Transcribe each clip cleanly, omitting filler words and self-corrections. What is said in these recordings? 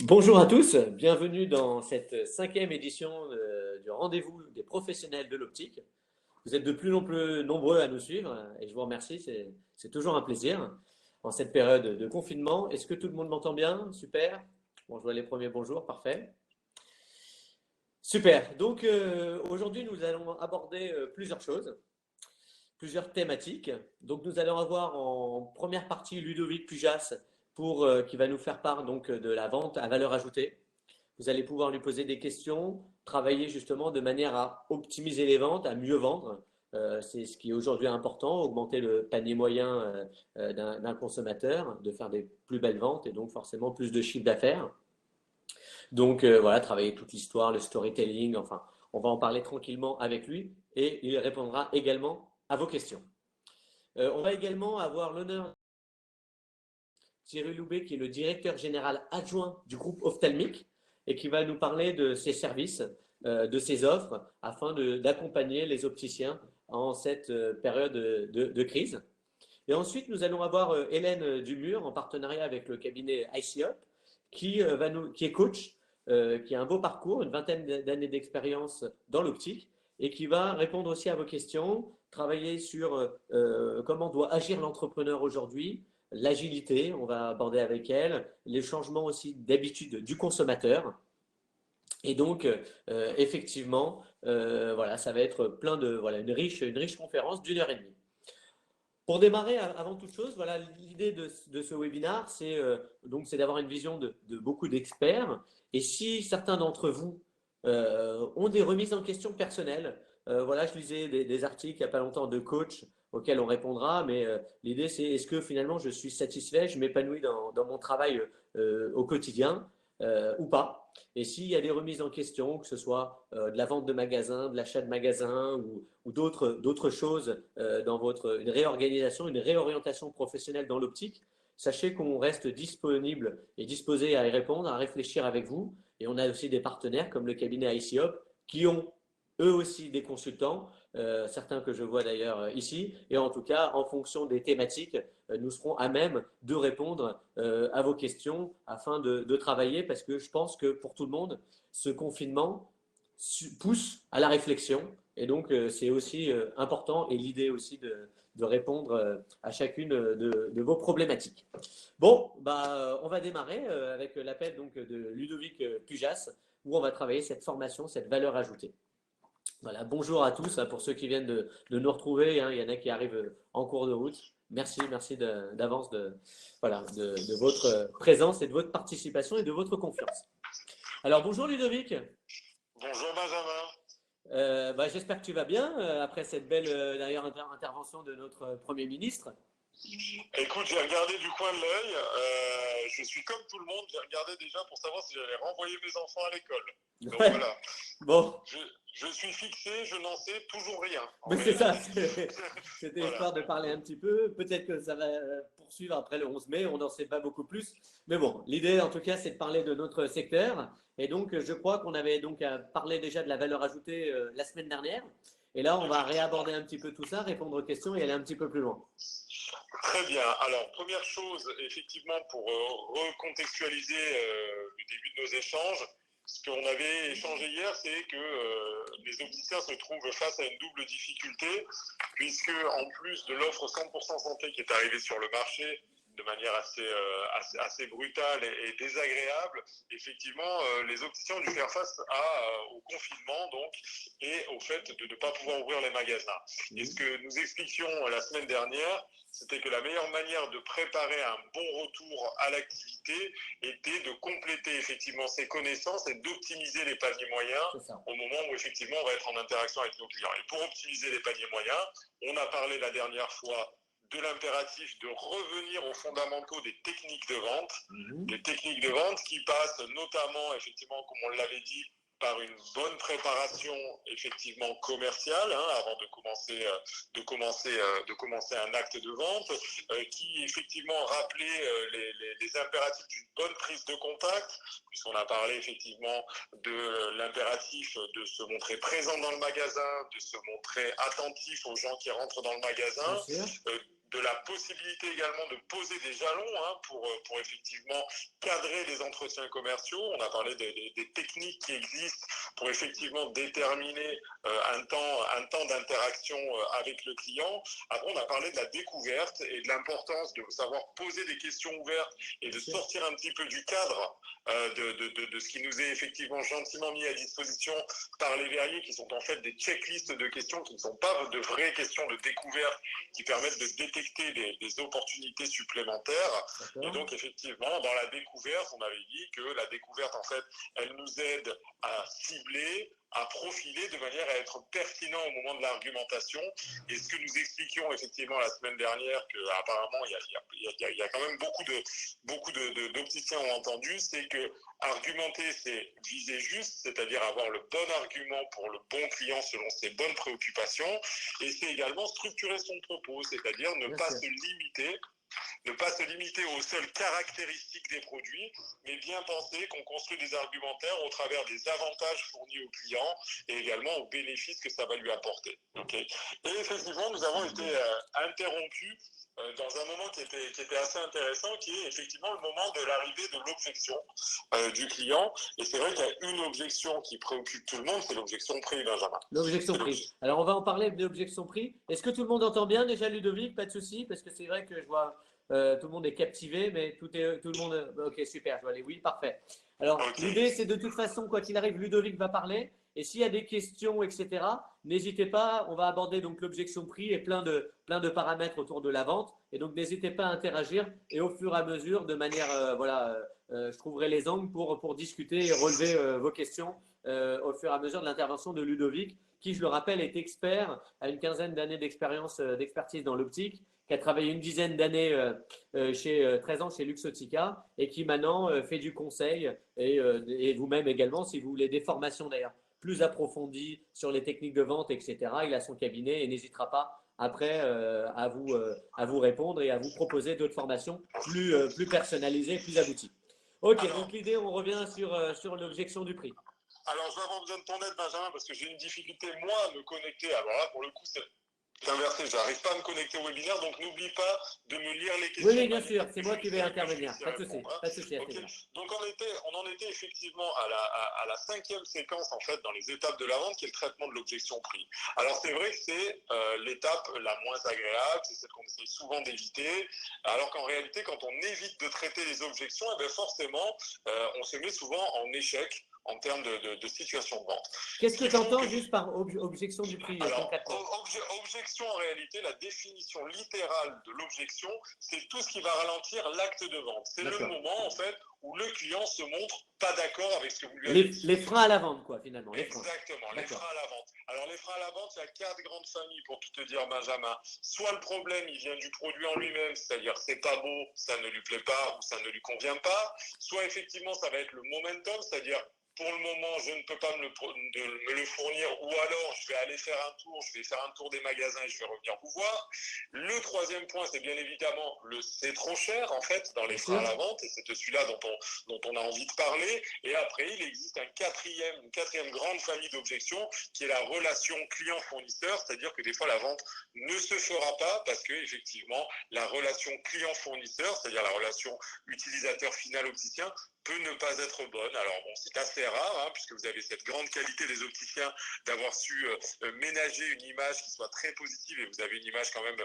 Bonjour à tous, bienvenue dans cette cinquième édition du rendez-vous des professionnels de l'optique. Vous êtes de plus en plus nombreux à nous suivre et je vous remercie, c'est toujours un plaisir en cette période de confinement. Est-ce que tout le monde m'entend bien? Super. Bon, je vois les premiers bonjours, parfait. Super. Donc aujourd'hui, nous allons aborder plusieurs choses, plusieurs thématiques. Donc nous allons avoir en première partie Ludovic Pujas qui va nous faire part donc de la vente à valeur ajoutée. Vous allez pouvoir lui poser des questions, travailler justement de manière à optimiser les ventes, à mieux vendre. C'est ce qui est aujourd'hui important, augmenter le panier moyen d'un consommateur, de faire des plus belles ventes et donc forcément plus de chiffre d'affaires. Donc voilà, travailler toute l'histoire, le storytelling, enfin, on va en parler tranquillement avec lui et il répondra également à vos questions. On va également avoir l'honneur de Thierry Loubet, qui est le directeur général adjoint du groupe Ophthalmique et qui va nous parler de ses services, de ses offres, afin d'accompagner les opticiens en cette période de crise. Et ensuite, nous allons avoir Hélène Dumur en partenariat avec le cabinet ICOP, qui est coach, qui a un beau parcours, une vingtaine d'années d'expérience dans l'optique, et qui va répondre aussi à vos questions, travailler sur comment doit agir l'entrepreneur aujourd'hui, l'agilité, on va aborder avec elle, les changements aussi d'habitude du consommateur. Et donc, effectivement, voilà, ça va être voilà, une riche conférence d'1 heure et demie. Pour démarrer, avant toute chose, voilà, l'idée de ce webinaire, c'est d'avoir une vision de beaucoup d'experts. Et si certains d'entre vous ont des remises en question personnelles, voilà, je lisais des articles il n'y a pas longtemps de coach auxquels on répondra, mais l'idée c'est est-ce que finalement je suis satisfait, je m'épanouis dans mon travail au quotidien ou pas? Et s'il y a des remises en question, que ce soit de la vente de magasins, de l'achat de magasins ou d'autres choses dans une réorganisation, une réorientation professionnelle dans l'optique, sachez qu'on reste disponible et disposé à y répondre, à réfléchir avec vous. Et on a aussi des partenaires comme le cabinet ICOP qui ont eux aussi des consultants, certains que je vois d'ailleurs ici. Et en tout cas, en fonction des thématiques, nous serons à même de répondre à vos questions afin de travailler parce que je pense que pour tout le monde, ce confinement pousse à la réflexion et donc, c'est aussi important et l'idée aussi de répondre à chacune de vos problématiques. Bon, bah, on va démarrer avec l'appel donc, de Ludovic Pujas, où on va travailler cette formation, cette valeur ajoutée. Voilà, bonjour à tous, hein, pour ceux qui viennent de nous retrouver, hein, il y en a qui arrivent en cours de route. Merci d'avance voilà, de votre présence et de votre participation et de votre confiance. Alors, bonjour Ludovic. Bonjour Benjamin. Bah, j'espère que tu vas bien après cette belle d'ailleurs intervention de notre Premier ministre. Écoute, j'ai regardé du coin de l'œil. Je suis comme tout le monde. J'ai regardé déjà pour savoir si j'allais renvoyer mes enfants à l'école. Donc Ouais. voilà. Bon, Je suis fixé, je n'en sais toujours rien. En mais c'est ça, réalité. c'était Voilà. histoire de parler un petit peu. Peut-être que ça va poursuivre après le 11 mai, on n'en sait pas beaucoup plus. Mais bon, l'idée en tout cas, c'est de parler de notre secteur. Et donc, je crois qu'on avait donc parlé déjà de la valeur ajoutée la semaine dernière. Et là, on va Effectivement. réaborder un petit peu tout ça, répondre aux questions et aller un petit peu plus loin. Très bien. Alors, première chose, effectivement, pour recontextualiser le début de nos échanges, ce qu'on avait échangé hier, c'est que les opticiens se trouvent face à une double difficulté, puisque en plus de l'offre 100% santé qui est arrivée sur le marché de manière assez brutale et désagréable, effectivement, les opticiens ont dû faire face au confinement donc, et au fait de ne pas pouvoir ouvrir les magasins. Et ce que nous expliquions la semaine dernière, c'était que la meilleure manière de préparer un bon retour à l'activité était de compléter effectivement ses connaissances et d'optimiser les paniers moyens au moment où effectivement on va être en interaction avec nos clients. Et pour optimiser les paniers moyens, on a parlé la dernière fois de l'impératif de revenir aux fondamentaux des techniques de vente, des techniques de vente qui passent notamment, effectivement, comme on l'avait dit, par une bonne préparation effectivement commerciale avant de commencer un acte de vente, qui effectivement rappelait les impératifs d'une bonne prise de contact, puisqu'on a parlé effectivement de l'impératif de se montrer présent dans le magasin, de se montrer attentif aux gens qui rentrent dans le magasin, de la possibilité également de poser des jalons pour effectivement cadrer les entretiens commerciaux. On a parlé des techniques qui existent pour effectivement déterminer un temps d'interaction avec le client. Après, on a parlé de la découverte et de l'importance de savoir poser des questions ouvertes et de sortir un petit peu du cadre de ce qui nous est effectivement gentiment mis à disposition par les verriers, qui sont en fait des checklists de questions qui ne sont pas de vraies questions de découverte qui permettent de détecter des opportunités supplémentaires. Et donc effectivement, dans la découverte, on avait dit que la découverte, en fait, elle nous aide à cibler, à profiler de manière à être pertinent au moment de l'argumentation. Et ce que nous expliquions effectivement la semaine dernière, qu'apparemment il y a quand même beaucoup d'opticiens ont entendu, c'est que argumenter, c'est viser juste, c'est-à-dire avoir le bon argument pour le bon client selon ses bonnes préoccupations, et c'est également structurer son propos, c'est-à-dire ne pas se limiter aux seules caractéristiques des produits, mais bien penser qu'on construit des argumentaires au travers des avantages fournis au client et également aux bénéfices que ça va lui apporter. Okay. Et effectivement, nous avons été interrompus dans un moment qui était assez intéressant, qui est effectivement le moment de l'arrivée de l'objection du client. Et c'est vrai qu'il y a une objection qui préoccupe tout le monde, c'est l'objection prix, Benjamin. L'objection prix. Alors, on va en parler de l'objection prix. Est-ce que tout le monde entend bien déjà, Ludovic? Pas de souci, parce que c'est vrai que je vois tout le monde est captivé, mais tout le monde… Ok, super, je vois les oui, parfait. Alors, l'idée, c'est de toute façon, quoi qu'il arrive, Ludovic va parler. Et s'il y a des questions, etc., n'hésitez pas. On va aborder donc l'objection prix et plein de paramètres autour de la vente. Et donc, n'hésitez pas à interagir. Et au fur et à mesure, de manière, je trouverai les angles pour discuter et relever vos questions au fur et à mesure de l'intervention de Ludovic, qui, je le rappelle, est expert, a une quinzaine d'années d'expertise dans l'optique, qui a travaillé une dizaine d'années 13 ans chez Luxottica et qui maintenant fait du conseil et vous-même également, si vous voulez des formations d'ailleurs plus approfondies sur les techniques de vente, etc. Il a son cabinet et n'hésitera pas après à vous répondre et à vous proposer d'autres formations plus personnalisées, plus abouties. Ok, alors, donc l'idée, on revient sur l'objection du prix. Alors, je vais avoir besoin de ton aide, Benjamin, parce que j'ai une difficulté, moi, à me connecter. Alors là, pour le coup, c'est inversé. Je n'arrive pas à me connecter au webinaire, donc n'oublie pas de me lire les questions. Oui, bien sûr, c'est moi qui vais intervenir. Pas de souci. Okay. Donc, on en était effectivement à la 5e séquence, en fait, dans les étapes de la vente, qui est le traitement de l'objection prix. Alors, c'est vrai que c'est l'étape la moins agréable, c'est celle qu'on essaie souvent d'éviter, alors qu'en réalité, quand on évite de traiter les objections, eh bien forcément, on se met souvent en échec en termes de situation de vente. Qu'est-ce que tu entends juste par objection du prix? Alors, objection, en réalité, la définition littérale de l'objection, c'est tout ce qui va ralentir l'acte de vente. C'est le moment, en fait, où le client se montre pas d'accord avec ce que vous lui avez dit. Les freins à la vente, quoi, finalement. Exactement, les freins à la vente. Alors, les freins à la vente, il y a 4 grandes familles, pour tout te dire, Benjamin. Soit le problème, il vient du produit en lui-même, c'est-à-dire c'est pas beau, ça ne lui plaît pas ou ça ne lui convient pas. Soit, effectivement, ça va être le momentum, c'est-à-dire pour le moment, je ne peux pas me le fournir, ou alors je vais aller faire un tour, je vais faire un tour des magasins et je vais revenir vous voir. Le troisième point, c'est bien évidemment le c'est trop cher, en fait, dans les freins à la vente, et c'est de celui-là dont on a envie de parler. Et après, il existe une quatrième grande famille d'objections, qui est la relation client-fournisseur, c'est-à-dire que des fois, la vente ne se fera pas parce que, effectivement, la relation client-fournisseur, c'est-à-dire la relation utilisateur final opticien, peut ne pas être bonne. Alors bon, c'est assez rare, puisque vous avez cette grande qualité des opticiens d'avoir su ménager une image qui soit très positive, et vous avez une image quand même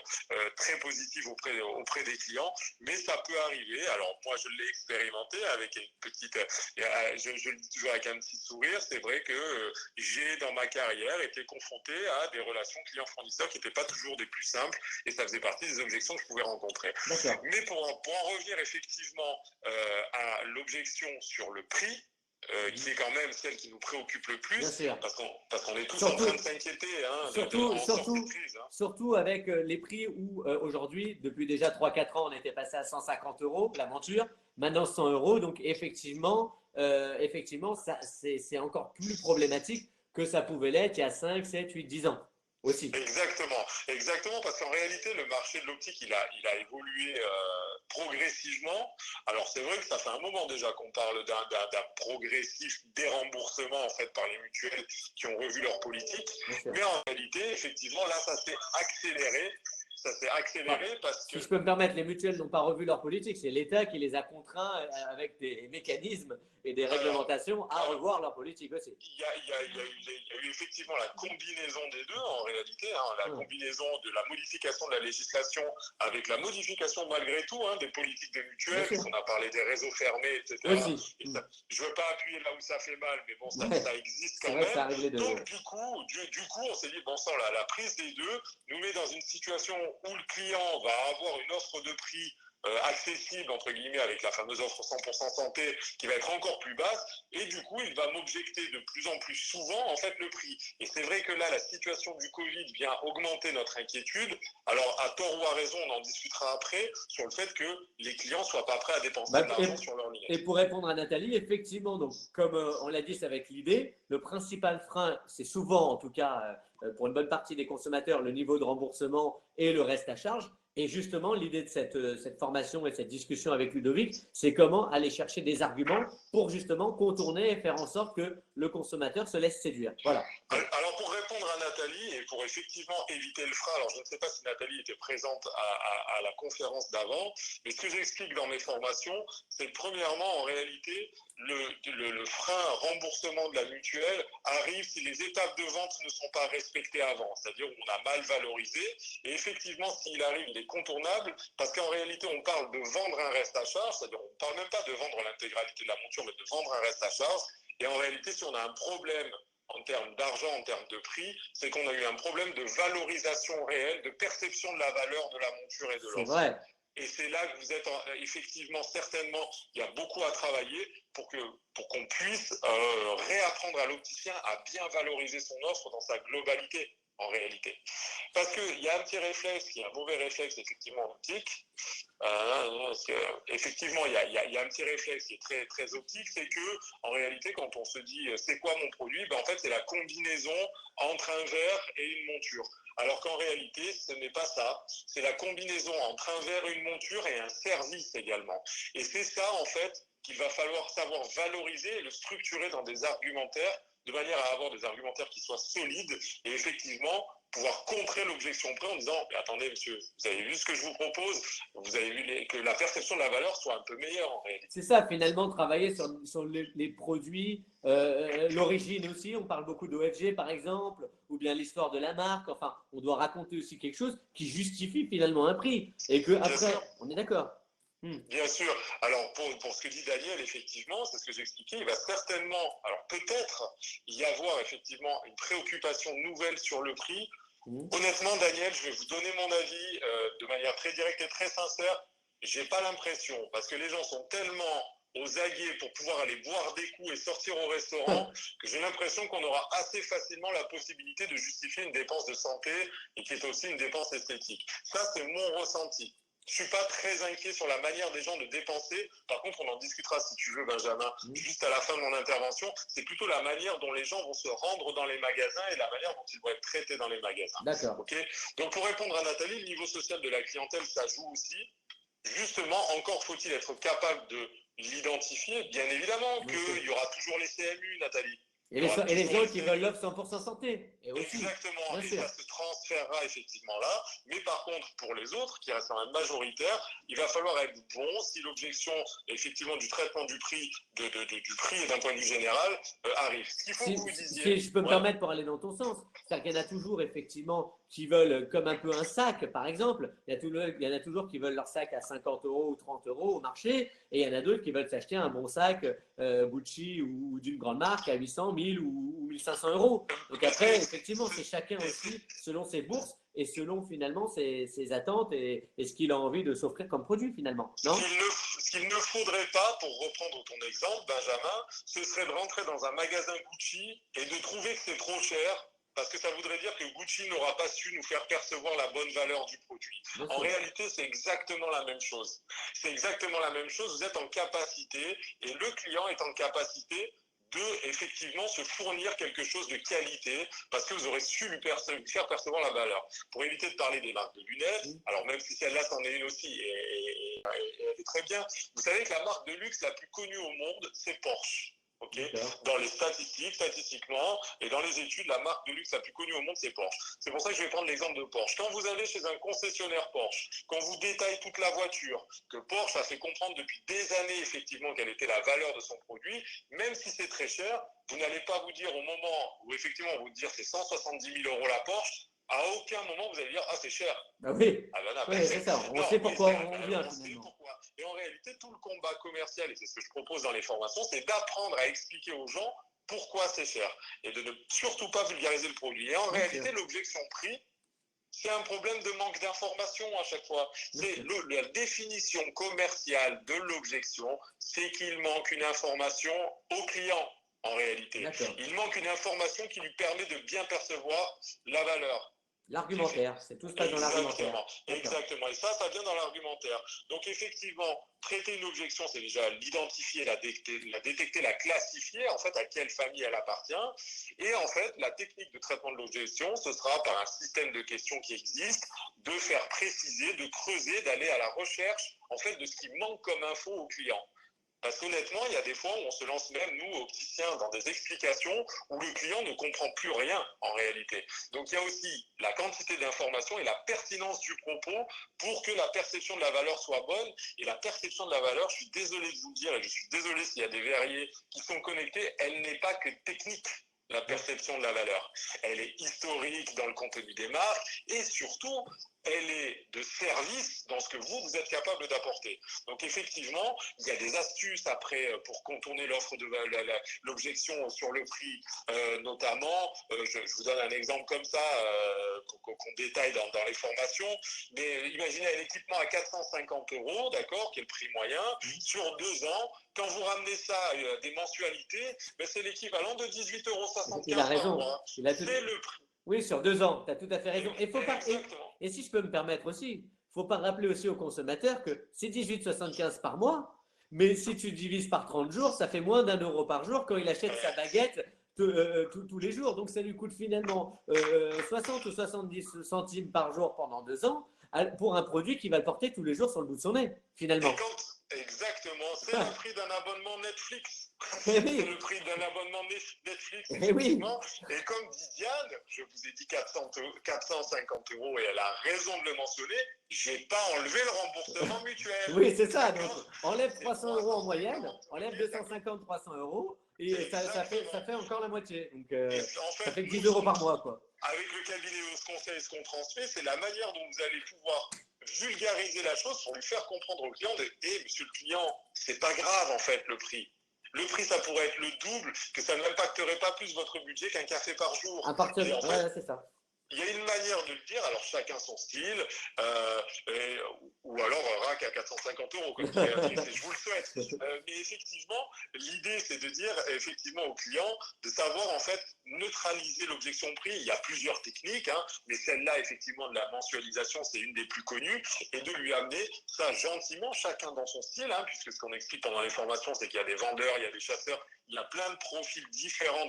très positive auprès des clients, mais ça peut arriver. Alors moi, je l'ai expérimenté avec une petite, je le dis toujours avec un petit sourire, c'est vrai que j'ai dans ma carrière été confronté à des relations clients-fournisseurs qui n'étaient pas toujours des plus simples, et ça faisait partie des objections que je pouvais rencontrer. Mais pour en revenir effectivement à l'objection sur le prix, qui est quand même celle qui nous préoccupe le plus, parce qu'on est tous en train de s'inquiéter surtout avec les prix où aujourd'hui, depuis déjà 3-4 ans, on était passé à 150 € la monture, maintenant 100 €, donc effectivement c'est encore plus problématique que ça pouvait l'être il y a 5, 7, 8, 10 ans. Aussi. Exactement, parce qu'en réalité, le marché de l'optique, il a évolué progressivement. Alors, c'est vrai que ça fait un moment déjà qu'on parle d'un progressif déremboursement, en fait, par les mutuelles qui ont revu leur politique. Mais en réalité, effectivement, là, ça s'est accéléré. ça s'est accéléré parce que… Si je peux me permettre, les mutuelles n'ont pas revu leur politique. C'est l'État qui les a contraints avec des mécanismes et des réglementations à revoir leur politique aussi. Il y a eu effectivement la combinaison des deux en réalité, hein, la combinaison de la modification de la législation avec la modification malgré tout des politiques des mutuelles, parce qu'on a parlé des réseaux fermés, etc. Et ça, je ne veux pas appuyer là où ça fait mal, mais bon, ça existe quand même. Donc du coup, on s'est dit, bon sang, la prise des deux nous met dans une situation où le client va avoir une offre de prix accessible, entre guillemets, avec la fameuse offre 100% santé qui va être encore plus basse, et du coup, il va m'objecter de plus en plus souvent, en fait, le prix. Et c'est vrai que là, la situation du Covid vient augmenter notre inquiétude. Alors, à tort ou à raison, on en discutera après, sur le fait que les clients ne soient pas prêts à dépenser de l'argent sur leur lunette. Et pour répondre à Nathalie, effectivement, donc, comme on l'a dit, c'est avec l'idée, le principal frein, c'est souvent, en tout cas, pour une bonne partie des consommateurs, le niveau de remboursement et le reste à charge. Et justement, l'idée de cette formation et de cette discussion avec Ludovic, c'est comment aller chercher des arguments pour justement contourner et faire en sorte que le consommateur se laisse séduire. Voilà. Alors, pour répondre à Nathalie et pour effectivement éviter le frein, alors je ne sais pas si Nathalie était présente à la conférence d'avant, mais ce que j'explique dans mes formations, c'est que premièrement, en réalité, le frein remboursement de la mutuelle arrive si les étapes de vente ne sont pas respectées avant, c'est-à-dire où on a mal valorisé, et effectivement, s'il arrive, il est contournable, parce qu'en réalité, on parle de vendre un reste à charge, c'est-à-dire on ne parle même pas de vendre l'intégralité de la monture, mais de vendre un reste à charge, et en réalité, si on a un problème en termes d'argent, en termes de prix, c'est qu'on a eu un problème de valorisation réelle, de perception de la valeur de la monture et de l'offre. C'est vrai. Et c'est là que vous êtes effectivement, certainement, il y a beaucoup à travailler pour qu'on puisse réapprendre à l'opticien à bien valoriser son offre dans sa globalité, en réalité. Parce qu'il y a un petit réflexe, qui est un mauvais réflexe, effectivement, optique. Effectivement, il y a un petit réflexe qui est très, très optique, c'est que, en réalité, quand on se dit c'est quoi mon produit, en fait, c'est la combinaison entre un verre et une monture. Alors qu'en réalité, ce n'est pas ça. C'est la combinaison entre un verre, une monture et un service également. Et c'est ça, en fait, qu'il va falloir savoir valoriser et le structurer dans des argumentaires, de manière à avoir des argumentaires qui soient solides et effectivement pouvoir contrer l'objection près en disant « Attendez, monsieur, vous avez vu ce que je vous propose, vous avez vu que la perception de la valeur soit un peu meilleure en réalité. » C'est ça, finalement, travailler sur les produits, l'origine aussi. On parle beaucoup d'OFG, par exemple, ou bien l'histoire de la marque. Enfin, on doit raconter aussi quelque chose qui justifie finalement un prix. Et que après, on est d'accord. Bien sûr. Alors, pour ce que dit Daniel, effectivement, c'est ce que j'expliquais, il va certainement, alors peut-être y avoir effectivement une préoccupation nouvelle sur le prix. Honnêtement, Daniel, je vais vous donner mon avis de manière très directe et très sincère. J'ai pas l'impression, parce que les gens sont tellement aux aguets pour pouvoir aller boire des coups et sortir au restaurant, que j'ai l'impression qu'on aura assez facilement la possibilité de justifier une dépense de santé et qui est aussi une dépense esthétique. Ça, c'est mon ressenti. Je ne suis pas très inquiet sur la manière des gens de dépenser. Par contre, on en discutera si tu veux, Benjamin, juste à la fin de mon intervention. C'est plutôt la manière dont les gens vont se rendre dans les magasins et la manière dont ils vont être traités dans les magasins. D'accord. Okay. Donc, pour répondre à Nathalie, le niveau social de la clientèle, ça joue aussi. Justement, encore faut-il être capable de l'identifier. Bien évidemment qu'il y aura toujours les CMU, Nathalie. Et les gens qui veulent l'offre 100% santé. Et aussi, exactement, et ça se transférera effectivement là. Mais par contre, pour les autres, qui restent quand même majoritaires, il va falloir être bon si l'objection, effectivement, du traitement du prix, du prix et d'un point de vue général, arrive. Ce qu'il faut que vous disiez… Si je peux me permettre pour aller dans ton sens, c'est-à-dire qu'il y en a toujours, effectivement, qui veulent comme un peu un sac, par exemple. Il y en a toujours qui veulent leur sac à 50 euros ou 30 euros au marché. Et il y en a d'autres qui veulent s'acheter un bon sac Gucci ou d'une grande marque à 800, 1000 ou 1500 euros. Donc après, effectivement, c'est chacun aussi selon ses bourses et selon finalement ses attentes et ce qu'il a envie de s'offrir comme produit finalement. Non ? Ce qu'il ne faudrait pas, pour reprendre ton exemple, Benjamin, ce serait de rentrer dans un magasin Gucci et de trouver que c'est trop cher. Parce que ça voudrait dire que Gucci n'aura pas su nous faire percevoir la bonne valeur du produit. En réalité, c'est exactement la même chose. C'est exactement la même chose. Vous êtes en capacité, et le client est en capacité de, effectivement, se fournir quelque chose de qualité, parce que vous aurez su lui faire percevoir la valeur. Pour éviter de parler des marques de lunettes, alors même si celle-là, c'en est une aussi, et elle est très bien, vous savez que la marque de luxe la plus connue au monde, c'est Porsche. Ok, D'accord. dans les statistiquement, et dans les études, la marque de luxe la plus connue au monde, c'est Porsche. C'est pour ça que je vais prendre l'exemple de Porsche. Quand vous allez chez un concessionnaire Porsche, qu'on vous détaille toute la voiture, que Porsche a fait comprendre depuis des années, effectivement, quelle était la valeur de son produit, même si c'est très cher, vous n'allez pas vous dire au moment où, effectivement, on va vous dire c'est 170 000 euros la Porsche, à aucun moment vous allez dire ah c'est cher. Ah oui, Ah ben non, oui, c'est ça. On non, sait oui, pourquoi on vient on sait finalement. pourquoi. Et en réalité, tout le combat commercial, et c'est ce que je propose dans les formations, c'est d'apprendre à expliquer aux gens pourquoi c'est cher et de ne surtout pas vulgariser le produit. Et en Bien sûr. réalité, l'objection prix, c'est un problème de manque d'information à chaque fois. C'est la définition commerciale de l'objection, c'est qu'il manque une information au client en réalité. D'accord. Il manque une information qui lui permet de bien percevoir la valeur. L'argumentaire, c'est tout se passe dans l'argumentaire. Exactement. Et ça vient dans l'argumentaire. Donc effectivement, traiter une objection, c'est déjà l'identifier, la détecter, la classifier, en fait, à quelle famille elle appartient. Et en fait, la technique de traitement de l'objection, ce sera par un système de questions qui existe, de faire préciser, de creuser, d'aller à la recherche, en fait, de ce qui manque comme info au client. Parce qu'honnêtement, il y a des fois où on se lance même, nous, opticiens, dans des explications où le client ne comprend plus rien en réalité. Donc il y a aussi la quantité d'informations et la pertinence du propos pour que la perception de la valeur soit bonne. Et la perception de la valeur, je suis désolé de vous le dire, et je suis désolé s'il y a des verriers qui sont connectés, elle n'est pas que technique. La perception de la valeur. Elle est historique dans le contenu des marques et surtout, elle est de service dans ce que vous êtes capable d'apporter. Donc effectivement, il y a des astuces après pour contourner l'offre de l'objection sur le prix, notamment, je vous donne un exemple comme ça qu'on détaille dans les formations, mais imaginez un équipement à 450 euros, d'accord, qui est le prix moyen, sur 2 ans, quand vous ramenez ça à des mensualités, ben c'est l'équivalent de 18,75 euros. Il a raison. Il a tout... C'est le prix. Oui, sur 2 ans, tu as tout à fait raison. Et, Exactement. et si je peux me permettre aussi, il ne faut pas rappeler aussi aux consommateurs que c'est 18,75 par mois, mais si tu divises par 30 jours, ça fait moins d'1 € par jour quand il achète sa baguette tous les jours. Donc ça lui coûte finalement 60 ou 70 centimes par jour pendant 2 ans pour un produit qui va le porter tous les jours sur le bout de son nez, finalement. Exactement, c'est le prix d'un abonnement Netflix. Eh oui. C'est le prix d'un abonnement Netflix, effectivement. Oui. Et comme dit Diane, je vous ai dit 450 euros et elle a raison de le mentionner, je n'ai pas enlevé le remboursement mutuel. Oui, c'est ça. Donc, enlève 300 € en moyenne, enlève 250, 300 € et ça fait encore la moitié. Donc, en fait, ça fait 10 € par mois, quoi. Avec le cabinet ce qu'on fait et ce qu'on transmet, c'est la manière dont vous allez pouvoir vulgariser la chose pour lui faire comprendre au client monsieur le client, c'est pas grave en fait le prix. Le prix, ça pourrait être le double, que ça n'impacterait pas plus votre budget qu'un café par jour. C'est ça. Il y a une manière de le dire, alors chacun son style, ou alors un rack à 450 €, comme dirait Patrice, et je vous le souhaite. Mais effectivement, l'idée, c'est de dire effectivement au client de savoir en fait neutraliser l'objection prix. Il y a plusieurs techniques, hein, mais celle-là, effectivement, de la mensualisation, c'est une des plus connues, et de lui amener ça gentiment, chacun dans son style, hein, puisque ce qu'on explique pendant les formations, c'est qu'il y a des vendeurs, il y a des chasseurs, il y a plein de profils différents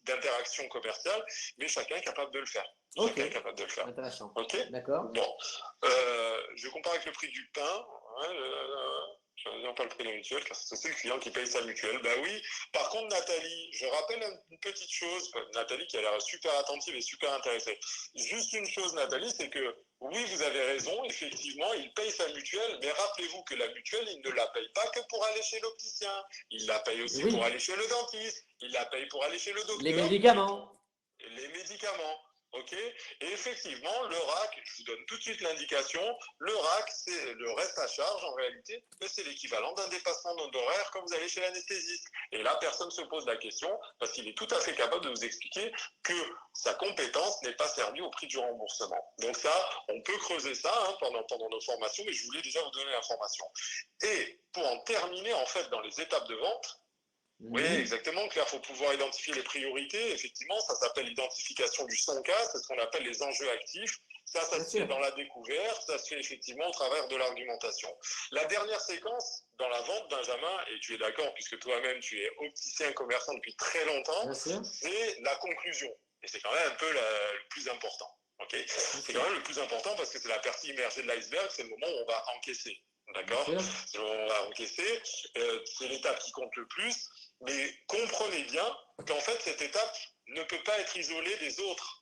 d'interaction commerciale, mais chacun est capable de le faire. Chacun est capable de le faire. Intéressant. Ok. D'accord. Bon. Je compare avec le prix du pain. Je ne dis pas le prix de la mutuelle, car c'est aussi le client qui paye sa mutuelle. Ben oui. Par contre, Nathalie, je rappelle une petite chose. Nathalie qui a l'air super attentive et super intéressée. Juste une chose, Nathalie, c'est que oui, vous avez raison. Effectivement, il paye sa mutuelle, mais rappelez-vous que la mutuelle, il ne la paye pas que pour aller chez l'opticien. Il la paye aussi pour aller chez le dentiste. Il la paye pour aller chez le docteur. Les médicaments. Les médicaments. Ok. Et effectivement, le RAC, je vous donne tout de suite l'indication, le RAC, c'est le reste à charge en réalité, mais c'est l'équivalent d'un dépassement d'honoraires quand vous allez chez l'anesthésiste. Et là, personne ne se pose la question parce qu'il est tout à fait capable de vous expliquer que sa compétence n'est pas servie au prix du remboursement. Donc ça, on peut creuser ça pendant nos formations, mais je voulais déjà vous donner l'information. Et pour en terminer, en fait, dans les étapes de vente, oui, exactement, Claire, il faut pouvoir identifier les priorités. Effectivement, ça s'appelle l'identification du 100K, c'est ce qu'on appelle les enjeux actifs. Ça se fait dans la découverte, ça se fait effectivement au travers de l'argumentation. La dernière séquence dans la vente, Benjamin, et tu es d'accord puisque toi-même tu es opticien commerçant depuis très longtemps, c'est la conclusion. Et c'est quand même un peu le plus important. Okay, c'est quand même le plus important parce que c'est la partie immergée de l'iceberg, c'est le moment où on va encaisser. bien D'accord? sûr. On va encaisser. C'est l'étape qui compte le plus. Mais comprenez bien qu'en fait, cette étape ne peut pas être isolée des autres.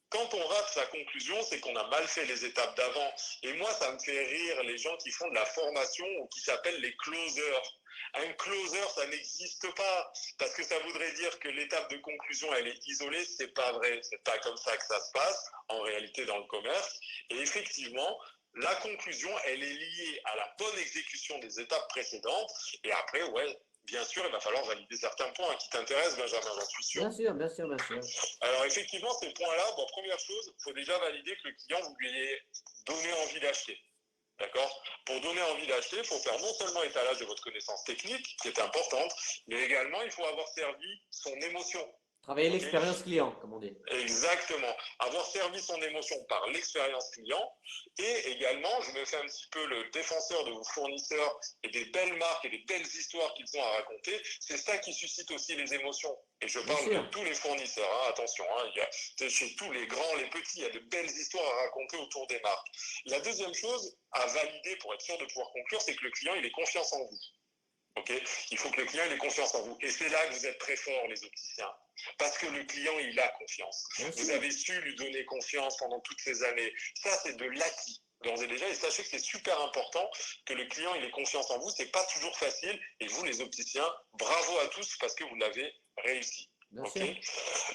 Quand on rate sa conclusion, c'est qu'on a mal fait les étapes d'avant. Et moi, ça me fait rire les gens qui font de la formation ou qui s'appellent les closers. Un closer, ça n'existe pas. Parce que ça voudrait dire que l'étape de conclusion, elle est isolée. C'est pas vrai. C'est pas comme ça que ça se passe, en réalité, dans le commerce. Et effectivement, la conclusion, elle est liée à la bonne exécution des étapes précédentes. Et après, ouais, bien sûr, il va falloir valider certains points qui t'intéressent, Benjamin, j'en suis sûr. Bien sûr, bien sûr, bien sûr. Alors effectivement, ces points-là, bon, première chose, il faut déjà valider que le client vous lui ait donné envie d'acheter. D'accord? Pour donner envie d'acheter, il faut faire non seulement étalage de votre connaissance technique, qui est importante, mais également il faut avoir servi son émotion. Travailler Okay? l'expérience client, comme on dit. Exactement. Avoir servi son émotion par l'expérience client et également, je me fais un petit peu le défenseur de vos fournisseurs et des belles marques et des belles histoires qu'ils ont à raconter. C'est ça qui suscite aussi les émotions. Et je Bien parle de sûr. tous les fournisseurs, hein, attention, hein, chez tous les grands, les petits, il y a de belles histoires à raconter autour des marques. La deuxième chose à valider pour être sûr de pouvoir conclure, c'est que le client il ait confiance en vous. Okay, il faut que le client ait confiance en vous. Et c'est là que vous êtes très forts, les opticiens. Parce que le client, il a confiance. Bien Vous sûr. avez su lui donner confiance pendant toutes ces années. Ça, c'est de l'acquis, d'ores et déjà. Et sachez que c'est super important que le client il ait confiance en vous. C'est pas toujours facile. Et vous, les opticiens, bravo à tous parce que vous l'avez réussi. Bien sûr. Okay.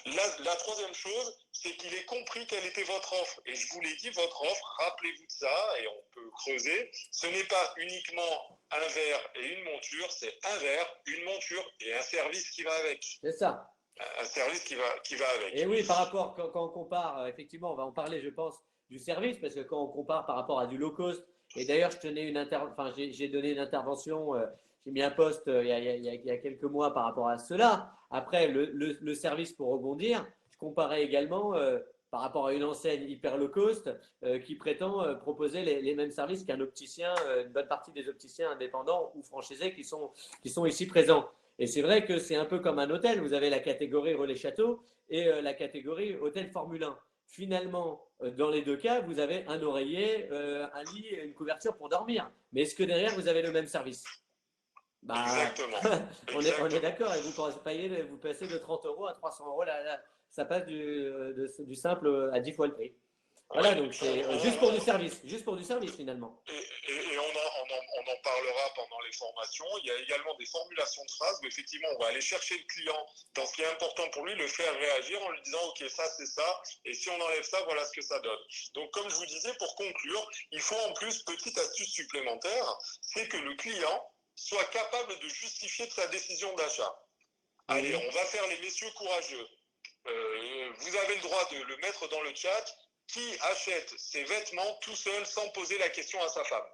La troisième chose, c'est qu'il ait compris quelle était votre offre. Et je vous l'ai dit, votre offre, rappelez-vous de ça, et on peut creuser, ce n'est pas uniquement un verre et une monture, c'est un verre, une monture et un service qui va avec. C'est ça. Un service qui va avec. Et oui, par rapport, quand on compare, effectivement, on va en parler, je pense, du service, parce que quand on compare par rapport à du low cost, et d'ailleurs, j'ai donné une intervention, j'ai mis un post il y a quelques mois par rapport à cela. Après, le service pour rebondir, je comparais également par rapport à une enseigne hyper low cost qui prétend proposer les mêmes services qu'un opticien, une bonne partie des opticiens indépendants ou franchisés qui sont ici présents. Et c'est vrai que c'est un peu comme un hôtel. Vous avez la catégorie relais château et la catégorie hôtel Formule 1. Finalement, dans les deux cas, vous avez un oreiller, un lit et une couverture pour dormir. Mais est-ce que derrière, vous avez le même service? Bah, Exactement. on est d'accord. Et vous passez de 30 euros à 300 euros. Ça passe du simple à 10 fois le prix. Voilà, Oui, donc c'est juste pour du service. Juste pour du service, finalement. et on en parlera pendant les formations. Il y a également des formulations de phrases où effectivement on va aller chercher le client dans ce qui est important pour lui, le faire réagir en lui disant ok ça c'est ça, et si on enlève ça, voilà ce que ça donne. Donc comme je vous disais, pour conclure, il faut en plus, petite astuce supplémentaire, c'est que le client soit capable de justifier de sa décision d'achat. Allez, on va faire les messieurs courageux. Vous avez le droit de le mettre dans le chat. Qui achète ses vêtements tout seul sans poser la question à sa femme?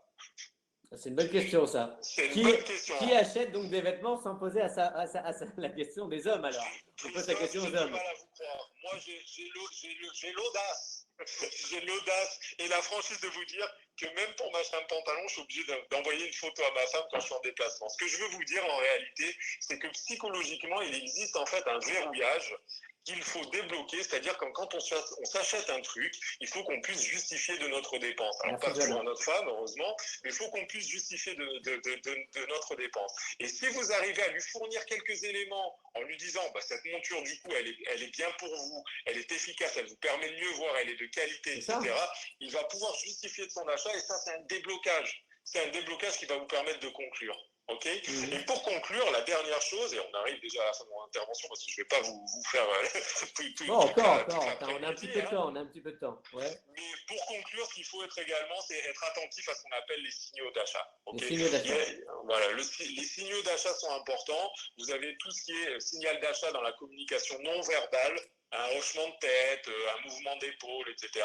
C'est une bonne question, ça. C'est une bonne question. Qui achète donc des vêtements sans poser la question des hommes, alors? On pose la question aux hommes. Mal à vous croire. Moi, j'ai l'audace. J'ai l'audace et la franchise de vous dire que même pour m'acheter un pantalon, je suis obligé d'envoyer une photo à ma femme quand je suis en déplacement. Ce que je veux vous dire en réalité, c'est que psychologiquement, il existe en fait un verrouillage qu'il faut débloquer, c'est-à-dire que quand on s'achète un truc, il faut qu'on puisse justifier de notre dépense. Alors pas toujours à notre femme, heureusement, mais il faut qu'on puisse justifier de notre dépense. Et si vous arrivez à lui fournir quelques éléments en lui disant, bah, cette monture, du coup, elle est bien pour vous, elle est efficace, elle vous permet de mieux voir, elle est de qualité, etc., il va pouvoir justifier de son achat, et ça, c'est un déblocage. C'est un déblocage qui va vous permettre de conclure. Okay. Et pour conclure, la dernière chose, et on arrive déjà à la fin de mon intervention parce que je ne vais pas vous faire encore, on a un petit peu de temps, on a un petit peu de temps. Ouais. Mais pour conclure, ce qu'il faut être également, c'est être attentif à ce qu'on appelle les signaux d'achat. Okay. Les signaux d'achat. Voilà, les signaux d'achat sont importants. Vous avez tout ce qui est signal d'achat dans la communication non verbale, un hochement de tête, un mouvement d'épaule, etc.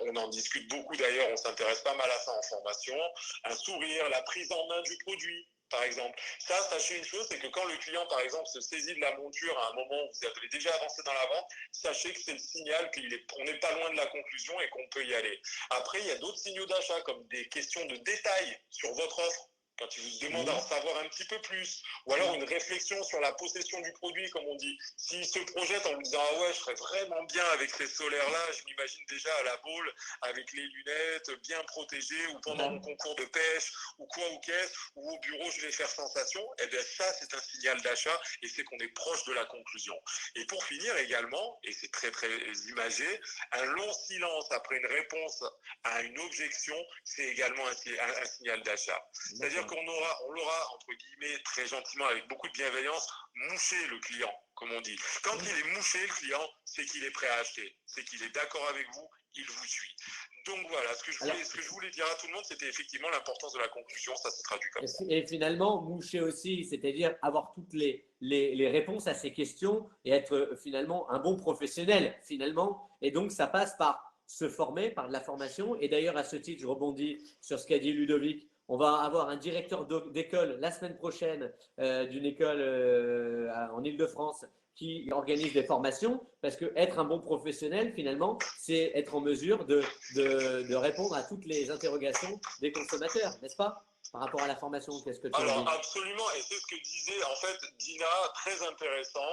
On en discute beaucoup d'ailleurs, on s'intéresse pas mal à ça en formation. Un sourire, la prise en main du produit, par exemple. Ça, sachez une chose, c'est que quand le client, par exemple, se saisit de la monture à un moment où vous avez déjà avancé dans la vente, sachez que c'est le signal qu'on n'est pas loin de la conclusion et qu'on peut y aller. Après, il y a d'autres signaux d'achat, comme des questions de détail sur votre offre. quand ils vous demandent à en savoir un petit peu plus, ou alors une réflexion sur la possession du produit, comme on dit. S'ils se projettent en vous disant « Ah ouais, je serais vraiment bien avec ces solaires-là, je m'imagine déjà à la boule, avec les lunettes, bien protégées, ou pendant mon concours de pêche, ou quoi ou qu'est-ce, ou au bureau, je vais faire sensation », eh bien ça, c'est un signal d'achat, et c'est qu'on est proche de la conclusion. Et pour finir également, et c'est très très imagé, un long silence après une réponse à une objection, c'est également un signal d'achat. C'est-à-dire qu'on l'aura, entre guillemets, très gentiment, avec beaucoup de bienveillance, mouché le client, comme on dit. Quand il est mouché, le client, c'est qu'il est prêt à acheter, c'est qu'il est d'accord avec vous, il vous suit. Donc voilà, ce que je voulais dire à tout le monde, c'était effectivement l'importance de la conclusion, ça se traduit comme ça. Et finalement, moucher aussi, c'est-à-dire avoir toutes les réponses à ces questions et être finalement un bon professionnel, finalement. Et donc, ça passe par se former, par de la formation. Et d'ailleurs, à ce titre, je rebondis sur ce qu'a dit Ludovic. On va avoir un directeur d'école la semaine prochaine d'une école en Île-de-France qui organise des formations, parce que être un bon professionnel, finalement, c'est être en mesure de répondre à toutes les interrogations des consommateurs, n'est-ce pas? Par rapport à la formation, qu'est-ce que tu en dis? Alors absolument, et c'est ce que disait en fait Dina, très intéressant.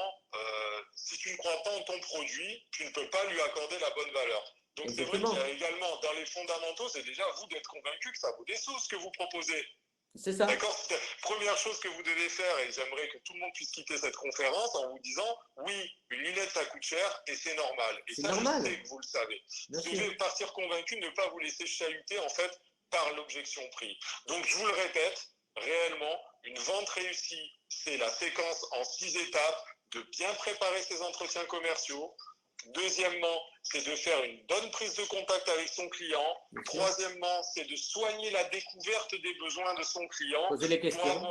Si tu ne crois pas en ton produit, tu ne peux pas lui accorder la bonne valeur. Donc c'est vrai qu'il y a également dans les fondamentaux, c'est déjà vous d'être convaincu que ça vaut des sous ce que vous proposez. C'est ça. D'accord. Première chose que vous devez faire, et j'aimerais que tout le monde puisse quitter cette conférence en vous disant, oui, une lunette ça coûte cher et c'est normal. Et ça, je sais que vous le savez. Vous devez partir convaincu, ne pas vous laisser chahuter en fait par l'objection prix. Donc je vous le répète, réellement, une vente réussie, c'est la séquence en 6 étapes de bien préparer ses entretiens commerciaux. Deuxièmement, c'est de faire une bonne prise de contact avec son client. Troisièmement, c'est de soigner la découverte des besoins de son client. Poser les questions.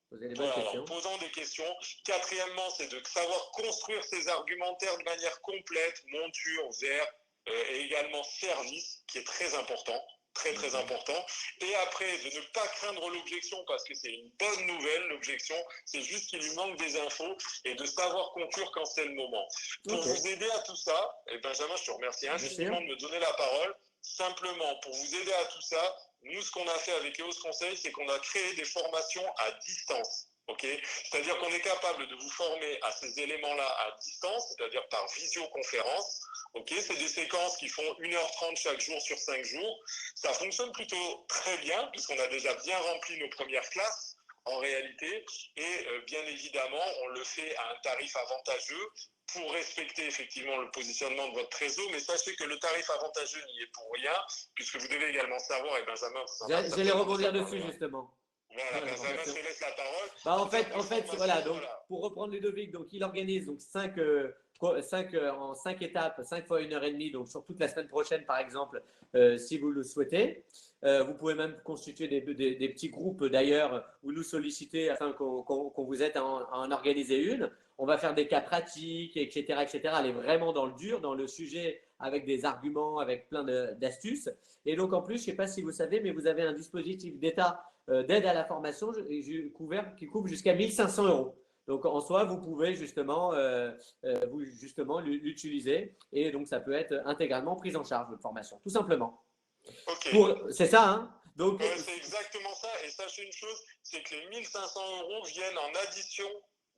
Poser les bonnes questions. En posant des questions. Quatrièmement, c'est de savoir construire ses argumentaires de manière complète, monture, verre, et également service, qui est très important. Très très important. Et après, de ne pas craindre l'objection parce que c'est une bonne nouvelle, l'objection, c'est juste qu'il lui manque des infos et de savoir conclure quand c'est le moment. Pour vous aider à tout ça, et Benjamin, je te remercie infiniment de me donner la parole. Simplement, pour vous aider à tout ça, nous, ce qu'on a fait avec EOS Conseil, c'est qu'on a créé des formations à distance. Okay, c'est-à-dire qu'on est capable de vous former à ces éléments-là à distance, c'est-à-dire par visioconférence. Okay, c'est des séquences qui font 1h30 chaque jour sur 5 jours. Ça fonctionne plutôt très bien, puisqu'on a déjà bien rempli nos premières classes en réalité. Et bien évidemment, on le fait à un tarif avantageux pour respecter effectivement le positionnement de votre réseau. Mais sachez que le tarif avantageux n'y est pour rien, puisque vous devez également savoir, et Benjamin, vous en j'allais rebondir dessus justement. Voilà, Benjamin, je te laisse la parole. Bah, en fait, voilà, donc, pour reprendre Ludovic, donc, il organise donc, 5 en 5 étapes, 5 fois 1h30, donc sur toute la semaine prochaine, par exemple, si vous le souhaitez. Vous pouvez même constituer des petits groupes d'ailleurs ou nous solliciter afin qu'on vous aide à en organiser une. On va faire des cas pratiques, etc., etc. Aller vraiment dans le dur, dans le sujet avec des arguments, avec plein d'astuces. Et donc en plus, je ne sais pas si vous savez, mais vous avez un dispositif d'État d'aide à la formation qui couvre jusqu'à 1 500 €. Donc en soi, vous pouvez justement l'utiliser et donc ça peut être intégralement pris en charge, votre formation, tout simplement. C'est ça, hein? Donc, c'est exactement ça. Et sachez une chose, c'est que les 1 500 € viennent en addition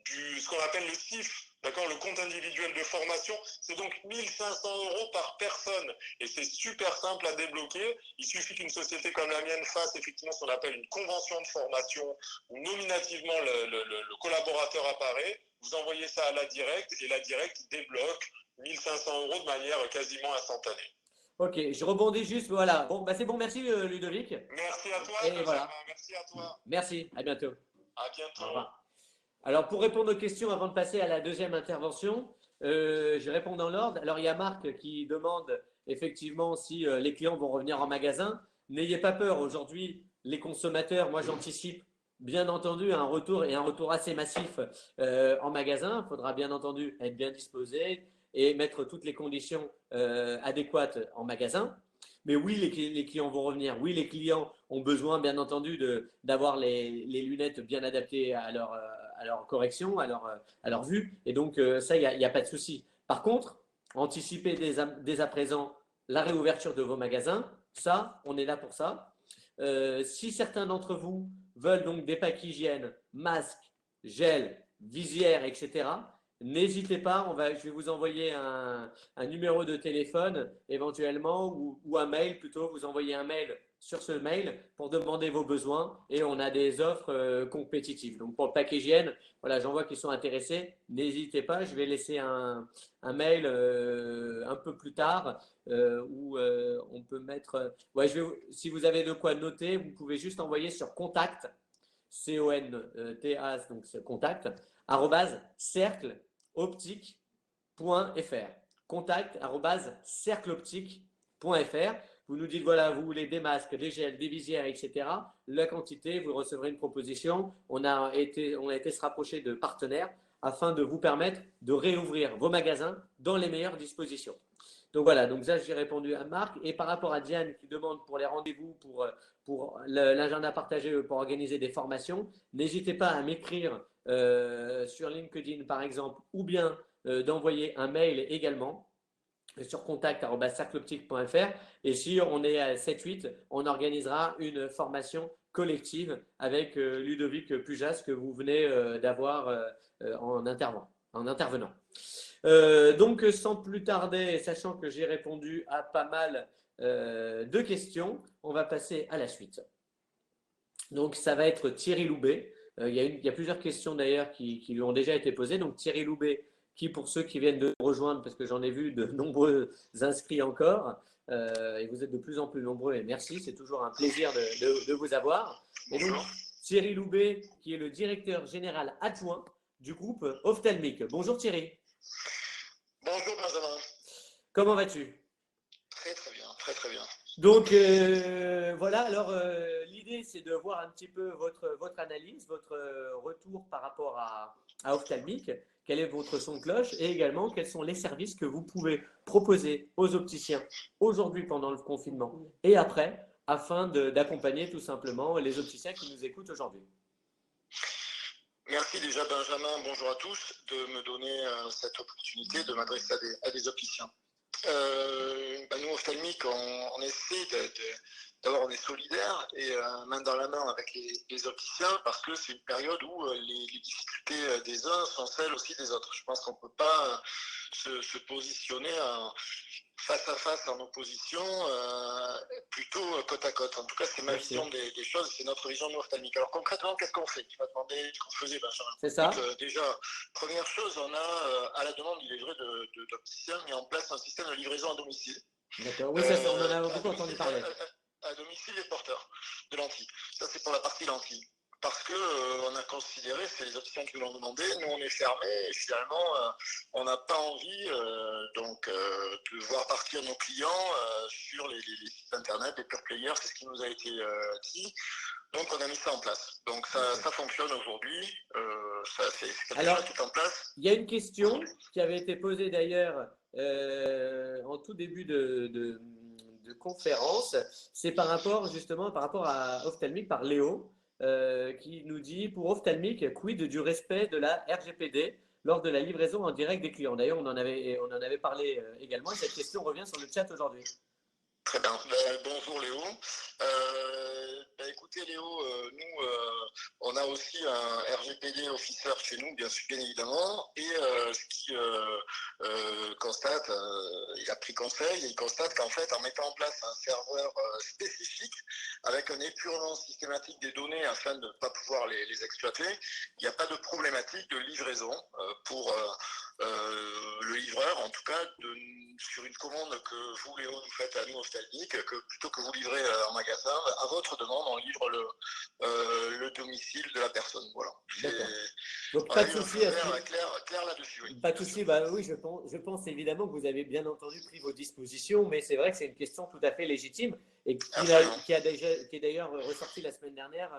ce qu'on appelle le CIF, d'accord, le compte individuel de formation. C'est donc 1 500 € par personne. Et c'est super simple à débloquer. Il suffit qu'une société comme la mienne fasse effectivement ce qu'on appelle une convention de formation où nominativement le collaborateur apparaît. Vous envoyez ça à la directe et la directe débloque 1 500 € de manière quasiment instantanée. Ok, je rebondis juste, voilà. Bon, bah c'est bon, merci Ludovic. Merci à toi, et voilà. Merci à toi. Merci, à bientôt. À bientôt. Au revoir. Alors, pour répondre aux questions avant de passer à la deuxième intervention, je réponds dans l'ordre. Alors, il y a Marc qui demande effectivement si les clients vont revenir en magasin. N'ayez pas peur, aujourd'hui, les consommateurs, moi j'anticipe bien entendu un retour assez massif en magasin. Il faudra bien entendu être bien disposé et mettre toutes les conditions adéquates en magasin. Mais oui, les clients vont revenir. Oui, les clients ont besoin, bien entendu, d'avoir les lunettes bien adaptées à leur correction, à leur vue. Et donc, ça, il n'y a pas de souci. Par contre, anticiper dès à présent la réouverture de vos magasins, ça, on est là pour ça. Si certains d'entre vous veulent donc des packs hygiène, masques, gel, visière, etc., n'hésitez pas, je vais vous envoyer un numéro de téléphone éventuellement ou un mail plutôt. Vous envoyez un mail sur ce mail pour demander vos besoins et on a des offres compétitives. Donc pour le pack hygiène, voilà, j'en vois qui sont intéressés. N'hésitez pas, je vais laisser un mail un peu plus tard où on peut mettre. Ouais, si vous avez de quoi noter, vous pouvez juste envoyer sur contact, CONTA, donc contact, arrobase cercleoptique.fr. Contact arrobase cercleoptique.fr. Vous nous dites, voilà, vous voulez des masques, des gels, des visières, etc. La quantité, vous recevrez une proposition. On a été se rapprocher de partenaires afin de vous permettre de réouvrir vos magasins dans les meilleures dispositions. Donc voilà, donc ça j'ai répondu à Marc. Et par rapport à Diane qui demande pour les rendez-vous, pour l'agenda partagé, pour organiser des formations, n'hésitez pas à m'écrire sur LinkedIn par exemple, ou bien d'envoyer un mail également sur contact@cercleoptique.fr. Et si on est à 7-8, on organisera une formation collective avec Ludovic Pujas que vous venez d'avoir en intervenant. Donc, sans plus tarder, sachant que j'ai répondu à pas mal de questions, on va passer à la suite. Donc, ça va être Thierry Loubet. Il y a plusieurs questions d'ailleurs qui lui ont déjà été posées. Donc, Thierry Loubet, qui pour ceux qui viennent de rejoindre, parce que j'en ai vu de nombreux inscrits encore, et vous êtes de plus en plus nombreux, et merci, c'est toujours un plaisir de vous avoir. Et donc, Thierry Loubet, qui est le directeur général adjoint du groupe Ophthalmique. Bonjour Thierry. Bonjour Benjamin. Comment vas-tu? Très très bien, très très bien. Donc voilà, alors l'idée c'est de voir un petit peu votre analyse, votre retour par rapport à Ophthalmique, quel est votre son de cloche et également quels sont les services que vous pouvez proposer aux opticiens aujourd'hui pendant le confinement et après afin d'accompagner tout simplement les opticiens qui nous écoutent aujourd'hui. Merci déjà Benjamin, bonjour à tous, de me donner cette opportunité de m'adresser à des opticiens. Nous, Ophthalmique, on essaie d'abord on est solidaires et main dans la main avec les opticiens parce que c'est une période où les difficultés des uns sont celles aussi des autres. Je pense qu'on ne peut pas se positionner face à face en opposition, plutôt côte à côte. En tout cas, c'est ma vision des choses, c'est notre vision de l'ophtalmique. Alors concrètement, qu'est-ce qu'on fait? Tu m'as demandé ce qu'on faisait, Benjamin. C'est ça. Déjà, première chose, on a, à la demande du livreur d'opticien, mis en place un système de livraison à domicile. D'accord, oui, ça, on en a beaucoup entendu parler. À domicile des porteurs de lentilles. Ça, c'est pour la partie lentilles. Parce que on a considéré, c'est les opticiens qui nous l'ont demandé, nous on est fermé et finalement on n'a pas envie de voir partir nos clients sur les sites internet, les pure players, c'est ce qui nous a été dit. Donc on a mis ça en place. Donc ça fonctionne aujourd'hui, c'est quelque chose qui est en place. Il y a une question qui avait été posée d'ailleurs en tout début de conférence, c'est par rapport à Ophthalmique par Léo. Qui nous dit pour Ophthalmique, quid du respect de la RGPD lors de la livraison en direct des clients. D'ailleurs, on en avait parlé également et cette question revient sur le chat aujourd'hui. Très bien. Bonjour Léo. Écoutez Léo, nous on a aussi un RGPD officer chez nous, bien évidemment, et ce qui constate, il a pris conseil et il constate qu'en fait en mettant en place un serveur spécifique avec un épurement systématique des données afin de ne pas pouvoir les exploiter, il n'y a pas de problématique de livraison pour le livreur, en tout cas sur une commande que vous Léo nous faites à nous Ophthalmique, que plutôt que vous livrez en magasin, à votre demande on livre le domicile de la personne. Voilà. Donc pas de souci clair là-dessus. Oui. Pas de souci, oui, je pense évidemment que vous avez bien entendu pris vos dispositions, mais c'est vrai que c'est une question tout à fait légitime et qui est d'ailleurs ressortie la semaine dernière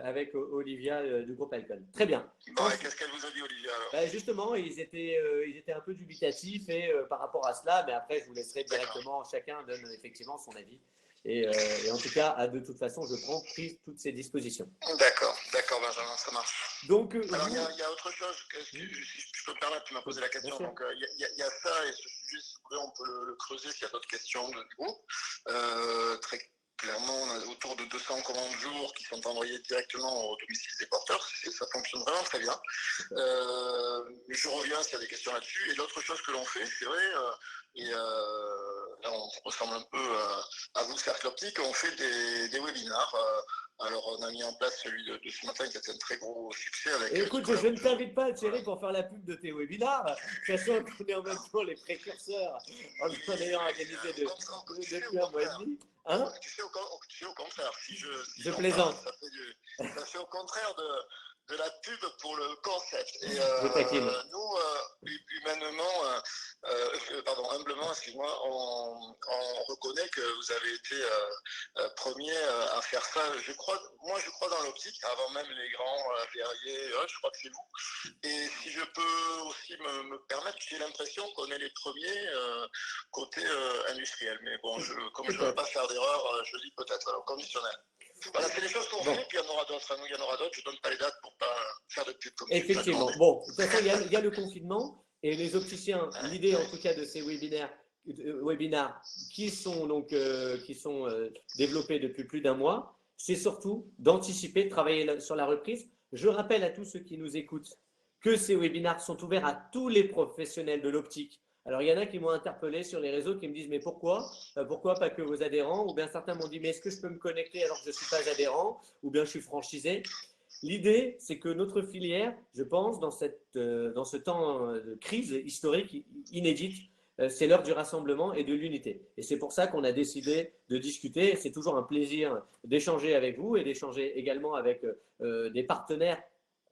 avec Olivia du groupe Alcon. Très bien. Bon, qu'est-ce qu'elle vous a dit, Olivia alors? Justement, ils étaient un peu dubitatifs et par rapport à cela, mais après je vous laisserai directement, chacun donne effectivement son avis. Et en tout cas, de toute façon, je prends prise toutes ces dispositions. D'accord, Benjamin, ça marche. Donc, alors, il y a autre chose, si je peux me permettre, tu m'as posé la question. Donc, il y a ça, et ce sujet, si vous voulez, on peut le creuser s'il y a d'autres questions du groupe. clairement, on a autour de 200 commandes jour qui sont envoyées directement au domicile des porteurs. Ça fonctionne vraiment très bien. Je reviens s'il y a des questions là-dessus. Et l'autre chose que l'on fait, c'est vrai, là on ressemble un peu à vous, Cercle Optique, on fait des webinars. Alors, on a mis en place celui de ce matin qui était un très gros succès avec. Écoute, je ne t'invite pas, Thierry, pour faire la pub de tes webinars, sachant qu'on est en même temps les précurseurs en ayant organisé depuis un mois et demi. Hein? Tu sais, au contraire, si je plaisante. Ça fait au contraire de la pub pour le concept. Et nous, humainement, humblement, excuse-moi, on reconnaît que vous avez été premier à faire ça. Je crois dans l'optique, avant même les grands verriers, je crois que c'est vous. Et si je peux aussi me permettre, j'ai l'impression qu'on est les premiers côté industriel. Mais bon, comme je ne veux pas faire d'erreur, je dis peut-être, alors conditionnel. Voilà, c'est les choses qu'on fait, puis il y en aura d'autres. Il y en aura d'autres, je ne donne pas les dates pour ne pas faire de pub comme ça. Effectivement. Bon, de toute façon, il y a le confinement et les opticiens, l'idée en tout cas de ces webinaires qui sont développés depuis plus d'un mois, c'est surtout d'anticiper, de travailler sur la reprise. Je rappelle à tous ceux qui nous écoutent que ces webinaires sont ouverts à tous les professionnels de l'optique. Alors, il y en a qui m'ont interpellé sur les réseaux qui me disent « Mais pourquoi pas que vos adhérents ?» Ou bien certains m'ont dit « Mais est-ce que je peux me connecter alors que je ne suis pas adhérent ?» Ou bien « Je suis franchisé ?» L'idée, c'est que notre filière, je pense, dans ce temps de crise historique inédite, c'est l'heure du rassemblement et de l'unité. Et c'est pour ça qu'on a décidé de discuter. C'est toujours un plaisir d'échanger avec vous et d'échanger également avec des partenaires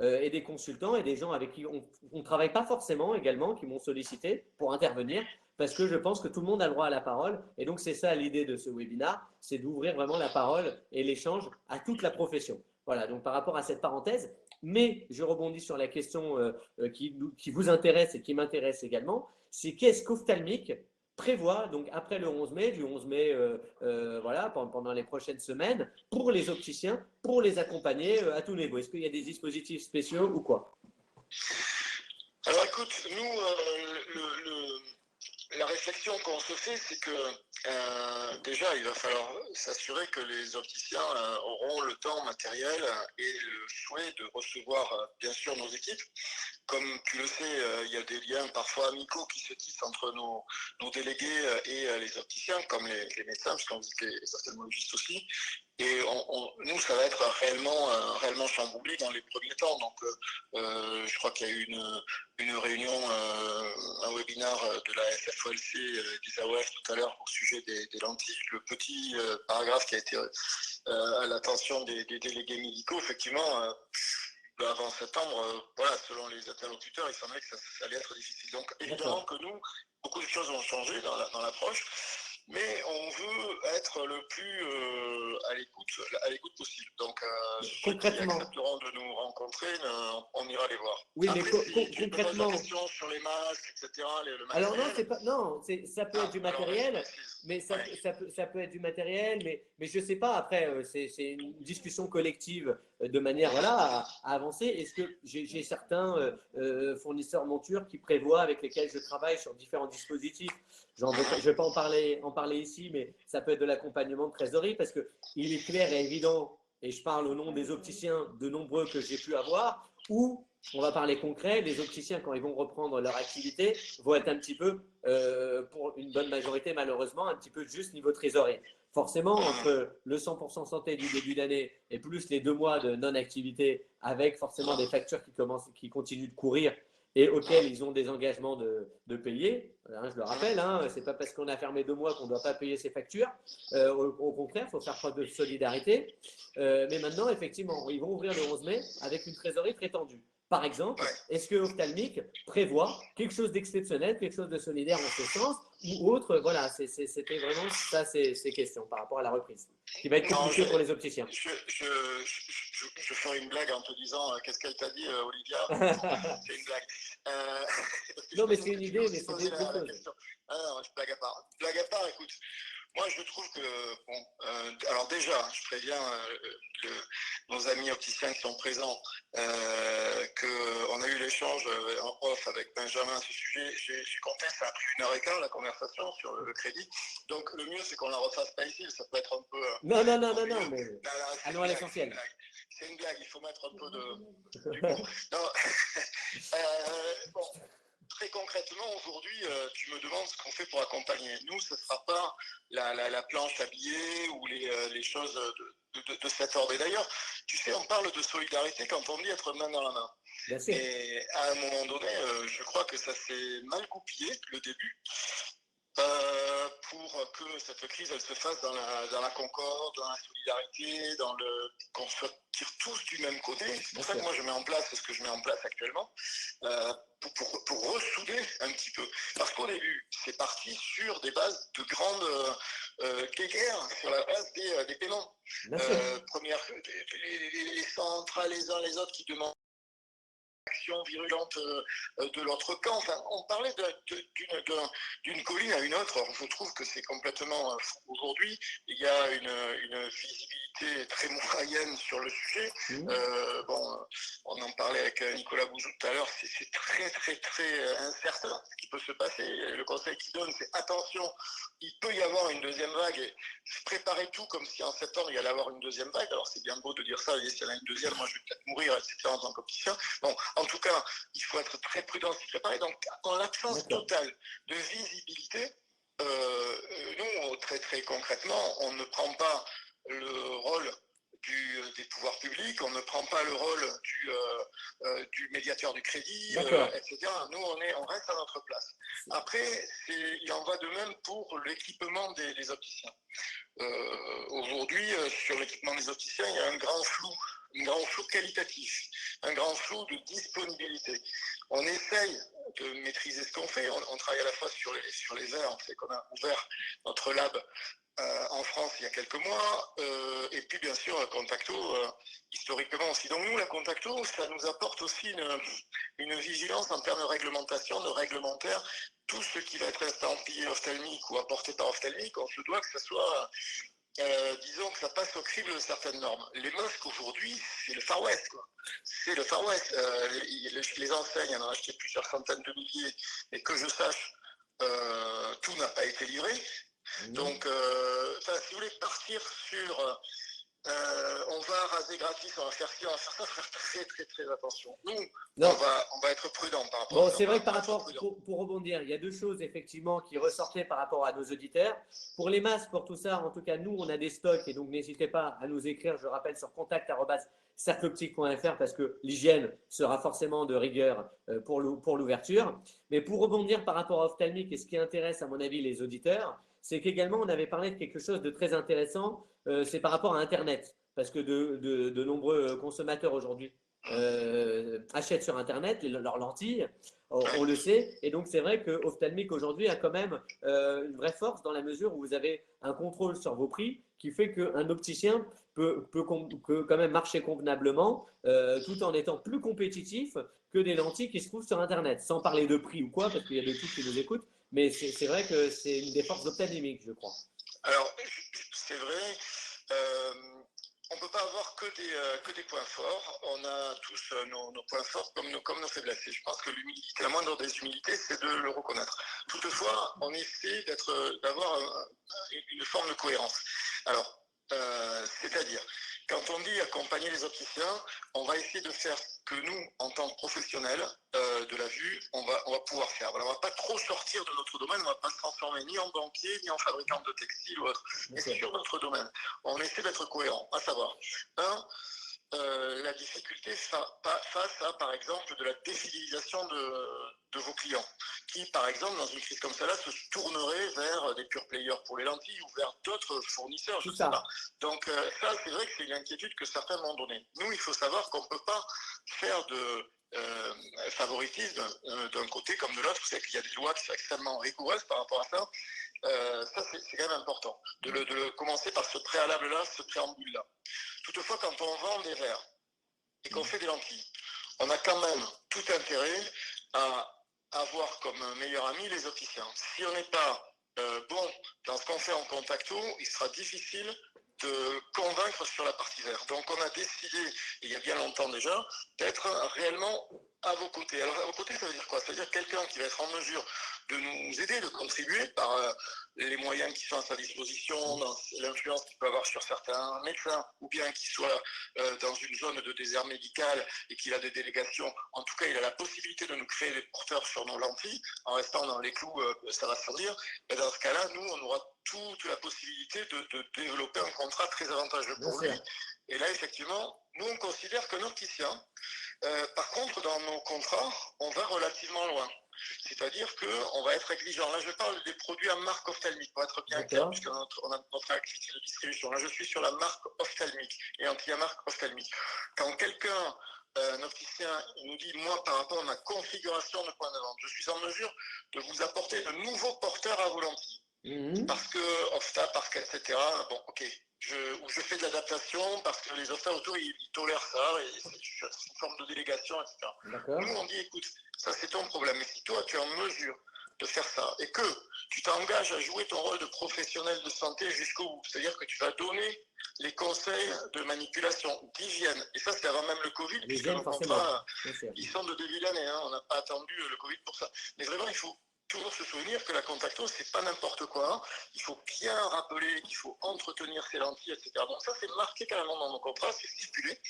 et des consultants et des gens avec qui on ne travaille pas forcément également, qui m'ont sollicité pour intervenir, parce que je pense que tout le monde a le droit à la parole. Et donc, c'est ça l'idée de ce webinaire, c'est d'ouvrir vraiment la parole et l'échange à toute la profession. Voilà, donc par rapport à cette parenthèse, mais je rebondis sur la question qui vous intéresse et qui m'intéresse également, c'est qu'est-ce qu'Ophtalmique prévoit, donc après le 11 mai, du 11 mai, voilà, pendant les prochaines semaines, pour les opticiens, pour les accompagner à tous niveaux. Est-ce qu'il y a des dispositifs spéciaux ou quoi? Alors écoute, nous, la réflexion qu'on se fait, c'est que déjà, il va falloir s'assurer que les opticiens auront le temps matériel et le souhait de recevoir bien sûr nos équipes. Comme tu le sais, il y a des liens parfois amicaux qui se tissent entre nos délégués et les opticiens, comme les médecins, parce qu'on dit que les ophtalmologistes aussi. Et nous, ça va être réellement chamboulé dans les premiers temps. Donc, je crois qu'il y a eu une réunion, un webinaire de la FFOLC des AOF tout à l'heure au sujet des lentilles. Le petit paragraphe qui a été à l'attention des délégués médicaux, effectivement, avant septembre, voilà, selon les interlocuteurs, il semblait que ça allait être difficile. Donc, évidemment que nous, beaucoup de choses ont changé dans l'approche. Mais on veut être le plus à l'écoute possible. Donc, ceux qui accepteront de nous rencontrer, on ira les voir. Oui, après, mais concrètement, la question sur les masques, etc., le matériel. Alors non, ça peut être du matériel, mais ça peut être du matériel, mais je sais pas. Après, c'est une discussion collective de manière à avancer. Est-ce que j'ai certains fournisseurs montures qui prévoient avec lesquels je travaille sur différents dispositifs. Je ne vais pas en parler ici, mais ça peut être de l'accompagnement de trésorerie parce que il est clair et évident, et je parle au nom des opticiens de nombreux que j'ai pu avoir, où on va parler concret, les opticiens, quand ils vont reprendre leur activité, vont être un petit peu, pour une bonne majorité malheureusement, un petit peu juste niveau trésorerie. Forcément, entre le 100% santé du début d'année et plus les 2 mois de non-activité, avec forcément des factures qui continuent de courir et auxquelles ils ont des engagements de payer. Je le rappelle, ce n'est pas parce qu'on a fermé 2 mois qu'on ne doit pas payer ses factures. Au contraire, il faut faire preuve de solidarité. Mais maintenant, effectivement, ils vont ouvrir le 11 mai avec une trésorerie très tendue. Par exemple, est-ce que Ophtalmique prévoit quelque chose d'exceptionnel, quelque chose de solidaire en ce sens, ou autre? Voilà, c'était vraiment ça, ces questions par rapport à la reprise, qui va être compliquée pour les opticiens. Je ferai une blague en te disant qu'est-ce qu'elle t'a dit, Olivia? C'est une blague. Non, mais c'est une idée, mais c'est des choses. Non, blague à part. Blague à part, écoute. Moi, je trouve que, bon, alors déjà, je préviens nos amis opticiens qui sont présents, qu'on a eu l'échange en off avec Benjamin à ce sujet. J'ai compté, ça a pris 1h15 la conversation sur le crédit. Donc le mieux, c'est qu'on la refasse pas ici. Ça peut être un peu. Non, non, non, non, non, mais allons à l'essentiel. C'est une blague, il faut mettre un peu d'humour. Non, bon, très concrètement, aujourd'hui, tu me demandes ce qu'on fait pour accompagner. Nous, ce ne sera pas la planche à billets ou les choses de cet ordre. Et d'ailleurs, tu sais, on parle de solidarité quand on dit être main dans la main. Bien sûr. Et à un moment donné, je crois que ça s'est mal goupillé, le début. Pour que cette crise elle se fasse dans la concorde, dans la solidarité, qu'on se tire tous du même côté. C'est pour ça que moi je mets en place ce que je mets en place actuellement, pour ressouder un petit peu. Parce qu'au début, c'est parti sur des bases de grandes guéguerres, sur la base des paiements. Première, les centrales les uns les autres qui demandent action virulente de l'autre camp. Enfin, on parlait d'une colline à une autre. Alors, je trouve que c'est complètement fou. Aujourd'hui, il y a une visibilité très moyenne sur le sujet. Bon, on en parlait avec Nicolas Bouzou tout à l'heure. C'est très, très, très incertain ce qui peut se passer. Le conseil qui donne, c'est attention, il peut y avoir une deuxième vague. Et préparez tout comme si en septembre, il y allait avoir une deuxième vague. Alors, c'est bien beau de dire ça. Et s'il y en a une deuxième, moi, je vais peut-être mourir, etc. en tant qu'opticien. Bon, en tout cas, il faut être très prudent, s'y préparer. Donc, en l'absence totale de visibilité, nous, très très concrètement, on ne prend pas le rôle des pouvoirs publics, on ne prend pas le rôle du médiateur du crédit, etc. Nous, on reste à notre place. Après, il en va de même pour l'équipement des opticiens. Aujourd'hui, sur l'équipement des opticiens, il y a un grand flou qualitatif, un grand flou de disponibilité. On essaye de maîtriser ce qu'on fait. On travaille à la fois sur les verres. On sait qu'on a ouvert notre lab en France il y a quelques mois. Et puis, bien sûr, Contacto, historiquement aussi. Donc, nous, la Contacto, ça nous apporte aussi une vigilance en termes de réglementation, de réglementaire. Tout ce qui va être estampillé ophtalmique ou apporté par ophtalmique, on se doit que ce soit... disons que ça passe au crible de certaines normes. Les masques aujourd'hui, c'est le Far West, quoi. C'est le Far West. Les enseignes en ont acheté plusieurs centaines de milliers, et que je sache, tout n'a pas été livré. Donc, si vous voulez partir sur on va raser gratis, on va faire ci, on va faire ça, faut faire très très très attention. Nous, on va être prudent par rapport à ça. Bon, c'est vrai que par rapport, pour rebondir, il y a deux choses effectivement qui ressortaient par rapport à nos auditeurs. Pour les masques, pour tout ça, en tout cas, nous, on a des stocks et donc n'hésitez pas à nous écrire, je rappelle, sur contact@cercleoptique.fr parce que l'hygiène sera forcément de rigueur pour l'ouverture. Mais pour rebondir par rapport à Ophthalmique et ce qui intéresse à mon avis les auditeurs, c'est qu'également on avait parlé de quelque chose de très intéressant, c'est par rapport à Internet, parce que de nombreux consommateurs aujourd'hui achètent sur Internet leurs lentilles, on le sait, et donc c'est vrai que Ophthalmique aujourd'hui a quand même une vraie force dans la mesure où vous avez un contrôle sur vos prix qui fait qu'un opticien peut quand même marcher convenablement tout en étant plus compétitif que des lentilles qui se trouvent sur Internet, sans parler de prix ou quoi, parce qu'il y a de tout qui nous écoutent, mais c'est vrai que c'est une des forces d'Ophthalmique, je crois. Alors, c'est vrai, on ne peut pas avoir que des points forts. On a tous nos points forts comme nos faiblesses. Et je pense que l'humilité, la moindre des humilités, c'est de le reconnaître. Toutefois, on essaie d'avoir une forme de cohérence. Alors, c'est-à-dire, quand on dit accompagner les opticiens, on va essayer de faire ce que nous, en tant que professionnels de la vue, on va pouvoir faire. Voilà, on ne va pas trop sortir de notre domaine, on ne va pas se transformer ni en banquier, ni en fabricant de textiles ou autre. Mais sur notre domaine, on essaie d'être cohérent, à savoir, la difficulté face à, par exemple, de la défidélisation de vos clients, qui, par exemple, dans une crise comme celle-là, se tourneraient vers des pure players pour les lentilles ou vers d'autres fournisseurs, je ne sais pas. Donc, ça, c'est vrai que c'est une inquiétude que certains m'ont donnée. Nous, il faut savoir qu'on ne peut pas faire de favoritisme d'un côté comme de l'autre. Vous savez qu'il y a des lois qui sont extrêmement rigoureuses par rapport à ça. Ça, c'est quand même important de le commencer par ce préalable-là, ce préambule-là. Toutefois, quand on vend des verres et qu'on fait des lentilles, on a quand même tout intérêt à avoir comme meilleur ami les opticiens. Si on n'est pas bon, dans ce qu'on fait en contacto, il sera difficile de convaincre sur la partie vert. Donc on a décidé, il y a bien longtemps déjà, d'être réellement à vos côtés. Alors à vos côtés, ça veut dire quoi? Ça veut dire quelqu'un qui va être en mesure de nous aider, de contribuer par les moyens qui sont à sa disposition, dans l'influence qu'il peut avoir sur certains médecins, ou bien qu'il soit dans une zone de désert médical et qu'il a des délégations. En tout cas, il a la possibilité de nous créer des porteurs sur nos lentilles, en restant dans les clous, ça va se dire. Et dans ce cas-là, nous, on aura toute la possibilité de développer un contrat très avantageux pour lui. Et là, effectivement, nous, on considère qu'un opticien, par contre, dans nos contrats, on va relativement loin. C'est-à-dire qu'on va être exigeant. Là, je parle des produits à marque ophtalmique, pour être bien clair, puisqu'on a notre activité de distribution. Là, je suis sur la marque ophtalmique et anti-marque ophtalmique. Quand quelqu'un, un opticien, nous dit, moi, par rapport à ma configuration de point de vente, je suis en mesure de vous apporter de nouveaux porteurs à vos lentilles. Parce que Ofta, parce que, etc. Bon, ok. Je fais de l'adaptation parce que les Ofta autour, ils tolèrent ça et c'est une forme de délégation, etc. Nous, on dit, écoute, ça c'est ton problème. Mais si toi, tu es en mesure de faire ça et que tu t'engages à jouer ton rôle de professionnel de santé jusqu'au bout, c'est-à-dire que tu vas donner les conseils de manipulation, d'hygiène. Et ça, c'est avant même le Covid, puisque nos contrats, ils sont de début d'année. Hein, on n'a pas attendu le Covid pour ça. Mais vraiment, il faut toujours se souvenir que la contacto, c'est pas n'importe quoi. Il faut bien rappeler qu'il faut entretenir ses lentilles, etc. Donc ça, c'est marqué carrément dans nos contrats, c'est stipulé.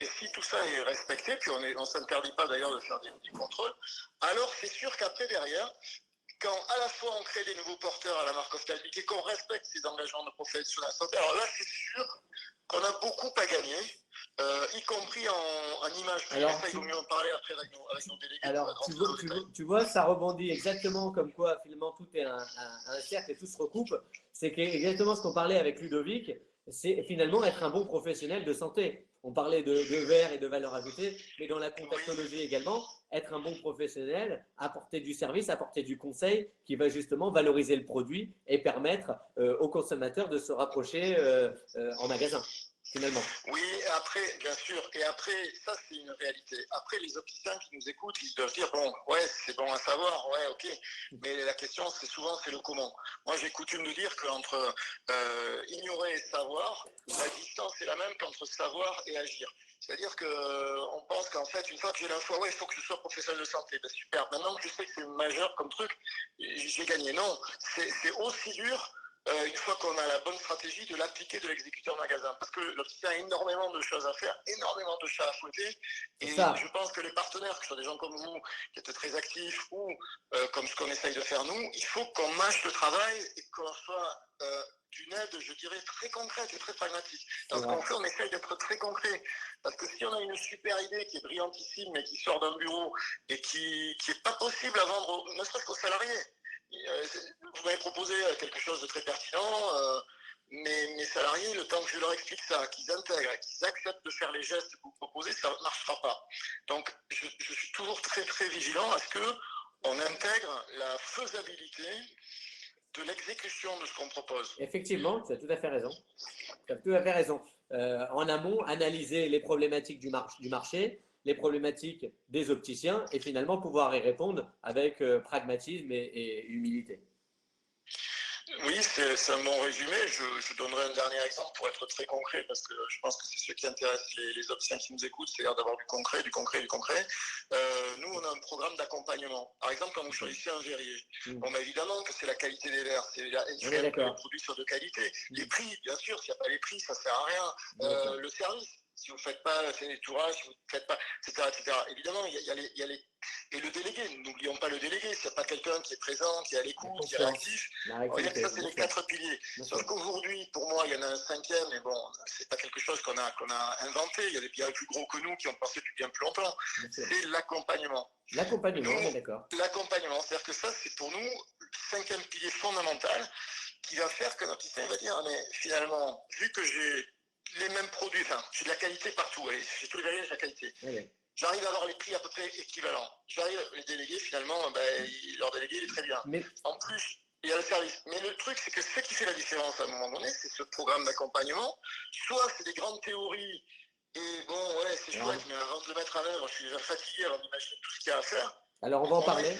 Et si tout ça est respecté, puis on ne s'interdit pas d'ailleurs de faire des contrôles, alors c'est sûr qu'après, derrière, quand à la fois on crée des nouveaux porteurs à la marque ophtalmique et qu'on respecte ses engagements de professionnels de la santé, alors là, c'est sûr qu'on a beaucoup à gagner, y compris en image. Alors, ça, il vaut mieux en parler après avec nos délégués. Alors, tu vois, ça rebondit exactement comme quoi finalement tout est un cercle et tout se recoupe. C'est exactement ce qu'on parlait avec Ludovic, c'est finalement être un bon professionnel de santé. On parlait de verre et de valeur ajoutée, mais dans la contactologie également, être un bon professionnel, apporter du service, apporter du conseil qui va justement valoriser le produit et permettre aux consommateurs de se rapprocher en magasin. Finalement. Oui, après, bien sûr, et après, ça c'est une réalité. Après, les opticiens qui nous écoutent, ils doivent dire, bon, ouais, c'est bon à savoir, ouais, ok, mais la question, c'est souvent, c'est le comment. Moi, j'ai coutume de dire qu'entre ignorer et savoir, la distance est la même qu'entre savoir et agir. C'est-à-dire qu'on pense qu'en fait, une fois que j'ai l'info, ouais, il faut que je sois professionnel de santé, ben, super, maintenant que je sais que c'est majeur comme truc, j'ai gagné. Non, c'est aussi dur. Une fois qu'on a la bonne stratégie, de l'appliquer, de l'exécuter en magasin. Parce que l'opticien a énormément de choses à faire, énormément de chats à fouetter. Et je pense que les partenaires, que ce soit des gens comme vous, qui êtes très actifs, ou comme ce qu'on essaye de faire nous, il faut qu'on mâche le travail et qu'on soit d'une aide, je dirais, très concrète et très pragmatique. Dans ce qu'on fait, on essaye d'être très concret. Parce que si on a une super idée qui est brillantissime, mais qui sort d'un bureau et qui n'est pas possible à vendre, ne serait-ce qu'aux salariés, vous m'avez proposé quelque chose de très pertinent, mais mes salariés, le temps que je leur explique ça, qu'ils intègrent, qu'ils acceptent de faire les gestes que vous proposez, ça ne marchera pas. Donc, je suis toujours très, très vigilant à ce qu'on intègre la faisabilité de l'exécution de ce qu'on propose. Effectivement, tu as tout à fait raison. Tu as tout à fait raison. En amont, analyser les problématiques du marché, les problématiques des opticiens et finalement pouvoir y répondre avec pragmatisme et humilité. Oui, c'est un bon résumé. Je donnerai un dernier exemple pour être très concret, parce que je pense que c'est ce qui intéresse les opticiens qui nous écoutent, c'est-à-dire d'avoir du concret, du concret, du concret. Nous, on a un programme d'accompagnement. Par exemple, quand vous choisissez un verrier, bon, bah, évidemment que c'est la qualité des verres, c'est que les produits soient de qualité. Les prix, bien sûr, s'il n'y a pas les prix, ça ne sert à rien. Le service, si vous ne faites pas les tourages, si vous ne faites pas, etc., etc. Évidemment, il y a les... Et le délégué, n'oublions pas le délégué, s'il n'y a pas quelqu'un qui est présent, qui est à l'écoute, qui est réactif, on va dire que ça, c'est les 4 piliers. Sauf qu'aujourd'hui, pour moi, il y en a un 5e, mais bon, c'est pas quelque chose qu'on a inventé. Il y a des bien plus gros que nous qui ont pensé depuis bien plus longtemps. C'est l'accompagnement. L'accompagnement, on est d'accord. L'accompagnement, c'est-à-dire que ça, c'est pour nous le 5e pilier fondamental qui va faire que notre système va dire, mais finalement, vu que j'ai les mêmes produits, enfin, j'ai de la qualité partout, j'ai tous les verriers, j'ai de la qualité. Oui. J'arrive à avoir les prix à peu près équivalents. J'arrive, les délégués, finalement, leur délégué, il est très bien. Mais... En plus, il y a le service. Mais le truc, c'est que ce qui fait la différence à un moment donné, c'est ce programme d'accompagnement. Soit c'est des grandes théories, et bon, ouais, c'est chouette, mais avant de le mettre en œuvre, je suis déjà fatigué avant d'imaginer tout ce qu'il y a à faire. Alors, on va en parler.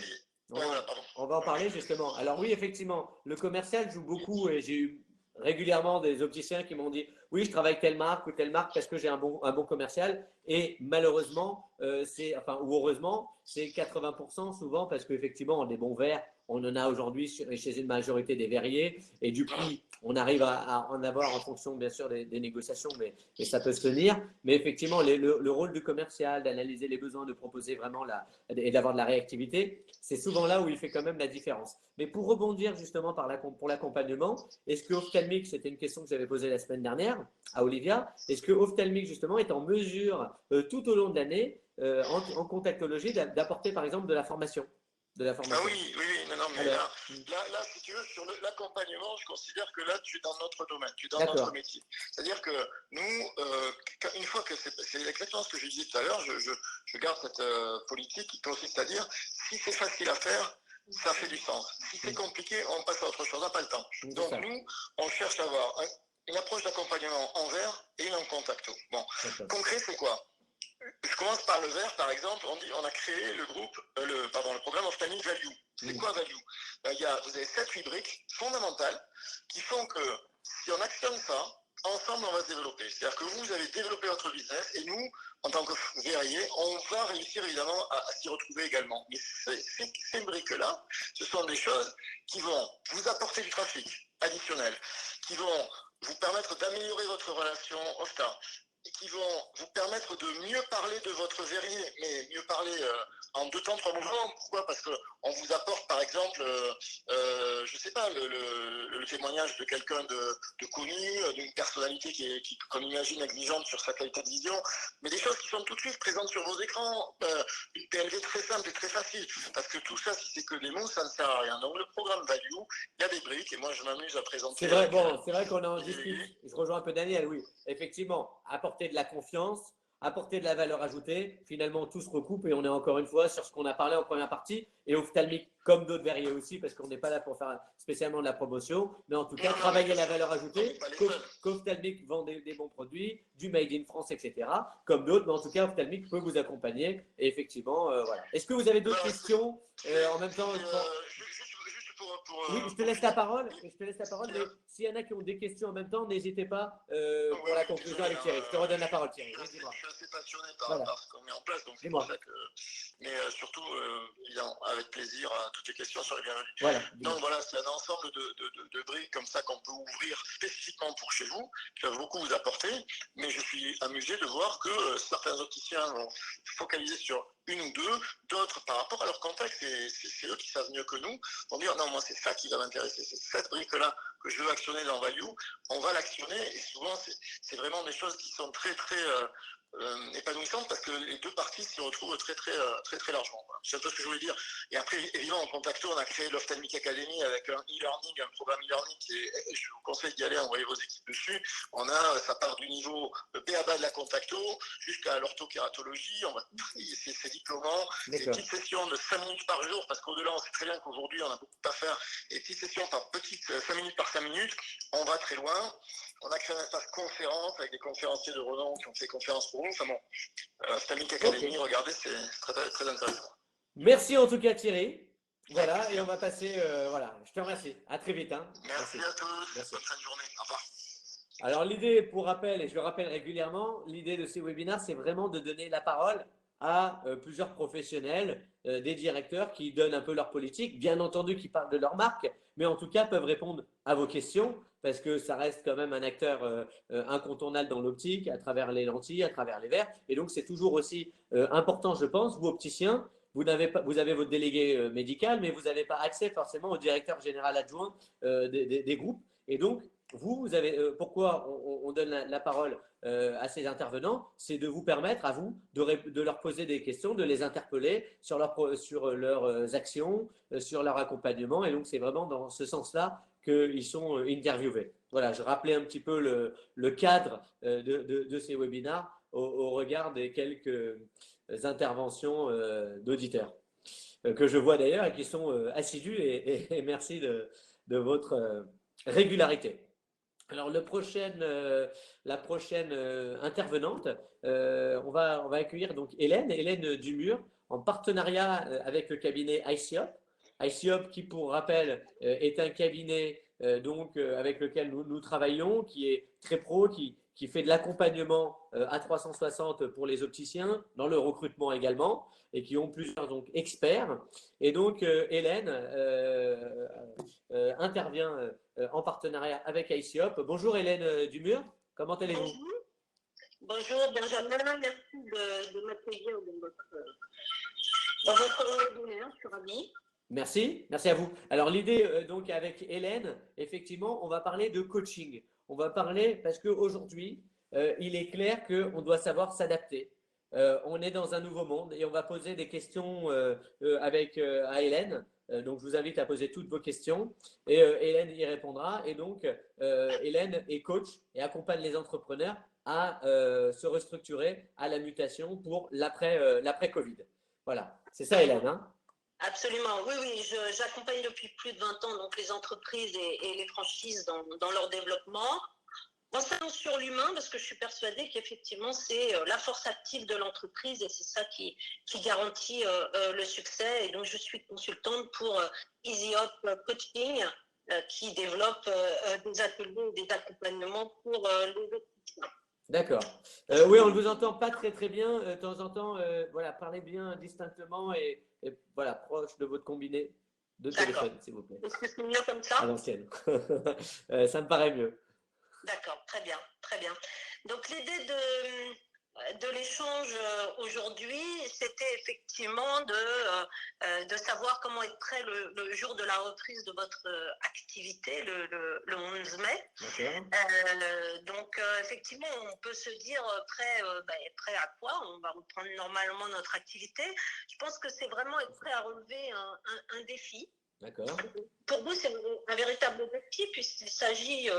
va, voilà, pardon. on va en parler justement. Alors oui, effectivement, le commercial joue beaucoup et j'ai eu régulièrement des opticiens qui m'ont dit oui, je travaille telle marque ou telle marque parce que j'ai un bon commercial. Et malheureusement, ou heureusement, c'est 80% souvent parce qu'effectivement, des bons verres, on en a aujourd'hui chez une majorité des verriers. Et du prix, on arrive à en avoir en fonction, bien sûr, des négociations, mais ça peut se tenir. Mais effectivement, le rôle du commercial, d'analyser les besoins, de proposer vraiment et d'avoir de la réactivité, c'est souvent là où il fait quand même la différence. Mais pour rebondir justement pour l'accompagnement, est-ce que Ophthalmic, c'était une question que j'avais posée la semaine dernière à Olivia, est-ce que Ophthalmic justement est en mesure tout au long de l'année en contactologie d'apporter par exemple de la formation? Ah oui, oui, oui, non, mais Alors, si tu veux, sur l'accompagnement, je considère que là, tu es dans notre domaine, tu es dans notre d'accord, métier. C'est-à-dire que nous, une fois que c'est exactement ce que je disais tout à l'heure, je garde cette politique qui consiste à dire, si c'est facile à faire, ça fait du sens. Si c'est compliqué, on passe à autre chose, on n'a pas le temps. Donc nous, on cherche à avoir une approche d'accompagnement en verre et en contacto. Bon, concret, c'est quoi? Je commence par le vert, par exemple, on a créé le groupe, le programme Ophthalmic Value. C'est quoi Value? Vous avez 7-8 briques fondamentales qui font que si on actionne ça, ensemble on va se développer. C'est-à-dire que vous avez développé votre business et nous, en tant que verriers, on va réussir évidemment à s'y retrouver également. Mais ces briques-là, ce sont des choses qui vont vous apporter du trafic additionnel, qui vont vous permettre d'améliorer votre relation Ophtha, et qui vont vous permettre de mieux parler de votre verrier, mais mieux parler en 2 temps, 3 mouvements. Pourquoi? Parce qu'on vous apporte, par exemple, je ne sais pas, le témoignage de quelqu'un de connu, d'une personnalité qu'on imagine exigeante sur sa qualité de vision, mais des choses qui sont tout de suite présentes sur vos écrans, une PLV très simple et très facile, parce que tout ça, si c'est que des mots, ça ne sert à rien. Donc le programme Value, il y a des briques, et moi je m'amuse à présenter. c'est vrai qu'on en discute. Je rejoins un peu Daniel, oui. Effectivement, apporter de la confiance, apporter de la valeur ajoutée, finalement tout se recoupe et on est encore une fois sur ce qu'on a parlé en première partie et Ophthalmic comme d'autres verriers aussi parce qu'on n'est pas là pour faire spécialement de la promotion, mais en tout cas travailler la valeur ajoutée. Ophthalmic vend des bons produits, du made in France, etc. Comme d'autres, mais en tout cas Ophthalmic peut vous accompagner et effectivement, voilà. Est-ce que vous avez d'autres questions en même temps? Oui, je te laisse la parole. Mais s'il y en a qui ont des questions en même temps, n'hésitez pas pour la conclusion avec Thierry. Je te redonne la parole, Thierry. Je suis assez passionné par ce qu'on met en place, donc c'est pour ça que. Mais surtout, évidemment, avec plaisir, toutes les questions sont les bienvenues. Voilà. Donc voilà, c'est un ensemble de briques comme ça qu'on peut ouvrir spécifiquement pour chez vous, qui peuvent beaucoup vous apporter. Mais je suis amusé de voir que certains opticiens vont se focaliser sur une ou deux, d'autres par rapport à leur contexte, et c'est eux qui savent mieux que nous, vont dire non, moi c'est ça qui va m'intéresser, c'est cette brique-là que je veux actionner dans Value, on va l'actionner, et souvent c'est vraiment des choses qui sont très très épanouissantes parce que les deux parties s'y retrouvent très très largement. Voilà. C'est un peu ce que je voulais dire. Et après, évidemment, en contacto, on a créé l'Ophthalmic Academy avec un e-learning, un programme e-learning je vous conseille d'y aller, envoyez vos équipes dessus. Ça part du niveau B.A.B.A. de la contacto jusqu'à l'orthokératologie, on va trier ces diplômants, des petites sessions de 5 minutes par jour, parce qu'au-delà, on sait très bien qu'aujourd'hui, on a beaucoup à faire, et petites sessions 5 minutes par 5 minutes, on va très loin. On a créé un espace conférence avec des conférenciers de renom qui ont fait conférence pour nous. Enfin bon, Ophthalmic Academy, regardez, c'est très, très intéressant. Merci en tout cas Thierry. Voilà, et on va passer. Voilà, je te remercie. À très vite. Hein. Merci à tous. Bonne fin de journée. Au revoir. Alors l'idée, pour rappel, et je le rappelle régulièrement, l'idée de ces webinaires, c'est vraiment de donner la parole à plusieurs professionnels, des directeurs qui donnent un peu leur politique, bien entendu qui parlent de leur marque, mais en tout cas peuvent répondre à vos questions parce que ça reste quand même un acteur incontournable dans l'optique, à travers les lentilles, à travers les verres. Et donc c'est toujours aussi important, je pense, vous opticiens, vous avez votre délégué médical, mais vous n'avez pas accès forcément au directeur général adjoint des groupes. Et donc, vous avez, pourquoi on donne la parole à ces intervenants, c'est de vous permettre à vous de leur poser des questions, de les interpeller sur leurs actions, sur leur accompagnement. Et donc, c'est vraiment dans ce sens-là qu'ils sont interviewés. Voilà, je rappelais un petit peu le cadre de ces webinaires au regard des quelques interventions d'auditeurs que je vois d'ailleurs et qui sont assidus et merci de votre régularité. Alors, la prochaine intervenante, on va accueillir donc Hélène Dumur en partenariat avec le cabinet ICOP. ICOP, qui pour rappel est un cabinet avec lequel nous travaillons, qui est très pro, qui fait de l'accompagnement à 360 pour les opticiens, dans le recrutement également, et qui ont plusieurs donc, experts. Et donc, Hélène intervient en partenariat avec ICOP. Bonjour Hélène Dumur, comment allez-vous? Bonjour. Bonjour Benjamin, merci de m'accueillir dans votre webinaire, je suis ravie. Merci, merci à vous. Alors l'idée donc avec Hélène, effectivement, on va parler de coaching. On va parler parce qu'aujourd'hui, il est clair qu'on doit savoir s'adapter. On est dans un nouveau monde et on va poser des questions à Hélène. Donc je vous invite à poser toutes vos questions et Hélène y répondra. Et donc Hélène est coach et accompagne les entrepreneurs à se restructurer à la mutation pour l'après-Covid. Voilà, c'est ça Hélène, hein? Absolument, oui, j'accompagne depuis plus de 20 ans donc, les entreprises et les franchises dans leur développement. En s'allant sur l'humain, parce que je suis persuadée qu'effectivement, c'est la force active de l'entreprise et c'est ça qui garantit le succès. Et donc, je suis consultante pour EasyHop Coaching qui développe des ateliers et des accompagnements pour les opticiens. D'accord. Oui, on ne vous entend pas très bien. De temps en temps, voilà, parlez bien distinctement et voilà, proche de votre combiné de téléphone, s'il vous plaît. Est-ce que c'est mieux comme ça? À l'ancienne. Ça me paraît mieux. D'accord, très bien, très bien. Donc l'idée de l'échange aujourd'hui, c'était effectivement de savoir comment être prêt le jour de la reprise de votre activité, le 11 mai. Donc effectivement, on peut se dire prêt à quoi? On va reprendre normalement notre activité. Je pense que c'est vraiment être prêt à relever un défi. D'accord. Pour vous, c'est un véritable défi puisqu'il s'agit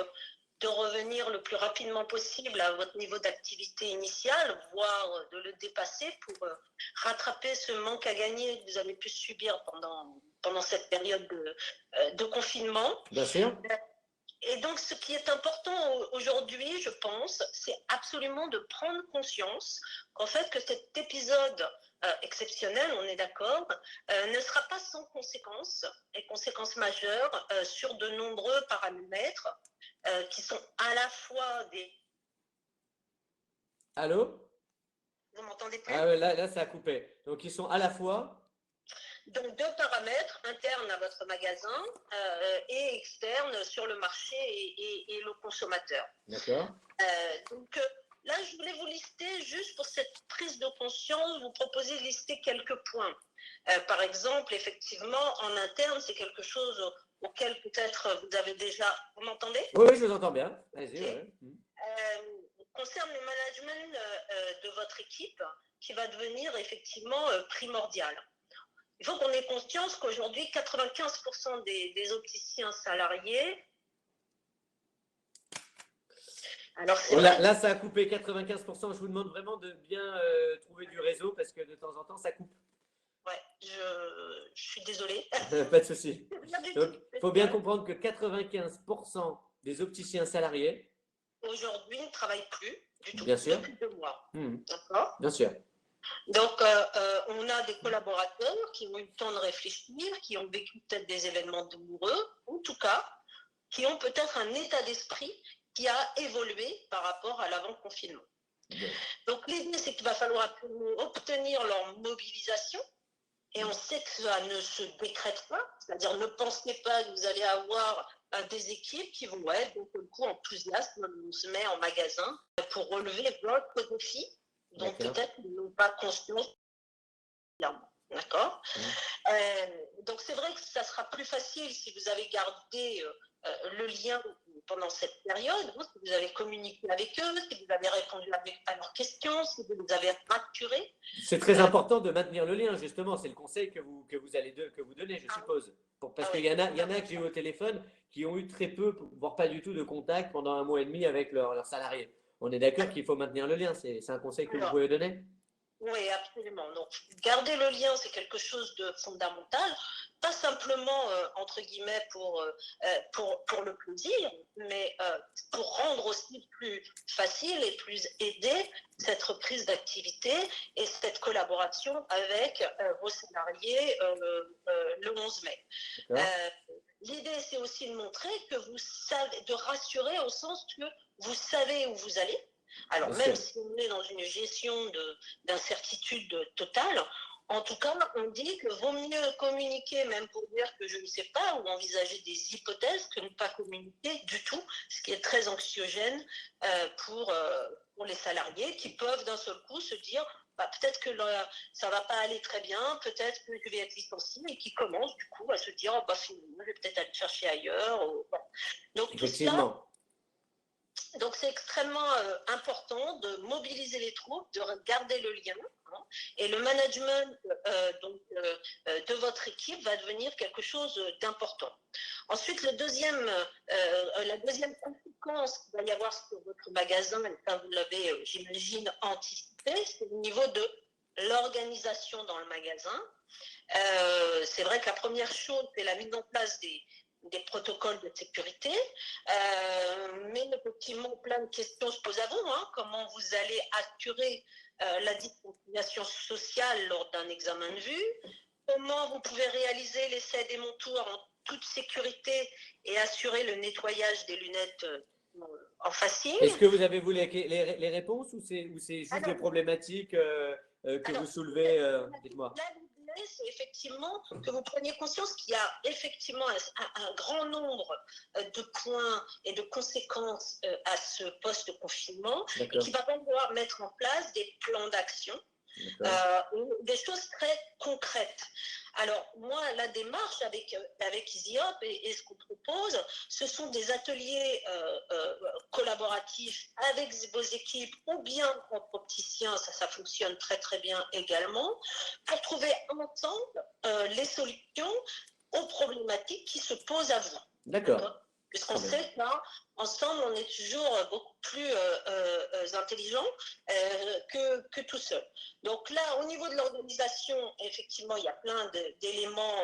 de revenir le plus rapidement possible à votre niveau d'activité initial, voire de le dépasser pour rattraper ce manque à gagner que vous avez pu subir pendant cette période de confinement. Bien sûr. Et donc, ce qui est important aujourd'hui, je pense, c'est absolument de prendre conscience qu'en fait, que cet épisode exceptionnel, on est d'accord, ne sera pas sans conséquences, et conséquences majeures sur de nombreux paramètres qui sont à la fois des... Allô? Vous m'entendez plus? Ah, là, ça a coupé. Donc, ils sont à la fois... Donc, deux paramètres internes à votre magasin et externes sur le marché et le consommateur. D'accord. Donc, là, je voulais vous lister, juste pour cette prise de conscience, vous proposer de lister quelques points. Par exemple, effectivement, en interne, c'est quelque chose auquel peut-être vous avez déjà... Vous m'entendez? Oui, je vous entends bien. Allez-y. Okay. Concerne le management de votre équipe, qui va devenir effectivement primordial. Il faut qu'on ait conscience qu'aujourd'hui, 95% des opticiens salariés... Alors, là, ça a coupé 95%. Je vous demande vraiment de bien trouver du réseau parce que de temps en temps, ça coupe. Ouais, je suis désolée. Pas de souci. Il faut bien comprendre que 95% des opticiens salariés aujourd'hui ne travaillent plus du tout. Bien sûr. Depuis 2 mois. D'accord. Bien sûr. Donc, on a des collaborateurs qui ont eu le temps de réfléchir, qui ont vécu peut-être des événements douloureux, en tout cas, qui ont peut-être un état d'esprit qui a évolué par rapport à l'avant-confinement. Donc, l'idée, c'est qu'il va falloir obtenir leur mobilisation. Et on sait que ça ne se décrète pas, c'est-à-dire ne pensez pas que vous allez avoir des équipes qui vont être donc, le coup enthousiastes, on se met en magasin pour relever votre défi, donc peut-être qu'ils n'ont pas conscience. D'accord. Donc c'est vrai que ça sera plus facile si vous avez gardé le lien pendant cette période, si vous avez communiqué avec eux, si vous avez répondu à leurs questions, si vous les avez rassurés. C'est très important de maintenir le lien, justement. C'est le conseil que vous donnez, je suppose. Parce qu'il y en a que j'ai eu au téléphone qui ont eu très peu, voire pas du tout de contact pendant 1 mois et demi avec leurs salariés. On est d'accord qu'il faut maintenir le lien. C'est un conseil que vous pouvez donner? Oui, absolument. Donc, garder le lien, c'est quelque chose de fondamental, pas simplement, entre guillemets, pour le plaisir, mais pour rendre aussi plus facile et plus aider cette reprise d'activité et cette collaboration avec vos salariés le 11 mai. L'idée, c'est aussi de montrer que vous savez, de rassurer au sens que vous savez où vous allez. Alors, même si on est dans une gestion d'incertitude totale, en tout cas, on dit que vaut mieux communiquer, même pour dire que je ne sais pas, ou envisager des hypothèses, que ne pas communiquer du tout, ce qui est très anxiogène pour les salariés qui peuvent d'un seul coup se dire peut-être que ça ne va pas aller très bien, peut-être que je vais être licencié, et qui commencent du coup à se dire finalement, je vais peut-être aller chercher ailleurs. Bon. Donc, tout ça. Donc, c'est extrêmement important de mobiliser les troupes, de garder le lien. Et le management de votre équipe va devenir quelque chose d'important. Ensuite, la deuxième conséquence qu'il va y avoir sur votre magasin, et ça vous l'avez, j'imagine, anticipé, c'est au niveau de l'organisation dans le magasin. C'est vrai que la première chose, c'est la mise en place des protocoles de sécurité, mais effectivement, plein de questions se posent à vous. Comment vous allez assurer la distanciation sociale lors d'un examen de vue? Comment vous pouvez réaliser l'essai des montures en toute sécurité et assurer le nettoyage des lunettes en facile? Est-ce que vous avez vu les réponses ou c'est juste des problématiques que vous soulevez? Dites-moi. L'idée, c'est effectivement que vous preniez conscience qu'il y a effectivement un grand nombre de points et de conséquences à ce post-confinement et qu'il va falloir mettre en place des plans d'action, des choses très concrètes. Alors, moi, la démarche avec EasyHop et ce qu'on propose, ce sont des ateliers collaboratifs avec vos équipes ou bien entre opticiens, ça fonctionne très très bien également, pour trouver ensemble les solutions aux problématiques qui se posent à vous. D'accord. Puisqu'on sait qu'ensemble, on est toujours beaucoup plus intelligent que tout seul. Donc là, au niveau de l'organisation, effectivement, il y a plein d'éléments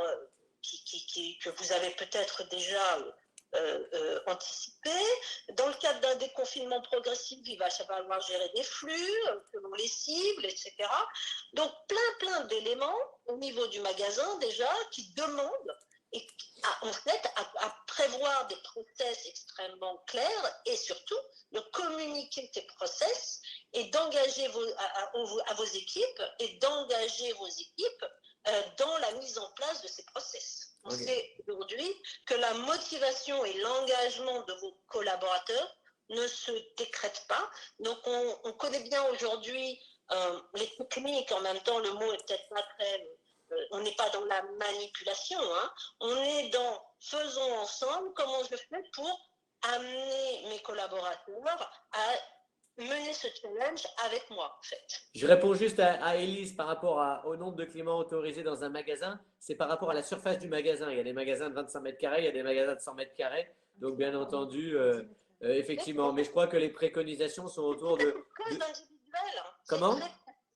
que vous avez peut-être déjà anticipés. Dans le cadre d'un déconfinement progressif, il va falloir gérer des flux selon les cibles, etc. Donc, plein d'éléments au niveau du magasin déjà qui demandent en fait, à prévoir des process extrêmement clairs et surtout de communiquer ces process et d'engager à vos équipes et d'engager vos équipes dans la mise en place de ces process. On sait aujourd'hui que la motivation et l'engagement de vos collaborateurs ne se décrètent pas. Donc, on connaît bien aujourd'hui les techniques, en même temps, le mot est peut-être pas très... on n'est pas dans la manipulation, on est dans faisons ensemble comment je fais pour amener mes collaborateurs à mener ce challenge avec moi, en fait. Je réponds juste à Élise par rapport au nombre de clients autorisés dans un magasin. C'est par rapport à la surface du magasin. Il y a des magasins de 25 mètres carrés, il y a des magasins de 100 mètres carrés. Donc, bien entendu, effectivement. Mais je crois que les préconisations sont autour de… Comment ?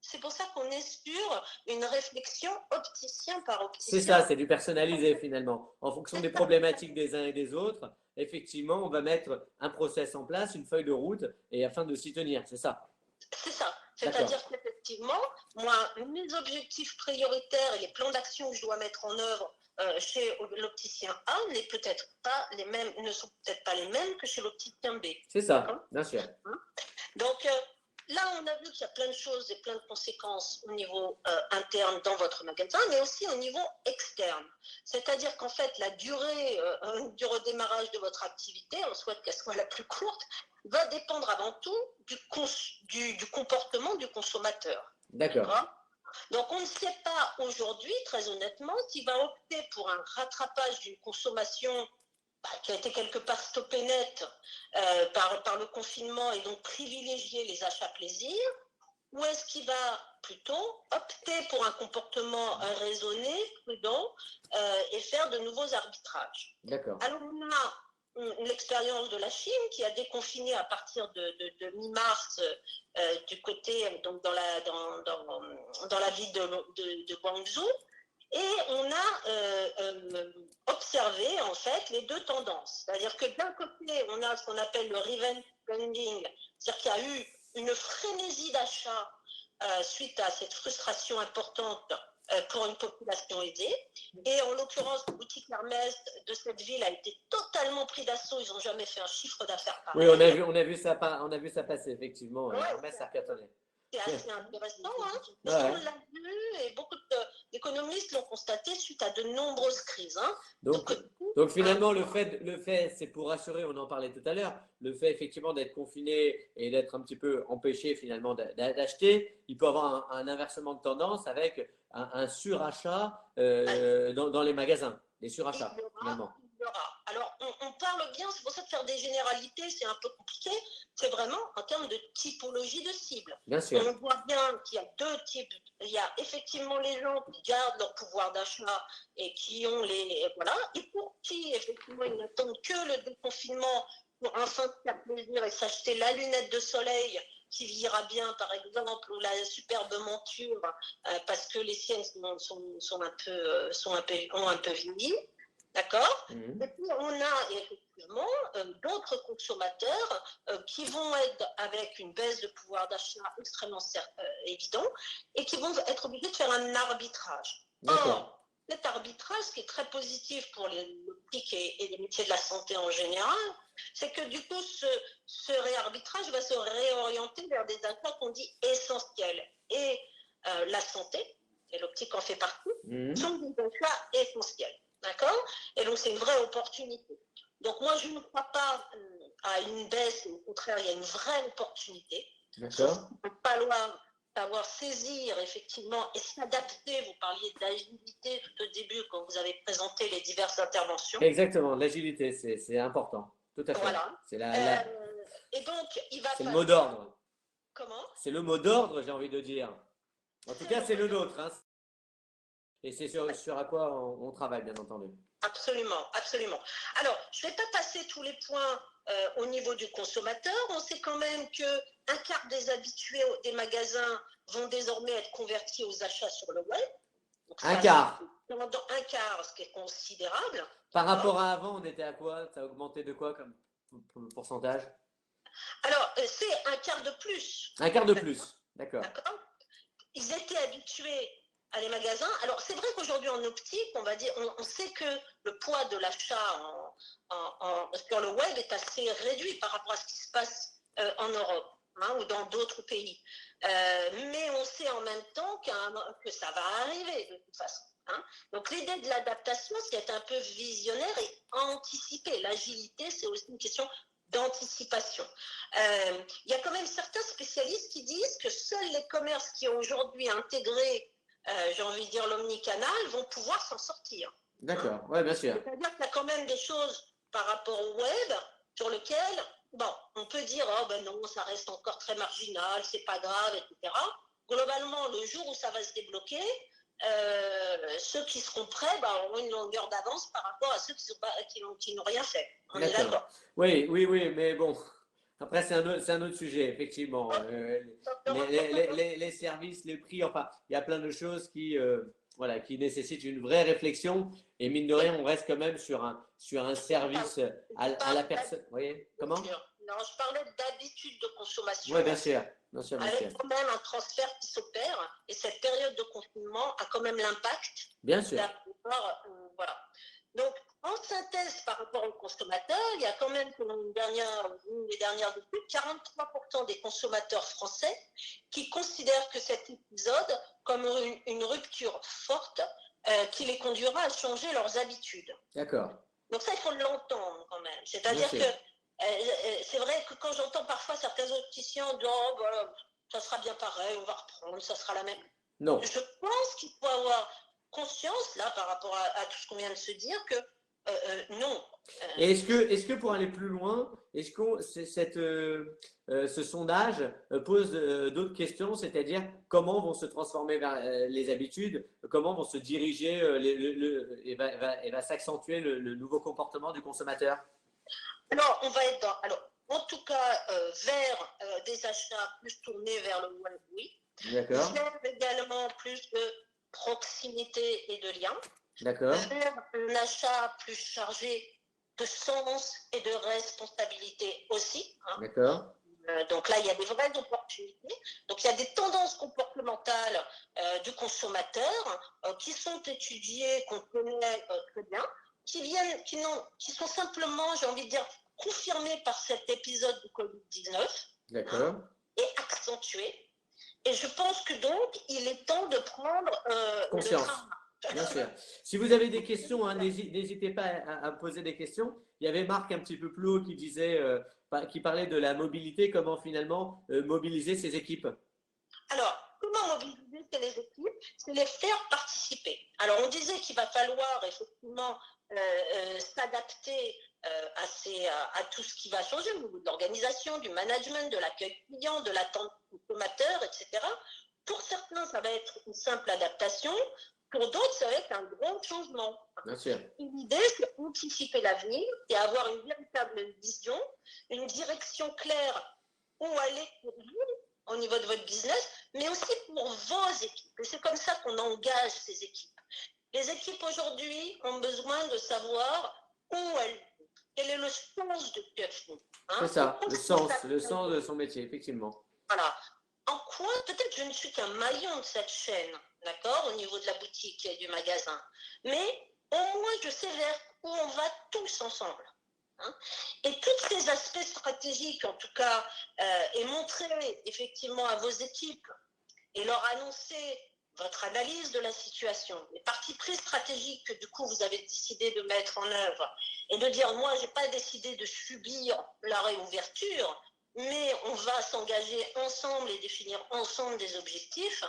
C'est pour ça qu'on est sur une réflexion opticien par opticien. C'est ça, c'est du personnalisé finalement. En fonction des problématiques des uns et des autres, effectivement, on va mettre un process en place, une feuille de route, et afin de s'y tenir, c'est ça? C'est ça. C'est-à-dire qu'effectivement, moi, mes objectifs prioritaires et les plans d'action que je dois mettre en œuvre chez l'opticien A ne sont peut-être pas les mêmes que chez l'opticien B. C'est ça, bien sûr. Donc, là, on a vu qu'il y a plein de choses et plein de conséquences au niveau interne dans votre magasin, mais aussi au niveau externe. C'est-à-dire qu'en fait, la durée du redémarrage de votre activité, on souhaite qu'elle soit la plus courte, va dépendre avant tout du comportement du consommateur. D'accord. Donc, on ne sait pas aujourd'hui, très honnêtement, s'il va opter pour un rattrapage d'une consommation qui a été quelque part stoppé net par le confinement et donc privilégier les achats plaisir, ou est-ce qu'il va plutôt opter pour un comportement raisonné, prudent et faire de nouveaux arbitrages? D'accord. Alors, on a l'expérience de la Chine qui a déconfiné à partir de mi-mars du côté, donc dans la ville de Guangzhou. Et on a observé en fait les deux tendances. C'est-à-dire que d'un côté, on a ce qu'on appelle le revenge spending, c'est-à-dire qu'il y a eu une frénésie d'achat suite à cette frustration importante pour une population aisée. Et en l'occurrence, la boutique Hermès de cette ville a été totalement pris d'assaut. Ils n'ont jamais fait un chiffre d'affaires pareil. Oui, on a vu ça passer, effectivement. Ouais, Hermès a cartonné. c'est assez intéressant, hein, Ouais. parce qu'on l'a vu et beaucoup d'économistes l'ont constaté suite à de nombreuses crises. Hein. Donc finalement, le fait, c'est pour rassurer, on en parlait tout à l'heure, le fait effectivement d'être confiné et d'être un petit peu empêché finalement d'acheter, il peut avoir un inversement de tendance avec un surachat dans les magasins, des surachats finalement. Il y aura. Alors, on parle bien, c'est pour ça que faire des généralités, c'est un peu compliqué. C'est vraiment en termes de typologie de cible. Bien sûr. On voit bien qu'il y a deux types. Il y a effectivement les gens qui gardent leur pouvoir d'achat et qui ont voilà, et pour qui, effectivement, ils n'attendent que le déconfinement pour enfin se faire plaisir et s'acheter la lunette de soleil qui ira bien, par exemple, ou la superbe monture, parce que les siennes ont un peu vieilli. D'accord. Et puis, on a effectivement d'autres consommateurs qui vont être avec une baisse de pouvoir d'achat extrêmement évident et qui vont être obligés de faire un arbitrage. Or, cet arbitrage, qui est très positif pour l'optique et les métiers de la santé en général, c'est que du coup, ce réarbitrage va se réorienter vers des achats qu'on dit essentiels. Et la santé, et l'optique en fait partie, sont des achats essentiels. D'accord? Et donc, c'est une vraie opportunité. Donc, moi, je ne crois pas à une baisse, au contraire, il y a une vraie opportunité. D'accord. Il va falloir savoir saisir, effectivement, et s'adapter. Vous parliez d'agilité tout au début, quand vous avez présenté les diverses interventions. Exactement, l'agilité, c'est important. Tout à fait. Voilà. Et donc, il va c'est le mot d'ordre. Comment? C'est le mot d'ordre, j'ai envie de dire. En tout cas, c'est le nôtre. Hein. Et c'est sur à quoi on travaille, bien entendu. Absolument, absolument. Alors, je ne vais pas passer tous les points au niveau du consommateur. On sait quand même qu'un quart des habitués des magasins vont désormais être convertis aux achats sur le web. Donc, un quart. Un quart, ce qui est considérable. Par rapport à avant, on était à quoi? Ça a augmenté de quoi comme pourcentage? Alors, c'est un quart de plus. Un quart de plus, d'accord. Ils étaient habitués à les magasins. Alors, c'est vrai qu'aujourd'hui, en optique, on va dire, on sait que le poids de l'achat sur le web est assez réduit par rapport à ce qui se passe en Europe ou dans d'autres pays. Mais on sait en même temps que ça va arriver de toute façon. Donc, l'idée de l'adaptation, c'est être un peu visionnaire et anticiper. L'agilité, c'est aussi une question d'anticipation. Il y a quand même certains spécialistes qui disent que seuls les commerces qui ont aujourd'hui intégré j'ai envie de dire l'omnicanal, vont pouvoir s'en sortir. D'accord, oui, bien sûr. C'est-à-dire qu'il y a quand même des choses par rapport au web sur lesquelles, on peut dire, oh ben non, ça reste encore très marginal, c'est pas grave, etc. Globalement, le jour où ça va se débloquer, ceux qui seront prêts auront une longueur d'avance par rapport à ceux qui n'ont rien fait. On est d'accord. Oui, mais bon. Après, c'est un autre sujet, effectivement. Les services, les prix, enfin, il y a plein de choses qui nécessitent une vraie réflexion. Et mine de rien, on reste quand même sur un service à la personne. Vous voyez comment? Non, je parlais d'habitude de consommation. Oui, bien sûr. Avec quand même un transfert qui s'opère. Et cette période de confinement a quand même l'impact. Bien sûr. Voilà. Donc, en synthèse par rapport aux consommateurs, il y a quand même, selon les dernières études, 43% des consommateurs français qui considèrent que cet épisode comme une rupture forte qui les conduira à changer leurs habitudes. D'accord. Donc ça, il faut l'entendre quand même. C'est-à-dire que c'est vrai que quand j'entends parfois certains opticiens dire « Oh, bah, ça sera bien pareil, on va reprendre, ça sera la même. » Non. Je pense qu'il faut avoir conscience, là, par rapport à tout ce qu'on vient de se dire, que non. Et est-ce que pour aller plus loin, est-ce que ce sondage pose d'autres questions, c'est-à-dire comment vont se transformer les habitudes, comment vont se diriger et va s'accentuer le nouveau comportement du consommateur? Alors, on va être en tout cas, vers des achats plus tournés vers le one oui. D'accord. Vers également plus de proximité et de lien. D'accord. Vers un achat plus chargé de sens et de responsabilité aussi. Hein. D'accord. Donc là, il y a des vraies opportunités. Donc il y a des tendances comportementales du consommateur qui sont étudiées, qu'on connaît très bien, qui sont simplement, j'ai envie de dire, confirmées par cet épisode du Covid-19. D'accord. Hein, et accentuées. Et je pense que donc, il est temps de prendre conscience. Bien sûr. Si vous avez des questions, hein, n'hésitez pas à poser des questions. Il y avait Marc un petit peu plus haut qui disait, qui parlait de la mobilité, comment finalement mobiliser ses équipes. Alors, comment mobiliser les équipes? C'est les faire participer. Alors, on disait qu'il va falloir effectivement s'adapter à tout ce qui va changer au niveau de l'organisation, du management, de l'accueil client, de l'attente consommateur, etc. Pour certains, ça va être une simple adaptation. Pour d'autres, ça va être un grand changement. Bien sûr. L'idée, c'est d'anticiper l'avenir et avoir une véritable vision, une direction claire où aller pour vous au niveau de votre business, mais aussi pour vos équipes. Et c'est comme ça qu'on engage ces équipes. Les équipes aujourd'hui ont besoin de savoir où elles vont. Quel est le sens de ce qu'elles font. Hein? C'est ça, le sens de son métier, effectivement. Voilà. En quoi, peut-être je ne suis qu'un maillon de cette chaîne, d'accord, au niveau de la boutique et du magasin, mais au moins je sais vers où on va tous ensemble. Hein? Et tous ces aspects stratégiques, en tout cas, et montrer effectivement à vos équipes et leur annoncer votre analyse de la situation, les parties pris stratégiques que du coup vous avez décidé de mettre en œuvre et de dire moi j'ai pas décidé de subir la réouverture, mais on va s'engager ensemble et définir ensemble des objectifs,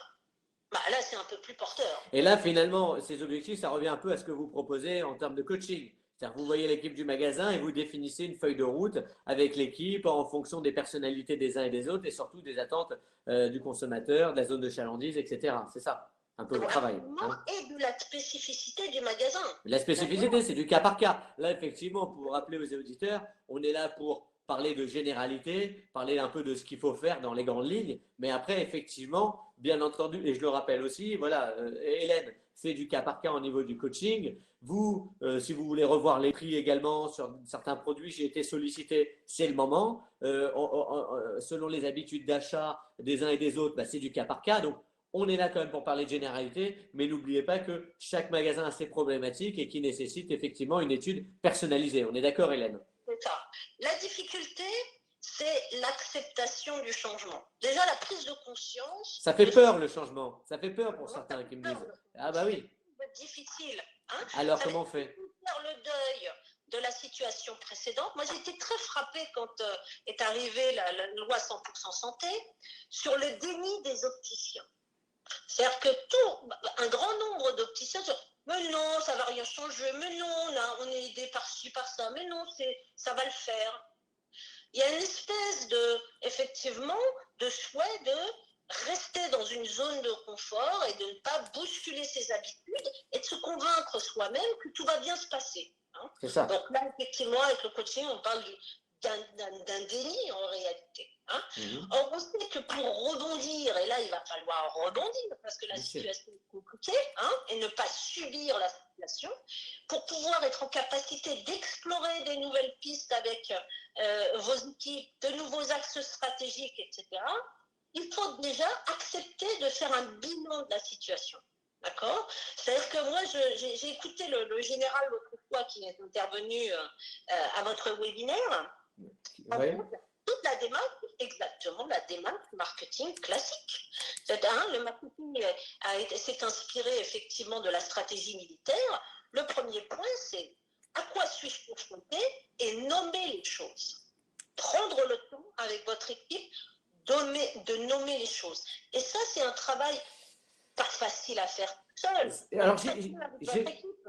bah là c'est un peu plus porteur. Et là finalement ces objectifs ça revient un peu à ce que vous proposez en termes de coaching. C'est-à-dire que vous voyez l'équipe du magasin et vous définissez une feuille de route avec l'équipe en fonction des personnalités des uns et des autres et surtout des attentes du consommateur, de la zone de chalandise, etc. C'est ça, un peu le travail. Hein. Et de la spécificité du magasin. La spécificité, c'est du cas par cas. Là, effectivement, pour rappeler aux auditeurs, on est là pour parler de généralité, parler un peu de ce qu'il faut faire dans les grandes lignes. Mais après, effectivement, bien entendu, et je le rappelle aussi, voilà, Hélène fait du cas par cas au niveau du coaching. Vous, si vous voulez revoir les prix également sur certains produits, j'ai été sollicité, c'est le moment. Selon les habitudes d'achat des uns et des autres, bah, c'est du cas par cas. Donc, on est là quand même pour parler de généralité, mais n'oubliez pas que chaque magasin a ses problématiques et qui nécessite effectivement une étude personnalisée. On est d'accord, Hélène? C'est ça. La difficulté, c'est l'acceptation du changement. Déjà, la prise de conscience. Ça fait peur le changement. Ça fait peur pour certains qui me disent. Ah bah oui. C'est difficile. Hein. Alors comment on fait? Faire le deuil de la situation précédente. Moi, j'ai été très frappée quand est arrivée la loi 100% santé sur le déni des opticiens. C'est-à-dire que un grand nombre d'opticiens disent mais non, ça ne va rien changer, mais non, là, on est aidé par ci, par ça, mais non, ça va le faire. Il y a une espèce effectivement, de souhait de rester dans une zone de confort et de ne pas bousculer ses habitudes et de se convaincre soi-même que tout va bien se passer. Hein. C'est ça. Donc là, effectivement, avec le coaching, on parle d'un déni en réalité. Hein. Or, on sait que pour rebondir, et là il va falloir rebondir parce que la situation est compliquée, hein, et ne pas subir la situation, pour pouvoir être en capacité d'explorer des nouvelles pistes avec vos équipes, de nouveaux axes stratégiques, etc., il faut déjà accepter de faire un bilan de la situation. D'accord? C'est-à-dire que moi, j'ai écouté le général l'autre fois qui est intervenu à votre webinaire. Oui. Toute la démarche, exactement la démarche marketing classique. Le marketing s'est inspiré effectivement de la stratégie militaire. Le premier point, c'est à quoi suis-je confronté et nommer les choses. Prendre le temps avec votre équipe de nommer les choses. Et ça, c'est un travail pas facile à faire seul. Alors,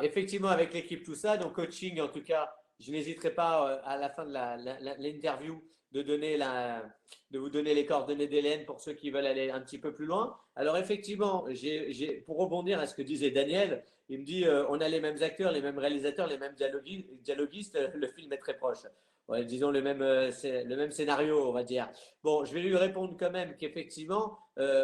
effectivement, avec l'équipe, tout ça, donc coaching, en tout cas, je n'hésiterai pas à la fin de l'interview de vous donner les coordonnées d'Hélène pour ceux qui veulent aller un petit peu plus loin. Alors effectivement, pour rebondir à ce que disait Daniel, il me dit on a les mêmes acteurs, les mêmes réalisateurs, les mêmes dialoguistes, le film est très proche. Ouais, disons le même scénario, on va dire. Bon, je vais lui répondre quand même qu'effectivement,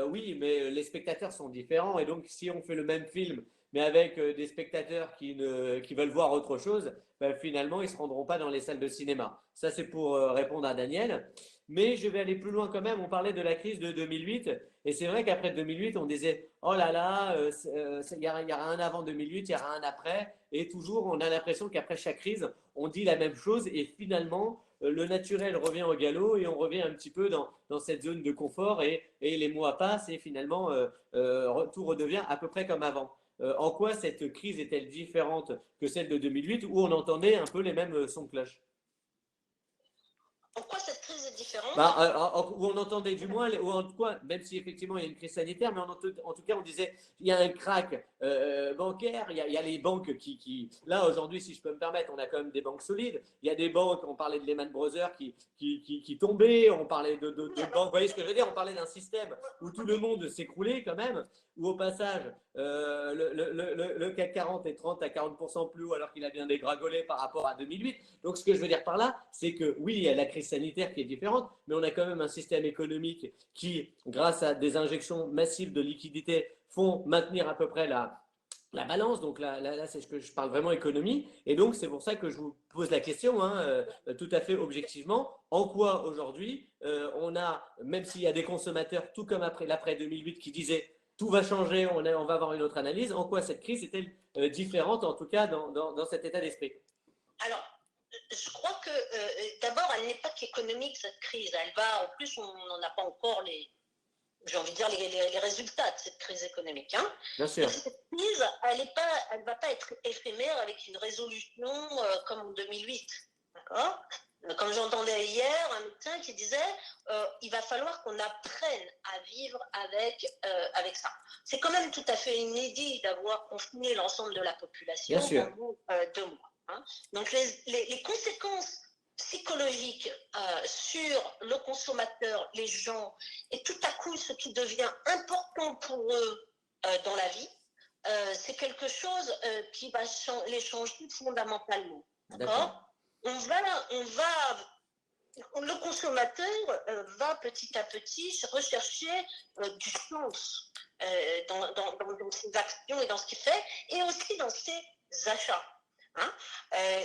oui, mais les spectateurs sont différents et donc si on fait le même film, mais avec des spectateurs qui veulent voir autre chose, ben, finalement, ils ne se rendront pas dans les salles de cinéma. Ça, c'est pour répondre à Daniel. Mais je vais aller plus loin quand même. On parlait de la crise de 2008. Et c'est vrai qu'après 2008, on disait, oh là là, il y aura un avant 2008, il y aura un après. Et toujours, on a l'impression qu'après chaque crise, on dit la même chose. Et finalement, le naturel revient au galop et on revient un petit peu dans cette zone de confort. Et les mois passent et finalement, tout redevient à peu près comme avant. En quoi cette crise est-elle différente que celle de 2008 où on entendait un peu les mêmes sons de cloche? En quoi cette crise est différente? Bah, où on entendait du moins, ou en tout cas, même si effectivement il y a une crise sanitaire, mais en tout cas on disait il y a un crack bancaire, il y a les banques là aujourd'hui, si je peux me permettre, on a quand même des banques solides. Il y a des banques, on parlait de Lehman Brothers qui tombaient, on parlait de banques, vous voyez ce que je veux dire, on parlait d'un système où tout le monde s'écroulait quand même, où au passage le CAC 40 est 30 à 40% plus haut alors qu'il a bien dégringolé par rapport à 2008. Donc ce que je veux dire par là, c'est que oui, il y a la crise sanitaire qui est différente, mais on a quand même un système économique qui, grâce à des injections massives de liquidités, font maintenir à peu près la balance. Donc là c'est ce que je parle vraiment économie. Et donc, c'est pour ça que je vous pose la question, hein, tout à fait objectivement, en quoi aujourd'hui, on a, même s'il y a des consommateurs, tout comme après l'après 2008, qui disaient tout va changer, on va avoir une autre analyse, en quoi cette crise est-elle différente, en tout cas dans cet état d'esprit? Alors, je crois que d'abord, elle n'est pas qu'économique, cette crise. Elle va, en plus, on n'en a pas encore j'ai envie de dire, les résultats de cette crise économique. Hein. Bien sûr. Cette crise, elle ne va pas être éphémère avec une résolution comme en 2008. D'accord. Comme j'entendais hier, un médecin qui disait il va falloir qu'on apprenne à vivre avec ça. C'est quand même tout à fait inédit d'avoir confiné l'ensemble de la population pendant 2 mois. Hein. Donc les conséquences psychologiques sur le consommateur, les gens, et tout à coup ce qui devient important pour eux dans la vie, c'est quelque chose qui va les changer fondamentalement. D'accord. Le consommateur va petit à petit rechercher du sens dans ses actions et dans ce qu'il fait, et aussi dans ses achats. Hein.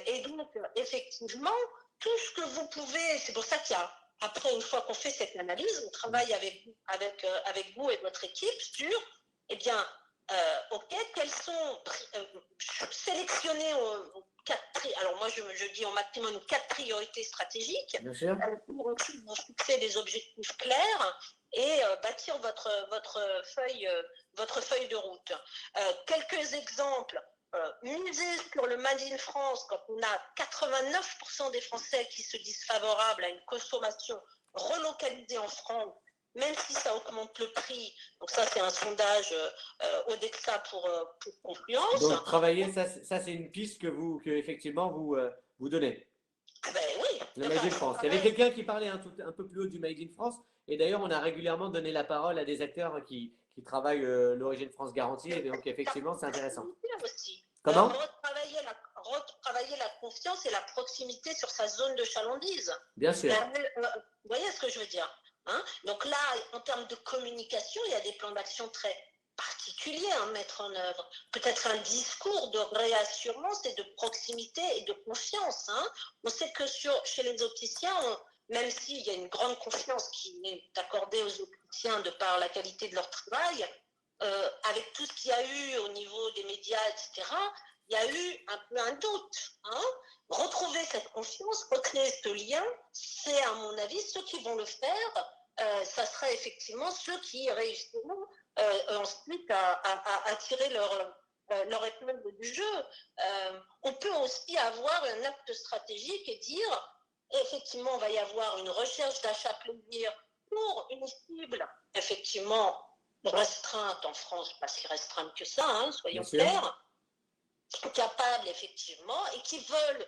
Et donc, effectivement, tout ce que vous pouvez, c'est pour ça qu'il y a, après, une fois qu'on fait cette analyse, on travaille avec vous et votre équipe sur, eh bien, ok, quels sont sélectionnés alors moi je dis au maximum 4 priorités stratégiques pour ensuite vous fixer des objectifs clairs et bâtir votre feuille de route. Quelques exemples. Miser sur le Made in France quand on a 89% des Français qui se disent favorables à une consommation relocalisée en France, même si ça augmente le prix. Donc ça, c'est un sondage Odexa pour Confluence. Donc travailler, ça c'est une piste que effectivement vous donnez. Ben oui. Le Made in France. Il y avait quelqu'un qui parlait un peu plus haut du Made in France. Et d'ailleurs, on a régulièrement donné la parole à des acteurs qui travaillent l'origine France garantie. Et donc effectivement, c'est intéressant. Aussi. Comment retravailler la confiance et la proximité sur sa zone de chalandise. Bien sûr. Vous voyez ce que je veux dire? Hein. Donc là, en termes de communication, il y a des plans d'action très particuliers à mettre en œuvre. Peut-être un discours de réassurance et de proximité et de confiance. Hein. On sait que chez les opticiens, même s'il y a une grande confiance qui est accordée aux opticiens de par la qualité de leur travail, avec tout ce qu'il y a eu au niveau des médias, etc., il y a eu un peu un doute. Hein. Retrouver cette confiance, recréer ce lien, c'est à mon avis ceux qui vont le faire. Ça sera effectivement ceux qui réussiront ensuite à tirer leur épingle du jeu. On peut aussi avoir un acte stratégique et dire effectivement il va y avoir une recherche d'achat plaisir pour une cible effectivement restreinte en France, pas si restreinte que ça, hein, soyons clairs, capables effectivement et qui veulent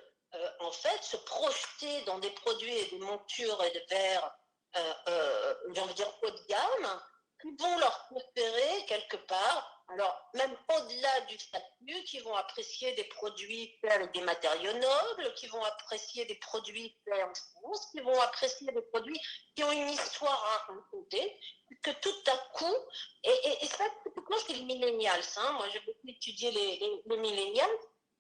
en fait se projeter dans des produits et des montures et des verres j'ai envie de dire haut de gamme, qui vont leur conférer quelque part Alors, même au-delà du statut, qui vont apprécier des produits faits avec des matériaux nobles, qui vont apprécier des produits faits en France, qui vont apprécier des produits qui ont une histoire à raconter, que tout à coup, et ça, typiquement, c'est les millennials. Hein. Moi, j'ai beaucoup étudié les millennials.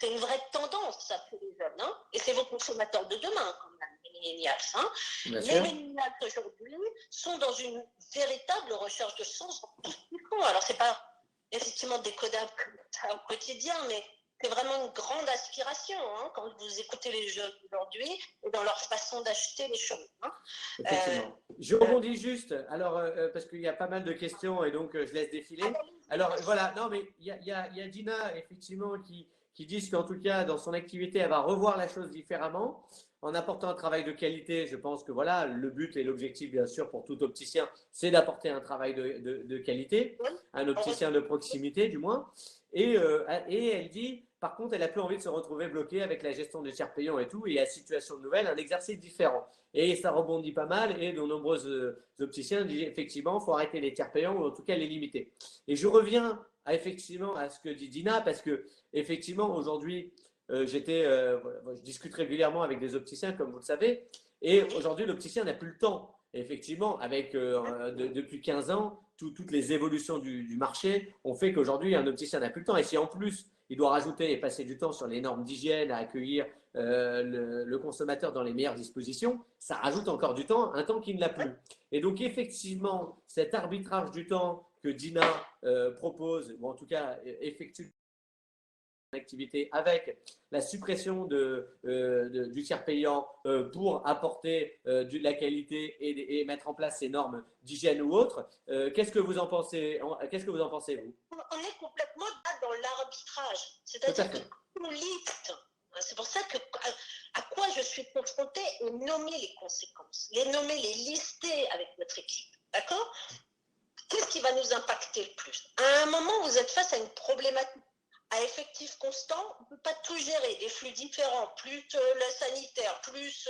C'est une vraie tendance, ça, chez les jeunes. Hein. Et c'est vos consommateurs de demain, quand même, les millennials. Hein. Bien Les sûr. millennials aujourd'hui sont dans une véritable recherche de sens dans tout ce qu'ils font. Alors, c'est pas effectivement décodable comme ça au quotidien, mais c'est vraiment une grande aspiration hein, quand vous écoutez les jeunes aujourd'hui et dans leur façon d'acheter les choses. Hein. Effectivement. Je rebondis juste, alors, parce qu'il y a pas mal de questions et donc je laisse défiler. Alors voilà, non mais il y a Dina effectivement qui dit qu'en tout cas dans son activité elle va revoir la chose différemment en apportant un travail de qualité. Je pense que voilà, le but et l'objectif bien sûr pour tout opticien, c'est d'apporter un travail de qualité, un opticien de proximité du moins. Et elle dit, par contre, elle n'a plus envie de se retrouver bloquée avec la gestion des tiers payants et tout, et à situation nouvelle, un exercice différent. Et ça rebondit pas mal, et de nombreux opticiens disent effectivement, il faut arrêter les tiers payants, ou en tout cas les limiter. Et je reviens effectivement à ce que dit Dina, parce que effectivement, aujourd'hui, je discute régulièrement avec des opticiens, comme vous le savez, et aujourd'hui, l'opticien n'a plus le temps. Effectivement, avec depuis 15 ans, toutes les évolutions du marché ont fait qu'aujourd'hui, un opticien n'a plus le temps. Et si en plus, il doit rajouter et passer du temps sur les normes d'hygiène, à accueillir le consommateur dans les meilleures dispositions, ça rajoute encore du temps, un temps qu'il n'a plus. Et donc, effectivement, cet arbitrage du temps que Dina propose, ou en tout cas effectue activité avec la suppression du tiers payant pour apporter de la qualité et mettre en place ces normes d'hygiène ou autres. Qu'est-ce que vous en pensez? Qu'est-ce que vous en pensez, vous? On est complètement là dans l'arbitrage. C'est-à-dire que on liste. C'est pour ça que à quoi je suis confrontée et nommer les conséquences, les nommer, les lister avec notre équipe. D'accord? Qu'est-ce qui va nous impacter le plus? À un moment, vous êtes face à une problématique à effectif constant, on ne peut pas tout gérer, des flux différents, plus le sanitaire, plus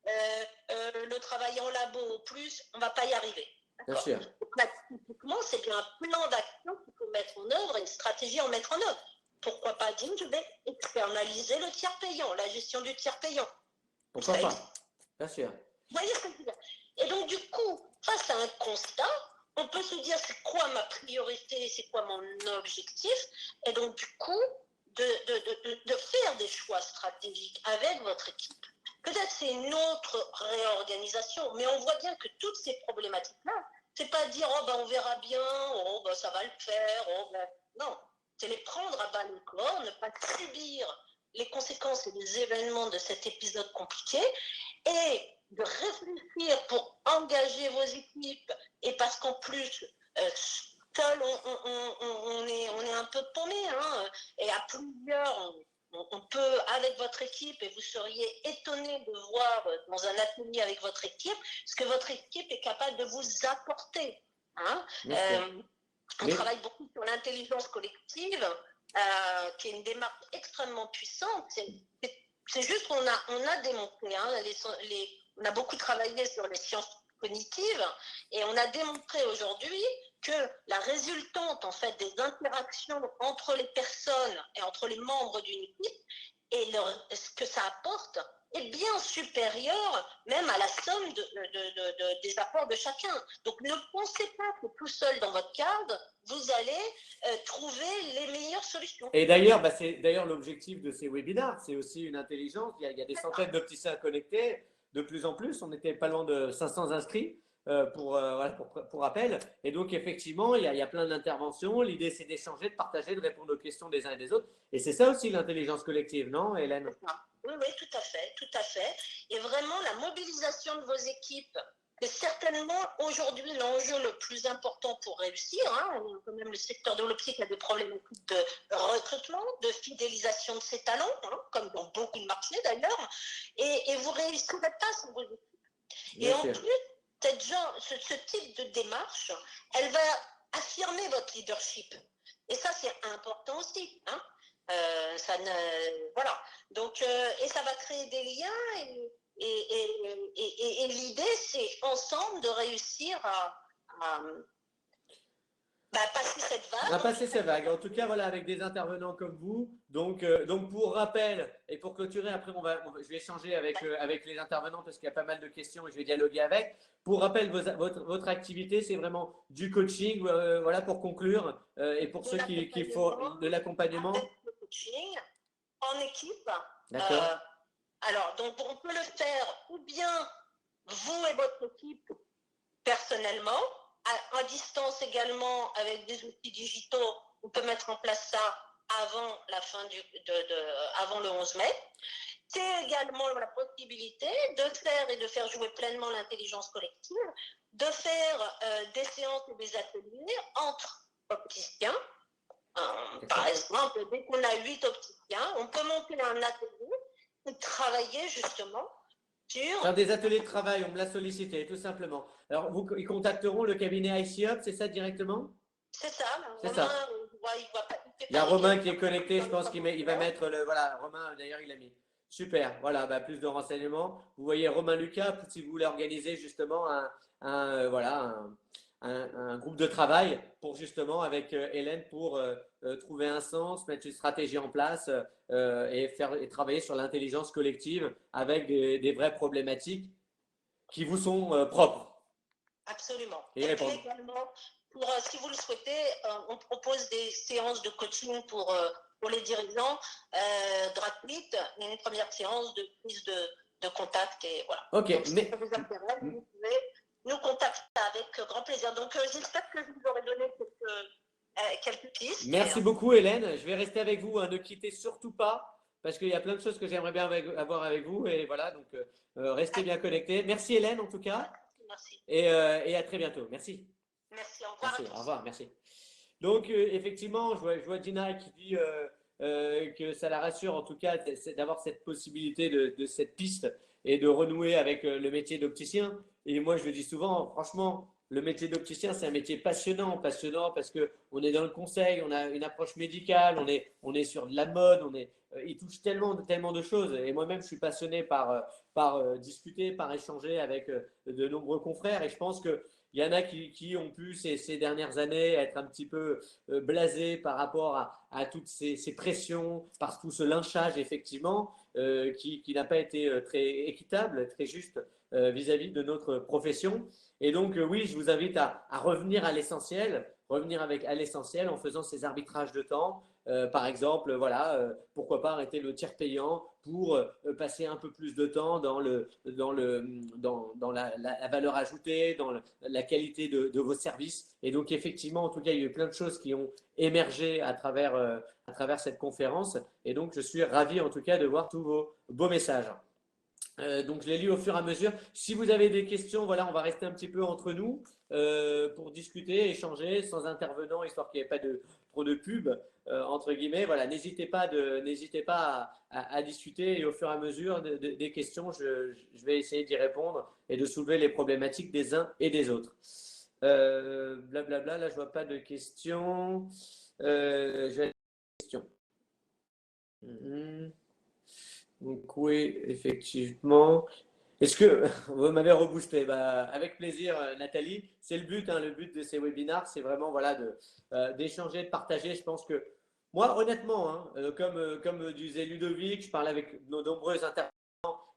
le travail en labo, plus, on ne va pas y arriver. Bien sûr. Donc, là, typiquement, c'est bien un plan d'action qu'il faut mettre en œuvre et une stratégie à en mettre en œuvre. Pourquoi pas dire, je vais externaliser le tiers payant, la gestion du tiers payant. Pourquoi pas? Bien sûr. Vous voyez ce que je veux dire? Et donc, du coup, face à un constat, on peut se dire c'est quoi ma priorité, c'est quoi mon objectif, et donc du coup de faire des choix stratégiques avec votre équipe. Peut-être c'est une autre réorganisation, mais on voit bien que toutes ces problématiques-là, c'est pas dire oh ben on verra bien, oh ben ça va le faire, oh ben non, c'est les prendre à bas le corps, ne pas subir les conséquences et les événements de cet épisode compliqué, et de réfléchir pour engager vos équipes, et parce qu'en plus, seul, on est un peu paumé, hein, et à plusieurs, on peut, avec votre équipe, et vous seriez étonné de voir dans un atelier avec votre équipe, ce que votre équipe est capable de vous apporter. Hein. On travaille beaucoup sur l'intelligence collective, qui est une démarche extrêmement puissante. C'est juste qu'on a démontré, hein, on a beaucoup travaillé sur les sciences cognitives et on a démontré aujourd'hui que la résultante en fait des interactions entre les personnes et entre les membres d'une équipe et ce que ça apporte est bien supérieur même à la somme des apports de chacun. Donc ne pensez pas que tout seul dans votre cadre, vous allez trouver les meilleures solutions. Et d'ailleurs, c'est d'ailleurs l'objectif de ces webinars, c'est aussi une intelligence. Il y a des centaines d'opticiens connectés, de plus en plus. On n'était pas loin de 500 inscrits pour rappel. Et donc, effectivement, il y a plein d'interventions. L'idée, c'est d'échanger, de partager, de répondre aux questions des uns et des autres. Et c'est ça aussi l'intelligence collective, non, Hélène? Oui, tout à fait, tout à fait. Et vraiment, la mobilisation de vos équipes, c'est certainement aujourd'hui l'enjeu le plus important pour réussir. Hein. On a quand même le secteur de l'optique qui a des problèmes de recrutement, de fidélisation de ses talents, hein, comme dans beaucoup de marchés d'ailleurs. Et vous ne réussirez pas sans vos équipes. Et en plus, ce type de démarche, elle va affirmer votre leadership. Et ça, c'est important aussi. Hein. Voilà. Donc, et ça va créer des liens et l'idée, c'est ensemble de réussir passer cette On vague. va passer ces vagues. En tout cas, voilà, avec des intervenants comme vous. Donc pour rappel et pour clôturer, après, je vais échanger avec les intervenants parce qu'il y a pas mal de questions et je vais dialoguer avec. Pour rappel, votre activité, c'est vraiment du coaching, voilà, pour conclure, et pour ceux qui font de l'accompagnement. Avec le coaching, en équipe. D'accord. Alors, donc, on peut le faire ou bien vous et votre équipe personnellement, à distance également avec des outils digitaux. On peut mettre en place ça avant la fin avant le 11 mai. C'est également la possibilité de faire et de faire jouer pleinement l'intelligence collective, de faire des séances et des ateliers entre opticiens. Par exemple, dès qu'on a 8 opticiens, on peut monter un atelier et travailler justement sur… Faire des ateliers de travail, on me l'a sollicité, tout simplement. Alors, ils contacteront le cabinet ICOP, c'est ça directement? C'est ça. C'est Romain, ça. il y a Romain qui est connecté, je pense qu'il va mettre le… Voilà, Romain, d'ailleurs, il a mis. Super, voilà, plus de renseignements. Vous voyez Romain Lucas, si vous voulez organiser justement un groupe de travail pour justement avec Hélène pour trouver un sens, mettre une stratégie en place et travailler sur l'intelligence collective avec des vraies problématiques qui vous sont propres. Absolument. Et puis également, si vous le souhaitez, on propose des séances de coaching pour les dirigeants gratuites, une première séance de prise de contact et voilà. Ok, donc, si ça vous intéresse, vous pouvez nous contacter avec grand plaisir. Donc j'espère que je vous aurai donné quelques pistes. Merci beaucoup Hélène, je vais rester avec vous, hein, ne quittez surtout pas parce qu'il y a plein de choses que j'aimerais bien avoir avec vous et voilà, donc restez bien connectés. Merci Hélène en tout cas. Merci. Et à très bientôt. Merci. Merci, au revoir. Merci, au revoir, merci. Donc, effectivement, je vois Dina qui dit que ça la rassure, en tout cas, d'avoir cette possibilité de cette piste et de renouer avec le métier d'opticien. Et moi, je le dis souvent, franchement, le métier d'opticien, c'est un métier passionnant parce qu'on est dans le conseil, on a une approche médicale, on est sur de la mode, il touche tellement de choses. Et moi-même, je suis passionné par discuter, par échanger avec de nombreux confrères. Et je pense que il y en a qui ont pu ces dernières années être un petit peu blasés par rapport à toutes ces pressions, par tout ce lynchage effectivement qui n'a pas été très équitable, très juste vis-à-vis de notre profession. Et donc oui, je vous invite à revenir à l'essentiel, à l'essentiel en faisant ces arbitrages de temps. Par exemple, voilà, pourquoi pas arrêter le tiers payant pour passer un peu plus de temps dans la valeur ajoutée, dans la qualité de vos services. Et donc, effectivement, en tout cas, il y a eu plein de choses qui ont émergé à travers cette conférence. Et donc, je suis ravi, en tout cas, de voir tous vos beaux messages. Donc, je les lis au fur et à mesure. Si vous avez des questions, voilà, on va rester un petit peu entre nous pour discuter, échanger, sans intervenant, histoire qu'il n'y ait pas trop de pub, entre guillemets. Voilà, n'hésitez pas à discuter et au fur et à mesure des questions, je vais essayer d'y répondre et de soulever les problématiques des uns et des autres. Blablabla, là, je ne vois pas de questions. Je vais des questions. Donc oui, effectivement. Est-ce que vous m'avez reboosté? Avec plaisir, Nathalie. C'est le but, hein, le but de ces webinars, c'est vraiment voilà, d'échanger, de partager. Je pense que moi, honnêtement, hein, comme disait Ludovic, je parle avec nos nombreux intervenants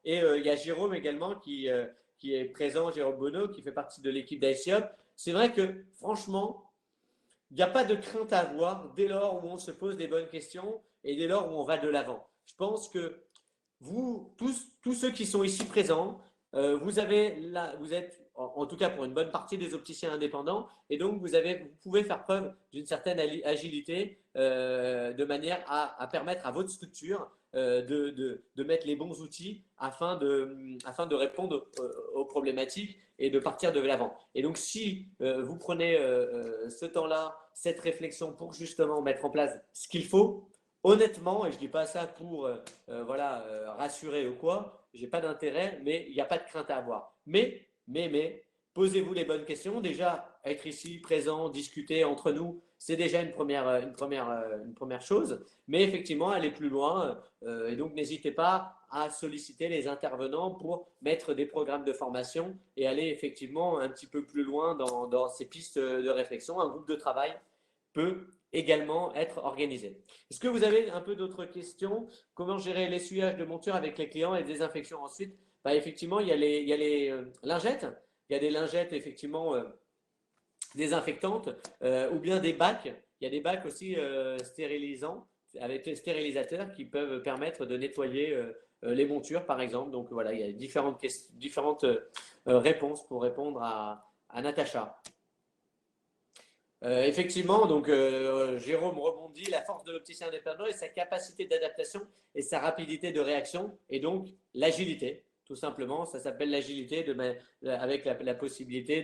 et il y a Jérôme également qui est présent, Jérôme Bonneau, qui fait partie de l'équipe d'ICOP. C'est vrai que franchement, il n'y a pas de crainte à avoir dès lors où on se pose des bonnes questions et dès lors où on va de l'avant. Je pense que vous, tous ceux qui sont ici présents, vous êtes en tout cas pour une bonne partie des opticiens indépendants et donc vous pouvez faire preuve d'une certaine agilité de manière à permettre à votre structure de mettre les bons outils afin de répondre aux problématiques et de partir de l'avant. Et donc si vous prenez ce temps-là, cette réflexion pour justement mettre en place ce qu'il faut, honnêtement, et je ne dis pas ça pour rassurer ou quoi, je n'ai pas d'intérêt, mais il n'y a pas de crainte à avoir. Mais posez-vous les bonnes questions. Déjà, être ici, présent, discuter entre nous, c'est déjà une première chose. Mais effectivement, aller plus loin. Et donc, n'hésitez pas à solliciter les intervenants pour mettre des programmes de formation et aller effectivement un petit peu plus loin dans ces pistes de réflexion. Un groupe de travail peut également être organisé. Est-ce que vous avez un peu d'autres questions? Comment gérer l'essuyage de monture avec les clients et désinfection ensuite? Bah, effectivement, il y a les lingettes. Il y a des lingettes effectivement désinfectantes ou bien des bacs. Il y a des bacs aussi stérilisants avec les stérilisateurs qui peuvent permettre de nettoyer les montures par exemple. Donc voilà, il y a différentes réponses pour répondre à Natacha. Effectivement, donc Jérôme rebondit, la force de l'opticien indépendant est sa capacité d'adaptation et sa rapidité de réaction et donc l'agilité, tout simplement. Ça s'appelle l'agilité avec la possibilité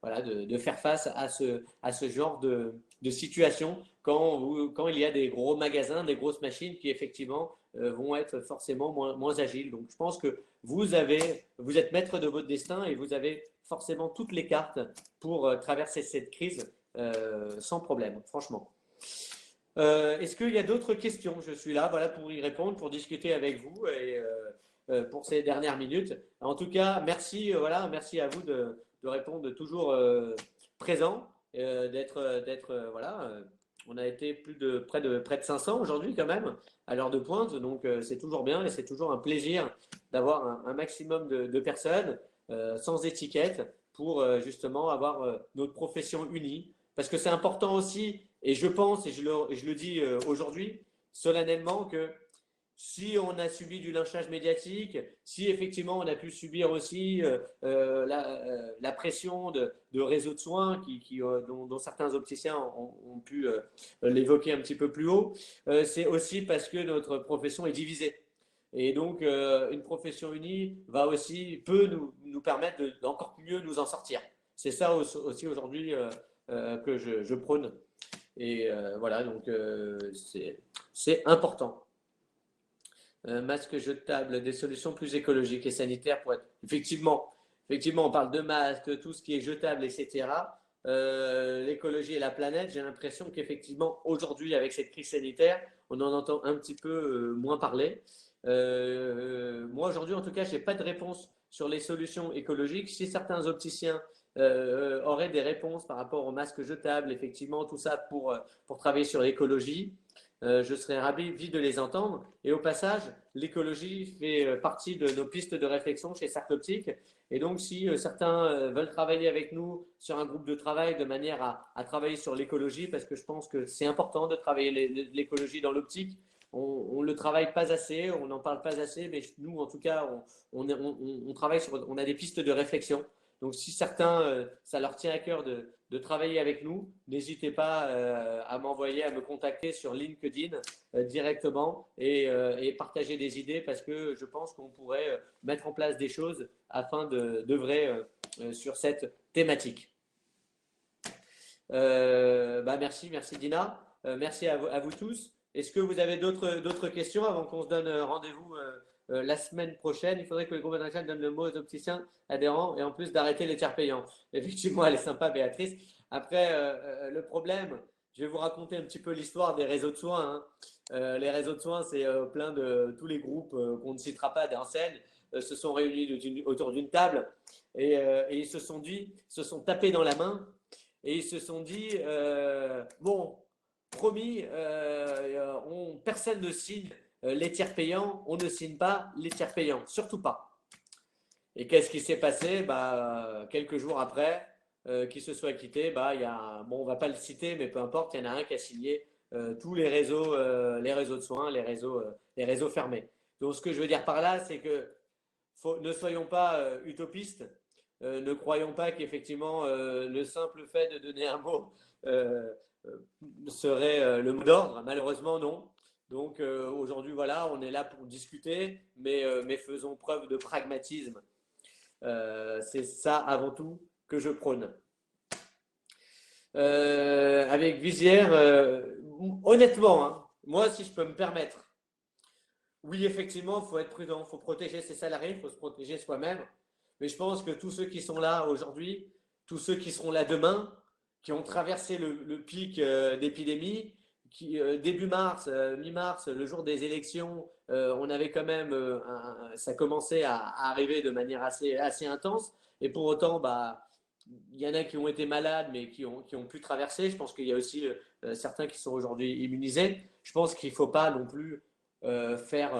voilà, de faire face à ce genre de situation quand il y a des gros magasins, des grosses machines qui effectivement vont être forcément moins agiles. Donc je pense que vous êtes maître de votre destin et vous avez forcément toutes les cartes pour traverser cette crise sans problème, franchement. Est-ce qu'il y a d'autres questions? Je suis là voilà, pour y répondre, pour discuter avec vous et pour ces dernières minutes. En tout cas, merci, voilà, merci à vous de répondre toujours présent, voilà. On a été près de 500 aujourd'hui quand même, à l'heure de pointe, donc c'est toujours bien et c'est toujours un plaisir d'avoir un maximum de personnes sans étiquette pour justement avoir notre profession unie. Parce que c'est important aussi, et je pense, et je le dis aujourd'hui solennellement, que si on a subi du lynchage médiatique, si effectivement on a pu subir aussi la pression de réseaux de soins dont certains opticiens ont pu l'évoquer un petit peu plus haut, c'est aussi parce que notre profession est divisée. Et donc, une profession unie peut nous permettre d'encore mieux nous en sortir. C'est ça aussi aujourd'hui que je prône. Et voilà, donc c'est important. Masques jetables, des solutions plus écologiques et sanitaires pour être… Effectivement, on parle de masques, tout ce qui est jetable, etc. L'écologie et la planète, j'ai l'impression qu'effectivement, aujourd'hui, avec cette crise sanitaire, on en entend un petit peu moins parler. Moi, aujourd'hui, en tout cas, je n'ai pas de réponse sur les solutions écologiques. Si certains opticiens auraient des réponses par rapport aux masques jetables, effectivement, tout ça pour travailler sur l'écologie, je serais ravi de les entendre. Et au passage, l'écologie fait partie de nos pistes de réflexion chez Cercle Optique. Et donc, si certains veulent travailler avec nous sur un groupe de travail de manière à travailler sur l'écologie, parce que je pense que c'est important de travailler l'écologie dans l'optique, on ne le travaille pas assez, on n'en parle pas assez, mais nous, en tout cas, on travaille on a des pistes de réflexion. Donc, si certains, ça leur tient à cœur de travailler avec nous, n'hésitez pas à m'envoyer, à me contacter sur LinkedIn directement et partager des idées parce que je pense qu'on pourrait mettre en place des choses afin d'œuvrer sur cette thématique. Merci Dina. Merci à vous tous. Est-ce que vous avez d'autres questions avant qu'on se donne rendez-vous la semaine prochaine? Il faudrait que le groupe international donne le mot aux opticiens adhérents et en plus d'arrêter les tiers payants. Effectivement, elle est sympa, Béatrice. Après, le problème, je vais vous raconter un petit peu l'histoire des réseaux de soins. Les réseaux de soins, c'est plein de tous les groupes qu'on ne citera pas d'enseignes se sont réunis autour d'une table et ils se sont tapés dans la main et ils se sont dit bon, promis, personne ne signe les tiers payants, on ne signe pas les tiers payants, surtout pas. Et qu'est-ce qui s'est passé? Quelques jours après qu'ils se soient quittés, on ne va pas le citer, mais peu importe, il y en a un qui a signé tous les réseaux de soins, les réseaux fermés. Donc ce que je veux dire par là, c'est que ne soyons pas utopistes, ne croyons pas qu'effectivement le simple fait de donner un mot serait le mot d'ordre. Malheureusement, non. Donc aujourd'hui, voilà, on est là pour discuter, mais faisons preuve de pragmatisme. C'est ça avant tout que je prône. Avec Visière, honnêtement, hein, moi, si je peux me permettre, oui, effectivement, il faut être prudent, il faut protéger ses salariés, il faut se protéger soi-même. Mais je pense que tous ceux qui sont là aujourd'hui, tous ceux qui seront là demain, qui ont traversé le pic d'épidémie, qui début mars, mi-mars, le jour des élections, on avait quand même, ça commençait à arriver de manière assez intense. Et pour autant, bah, il y en a qui ont été malades, mais qui ont pu traverser. Je pense qu'il y a aussi certains qui sont aujourd'hui immunisés. Je pense qu'il ne faut pas non plus faire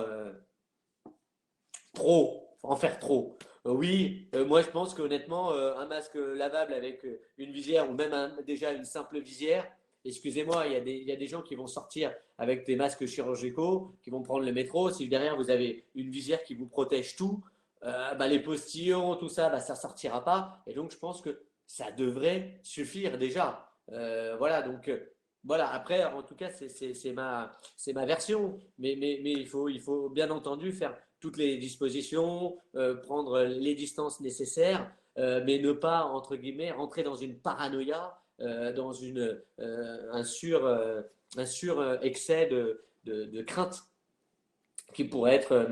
en faire trop. Oui, moi je pense qu'honnêtement, un masque lavable avec une visière ou même déjà une simple visière, excusez-moi, il y a des gens qui vont sortir avec des masques chirurgicaux, qui vont prendre le métro. Si derrière vous avez une visière qui vous protège tout, bah, les postillons, tout ça, bah, ça ne sortira pas. Et donc je pense que ça devrait suffire déjà. Voilà, donc voilà, après, en tout cas, c'est ma version. Mais il faut bien entendu faire toutes les dispositions, prendre les distances nécessaires, mais ne pas, entre guillemets, rentrer dans une paranoïa, dans un sur excès de crainte qui pourrait être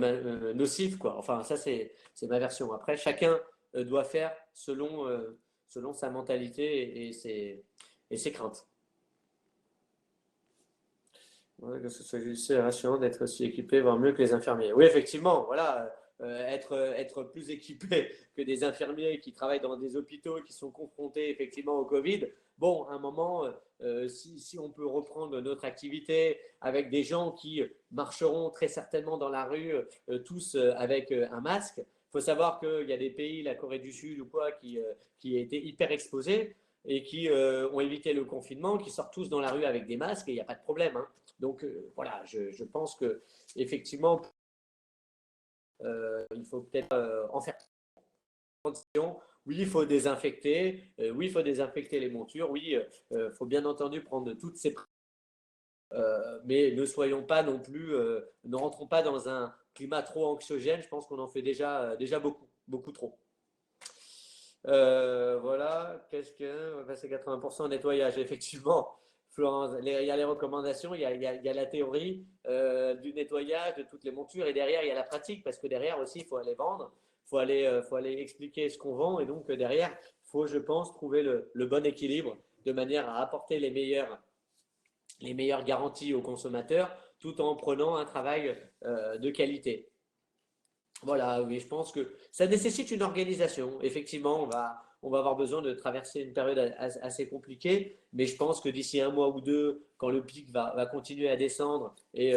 nocif, quoi. Enfin, ça, c'est ma version. Après, chacun doit faire selon sa mentalité et ses craintes. Ouais, que ce soit juste rassurant d'être aussi équipé, voire mieux que les infirmiers. Oui, effectivement, voilà, être plus équipé que des infirmiers qui travaillent dans des hôpitaux qui sont confrontés effectivement au Covid. Bon, à un moment, si on peut reprendre notre activité avec des gens qui marcheront très certainement dans la rue, tous avec un masque, il faut savoir qu'il y a des pays, la Corée du Sud ou quoi, qui étaient hyper exposés et qui ont évité le confinement, qui sortent tous dans la rue avec des masques et il n'y a pas de problème, hein. Donc voilà, je pense que effectivement, il faut peut-être en faire attention. Oui, il faut désinfecter. Oui, il faut désinfecter les montures. Oui, il faut bien entendu prendre toutes ces mais ne soyons pas non plus, ne rentrons pas dans un climat trop anxiogène. Je pense qu'on en fait déjà beaucoup, beaucoup trop. Voilà, qu'est-ce que. On va passer 80% au nettoyage, effectivement. Florence, il y a les recommandations, il y a la théorie du nettoyage de toutes les montures et derrière, il y a la pratique parce que derrière aussi, il faut aller vendre, faut aller expliquer ce qu'on vend et donc derrière, il faut, je pense, trouver le bon équilibre de manière à apporter les meilleures garanties aux consommateurs tout en prenant un travail de qualité. Voilà, oui, je pense que ça nécessite une organisation. Effectivement, on va avoir besoin de traverser une période assez compliquée, mais je pense que d'ici un mois ou deux, quand le pic va continuer à descendre et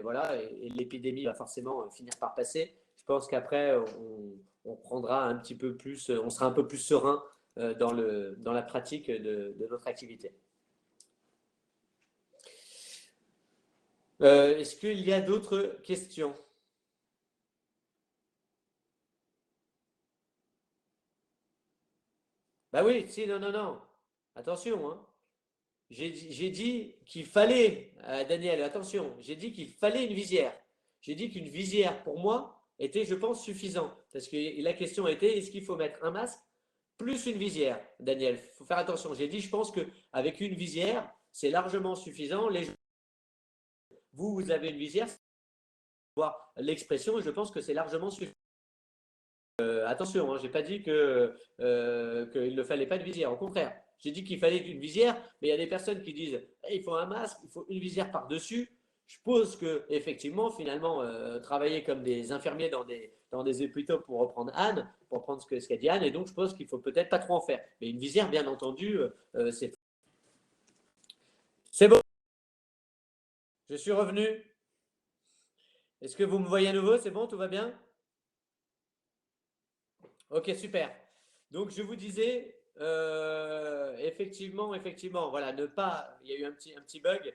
voilà, et l'épidémie va forcément finir par passer, je pense qu'après, on prendra un petit peu plus, on sera un peu plus serein dans la pratique de notre activité. Est-ce qu'il y a d'autres questions? Bah oui, si, non, non, non. Attention, hein. J'ai dit qu'il fallait, Daniel, attention, j'ai dit qu'il fallait une visière. J'ai dit qu'une visière, pour moi, était, je pense, suffisant. Parce que la question était, est-ce qu'il faut mettre un masque plus une visière, Daniel? Il faut faire attention. J'ai dit, je pense qu'avec une visière, c'est largement suffisant. Vous avez une visière, voir l'expression, et je pense que c'est largement suffisant. Attention, hein, je n'ai pas dit qu'il ne fallait pas de visière. Au contraire, j'ai dit qu'il fallait une visière, mais il y a des personnes qui disent il faut un masque, il faut une visière par-dessus. Je suppose que effectivement, finalement, travailler comme des infirmiers dans des hôpitaux pour reprendre Anne, pour reprendre ce qu'a dit Anne, et donc je pense qu'il faut peut-être pas trop en faire. Mais une visière, bien entendu, c'est bon. Je suis revenu. Est-ce que vous me voyez à nouveau? C'est bon, tout va bien? Ok, super. Donc, je vous disais, effectivement, voilà, ne pas, il y a eu un petit bug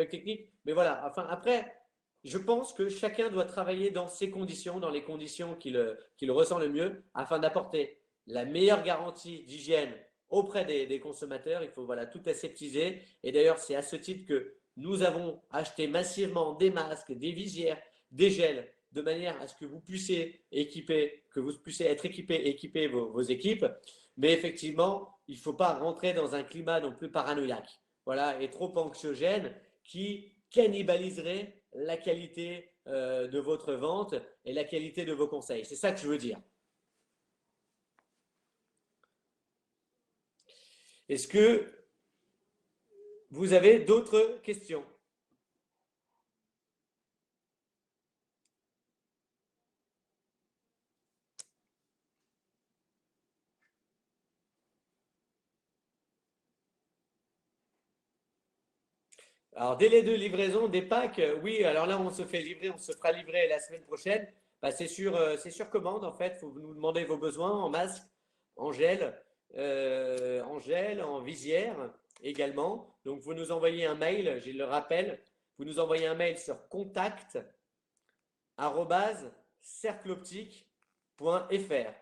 technique, mais voilà, enfin, après, je pense que chacun doit travailler dans ses conditions, dans les conditions qu'il ressent le mieux, afin d'apporter la meilleure garantie d'hygiène auprès des consommateurs. Il faut, voilà, tout aseptiser. Et d'ailleurs, c'est à ce titre que nous avons acheté massivement des masques, des visières, des gels, de manière à ce que vous puissiez être équipé et équiper vos équipes. Mais effectivement, il ne faut pas rentrer dans un climat non plus paranoïaque, voilà, et trop anxiogène qui cannibaliserait la qualité de votre vente et la qualité de vos conseils. C'est ça que je veux dire. Est-ce que vous avez d'autres questions? Alors, délai de livraison des packs, oui, alors là, on se fait livrer, on se fera livrer la semaine prochaine. Bah, c'est sur commande, en fait. Il faut nous demander vos besoins en masque, en gel, en visière également. Donc, vous nous envoyez un mail, je le rappelle, vous nous envoyez un mail sur contact@cercleoptique.fr.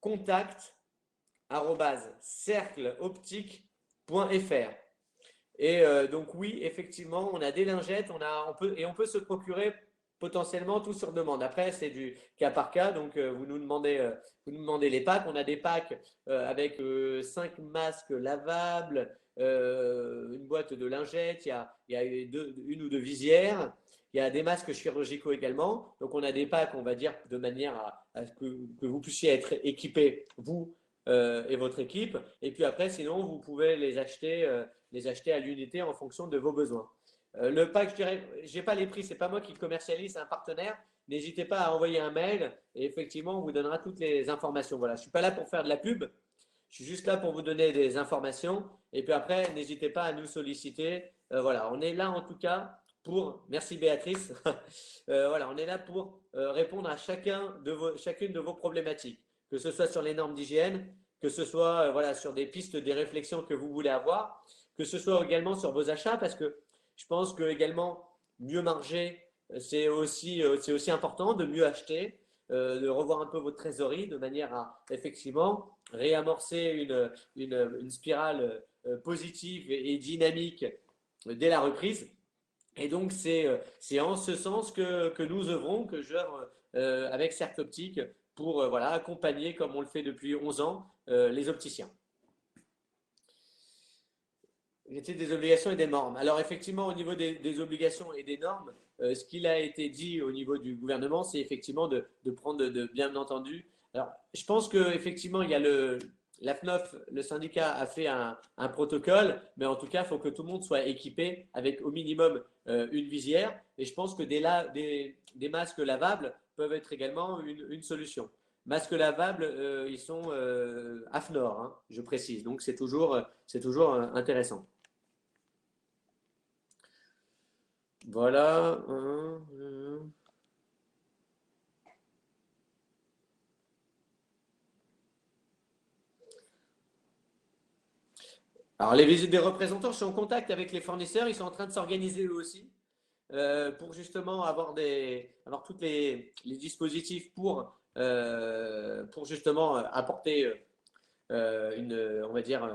Contact@cercleoptique.fr. Et donc oui, effectivement, on a des lingettes, on peut se procurer potentiellement tout sur demande. Après, c'est du cas par cas, donc vous nous demandez les packs. On a des packs avec 5 masques lavables, une boîte de lingettes, il y a une ou deux visières, il y a des masques chirurgicaux également. Donc on a des packs, on va dire, de manière à ce que vous puissiez être équipés, vous et votre équipe. Et puis après, sinon, vous pouvez les acheter à l'unité en fonction de vos besoins. Le pack, je dirais, je n'ai pas les prix, ce n'est pas moi qui commercialise, c'est un partenaire. N'hésitez pas à envoyer un mail et effectivement, on vous donnera toutes les informations. Voilà, je ne suis pas là pour faire de la pub, je suis juste là pour vous donner des informations. Et puis après, n'hésitez pas à nous solliciter. Voilà, on est là en tout cas pour, merci Béatrice, voilà, on est là pour répondre à chacune de vos problématiques, que ce soit sur les normes d'hygiène, que ce soit voilà, sur des pistes, des réflexions que vous voulez avoir, que ce soit également sur vos achats, parce que je pense que également mieux marger, c'est aussi important de mieux acheter, de revoir un peu votre trésorerie de manière à effectivement réamorcer une spirale positive et dynamique dès la reprise. Et donc, c'est en ce sens que nous œuvrons, que j'œuvre avec Cercle Optique pour voilà, accompagner, comme on le fait depuis 11 ans, les opticiens. Des obligations et des normes. Alors effectivement, au niveau des obligations et des normes, ce qu'il a été dit au niveau du gouvernement, c'est effectivement de prendre bien entendu. Alors, je pense qu'effectivement, il y a la FNOF, le syndicat a fait un protocole, mais en tout cas, il faut que tout le monde soit équipé avec au minimum une visière. Et je pense que des masques lavables peuvent être également une solution. Masques lavables, ils sont AFNOR, hein, je précise. Donc, c'est toujours intéressant. Voilà. Alors, les visites des représentants, je suis en contact avec les fournisseurs. Ils sont en train de s'organiser eux aussi pour justement avoir tous les dispositifs pour justement apporter on va dire,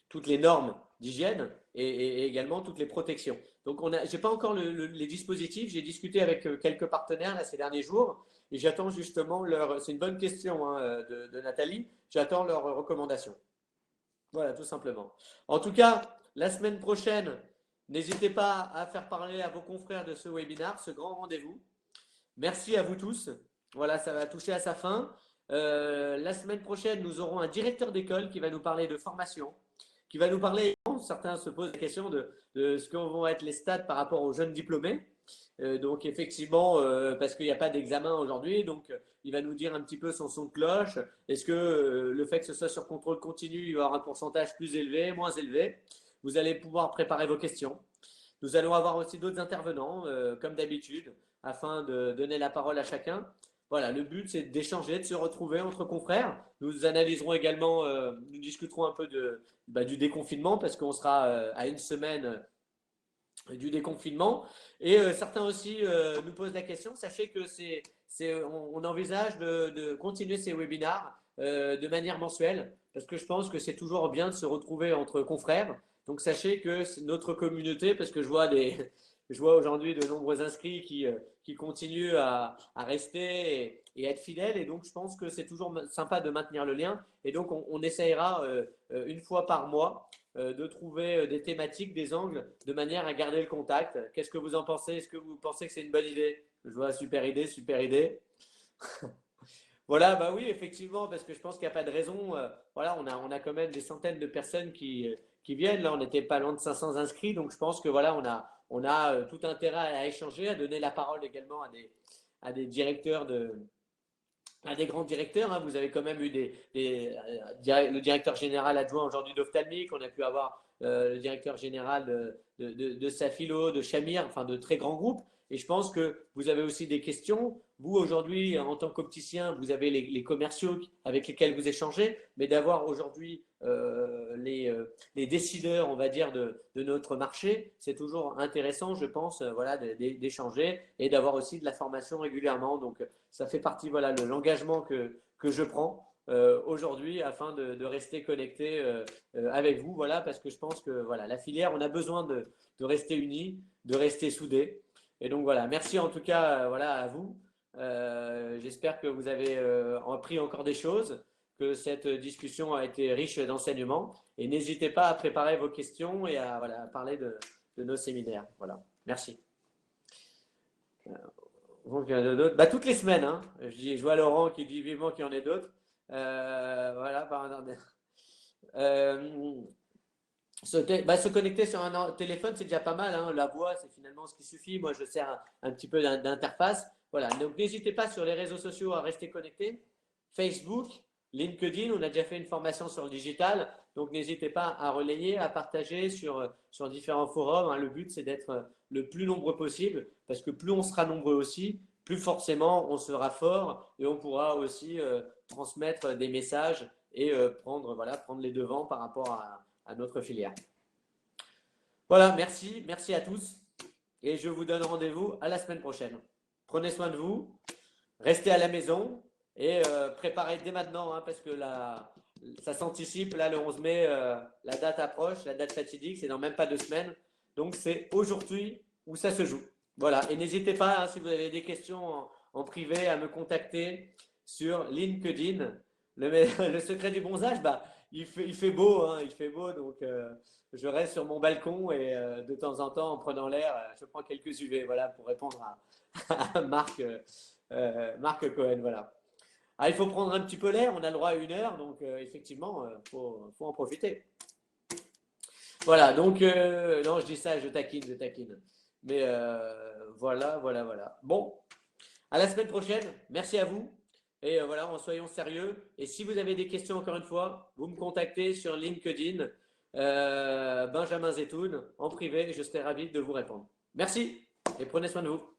toutes les normes d'hygiène et également toutes les protections. Donc, je n'ai pas encore les dispositifs. J'ai discuté avec quelques partenaires là, ces derniers jours et j'attends justement c'est une bonne question hein, de Nathalie. J'attends leurs recommandations. Voilà, tout simplement. En tout cas, la semaine prochaine, n'hésitez pas à faire parler à vos confrères de ce webinaire, ce grand rendez-vous. Merci à vous tous. Voilà, ça va toucher à sa fin. La semaine prochaine, nous aurons un directeur d'école qui va nous parler de formation, qui va nous parler, certains se posent la question de ce que vont être les stats par rapport aux jeunes diplômés. Donc effectivement, parce qu'il n'y a pas d'examen aujourd'hui, donc il va nous dire un petit peu son son de cloche. Est-ce que le fait que ce soit sur contrôle continu, il va y avoir un pourcentage plus élevé, moins élevé? Vous allez pouvoir préparer vos questions. Nous allons avoir aussi d'autres intervenants, comme d'habitude, afin de donner la parole à chacun. Voilà, le but, c'est d'échanger, de se retrouver entre confrères. Nous analyserons également, nous discuterons un peu du déconfinement, parce qu'on sera à une semaine du déconfinement. Et certains aussi nous posent la question. Sachez que on envisage de continuer ces webinars de manière mensuelle, parce que je pense que c'est toujours bien de se retrouver entre confrères. Donc sachez que notre communauté, parce que je vois aujourd'hui de nombreux inscrits qui continuent à rester et être fidèles. Et donc, je pense que c'est toujours sympa de maintenir le lien. Et donc, on essayera une fois par mois de trouver des thématiques, des angles, de manière à garder le contact. Qu'est-ce que vous en pensez? Est-ce que vous pensez que c'est une bonne idée? Je vois, super idée, super idée. Voilà, bah oui, effectivement, parce que je pense qu'il n'y a pas de raison. Voilà, on a quand même des centaines de personnes qui qui viennent. Là, on n'était pas loin de 500 inscrits, donc je pense que voilà, on a tout intérêt à échanger, à donner la parole également à des directeurs à des grands directeurs. Hein. Vous avez quand même eu le directeur général adjoint aujourd'hui d'Ophtalmique, on a pu avoir le directeur général de Safilo, de Shamir, enfin de très grands groupes. Et je pense que vous avez aussi des questions. Vous, aujourd'hui, en tant qu'opticien, vous avez les commerciaux avec lesquels vous échangez, mais d'avoir aujourd'hui les décideurs, on va dire, de notre marché, c'est toujours intéressant, je pense, voilà, d'échanger et d'avoir aussi de la formation régulièrement. Donc, ça fait partie, voilà, de l'engagement que je prends aujourd'hui afin de rester connecté avec vous, voilà, parce que je pense que voilà, la filière, on a besoin de rester unis, de rester soudés. Et donc voilà, merci en tout cas voilà, à vous. J'espère que vous avez appris encore des choses, que cette discussion a été riche d'enseignements. Et n'hésitez pas à préparer vos questions et à, voilà, à parler de nos séminaires. Voilà, merci. Donc, il y en a d'autres. Bah, toutes les semaines, hein. Je vois Laurent qui dit vivement qu'il y en ait d'autres. Voilà, se connecter sur un téléphone, c'est déjà pas mal. Hein. La voix, c'est finalement ce qui suffit. Moi, je sers un petit peu d'interface. Voilà. Donc, n'hésitez pas sur les réseaux sociaux à rester connectés. Facebook, LinkedIn, on a déjà fait une formation sur le digital. Donc, n'hésitez pas à relayer, à partager sur différents forums. Hein. Le but, c'est d'être le plus nombreux possible parce que plus on sera nombreux aussi, plus forcément on sera fort et on pourra aussi transmettre des messages et prendre les devants par rapport à notre filière. Voilà, merci à tous et je vous donne rendez-vous à la semaine prochaine. Prenez soin de vous, restez à la maison et préparez dès maintenant hein, parce que ça s'anticipe. Là, le 11 mai, la date approche, la date fatidique, c'est dans même pas 2 semaines. Donc, c'est aujourd'hui où ça se joue. Voilà, et n'hésitez pas, hein, si vous avez des questions en privé, à me contacter sur LinkedIn. Le secret du bronzage, bah, il fait beau, hein, il fait beau, donc je reste sur mon balcon et de temps en temps, en prenant l'air, je prends quelques UV, voilà, pour répondre à Marc Cohen, voilà. Ah, il faut prendre un petit peu l'air, on a le droit à 1 heure, donc effectivement, faut en profiter. Voilà, donc, non, je dis ça, je taquine. Mais voilà. Bon, à la semaine prochaine, merci à vous. Et voilà, soyons sérieux. Et si vous avez des questions, encore une fois, vous me contactez sur LinkedIn, Benjamin Zetoun, en privé, je serai ravi de vous répondre. Merci et prenez soin de vous.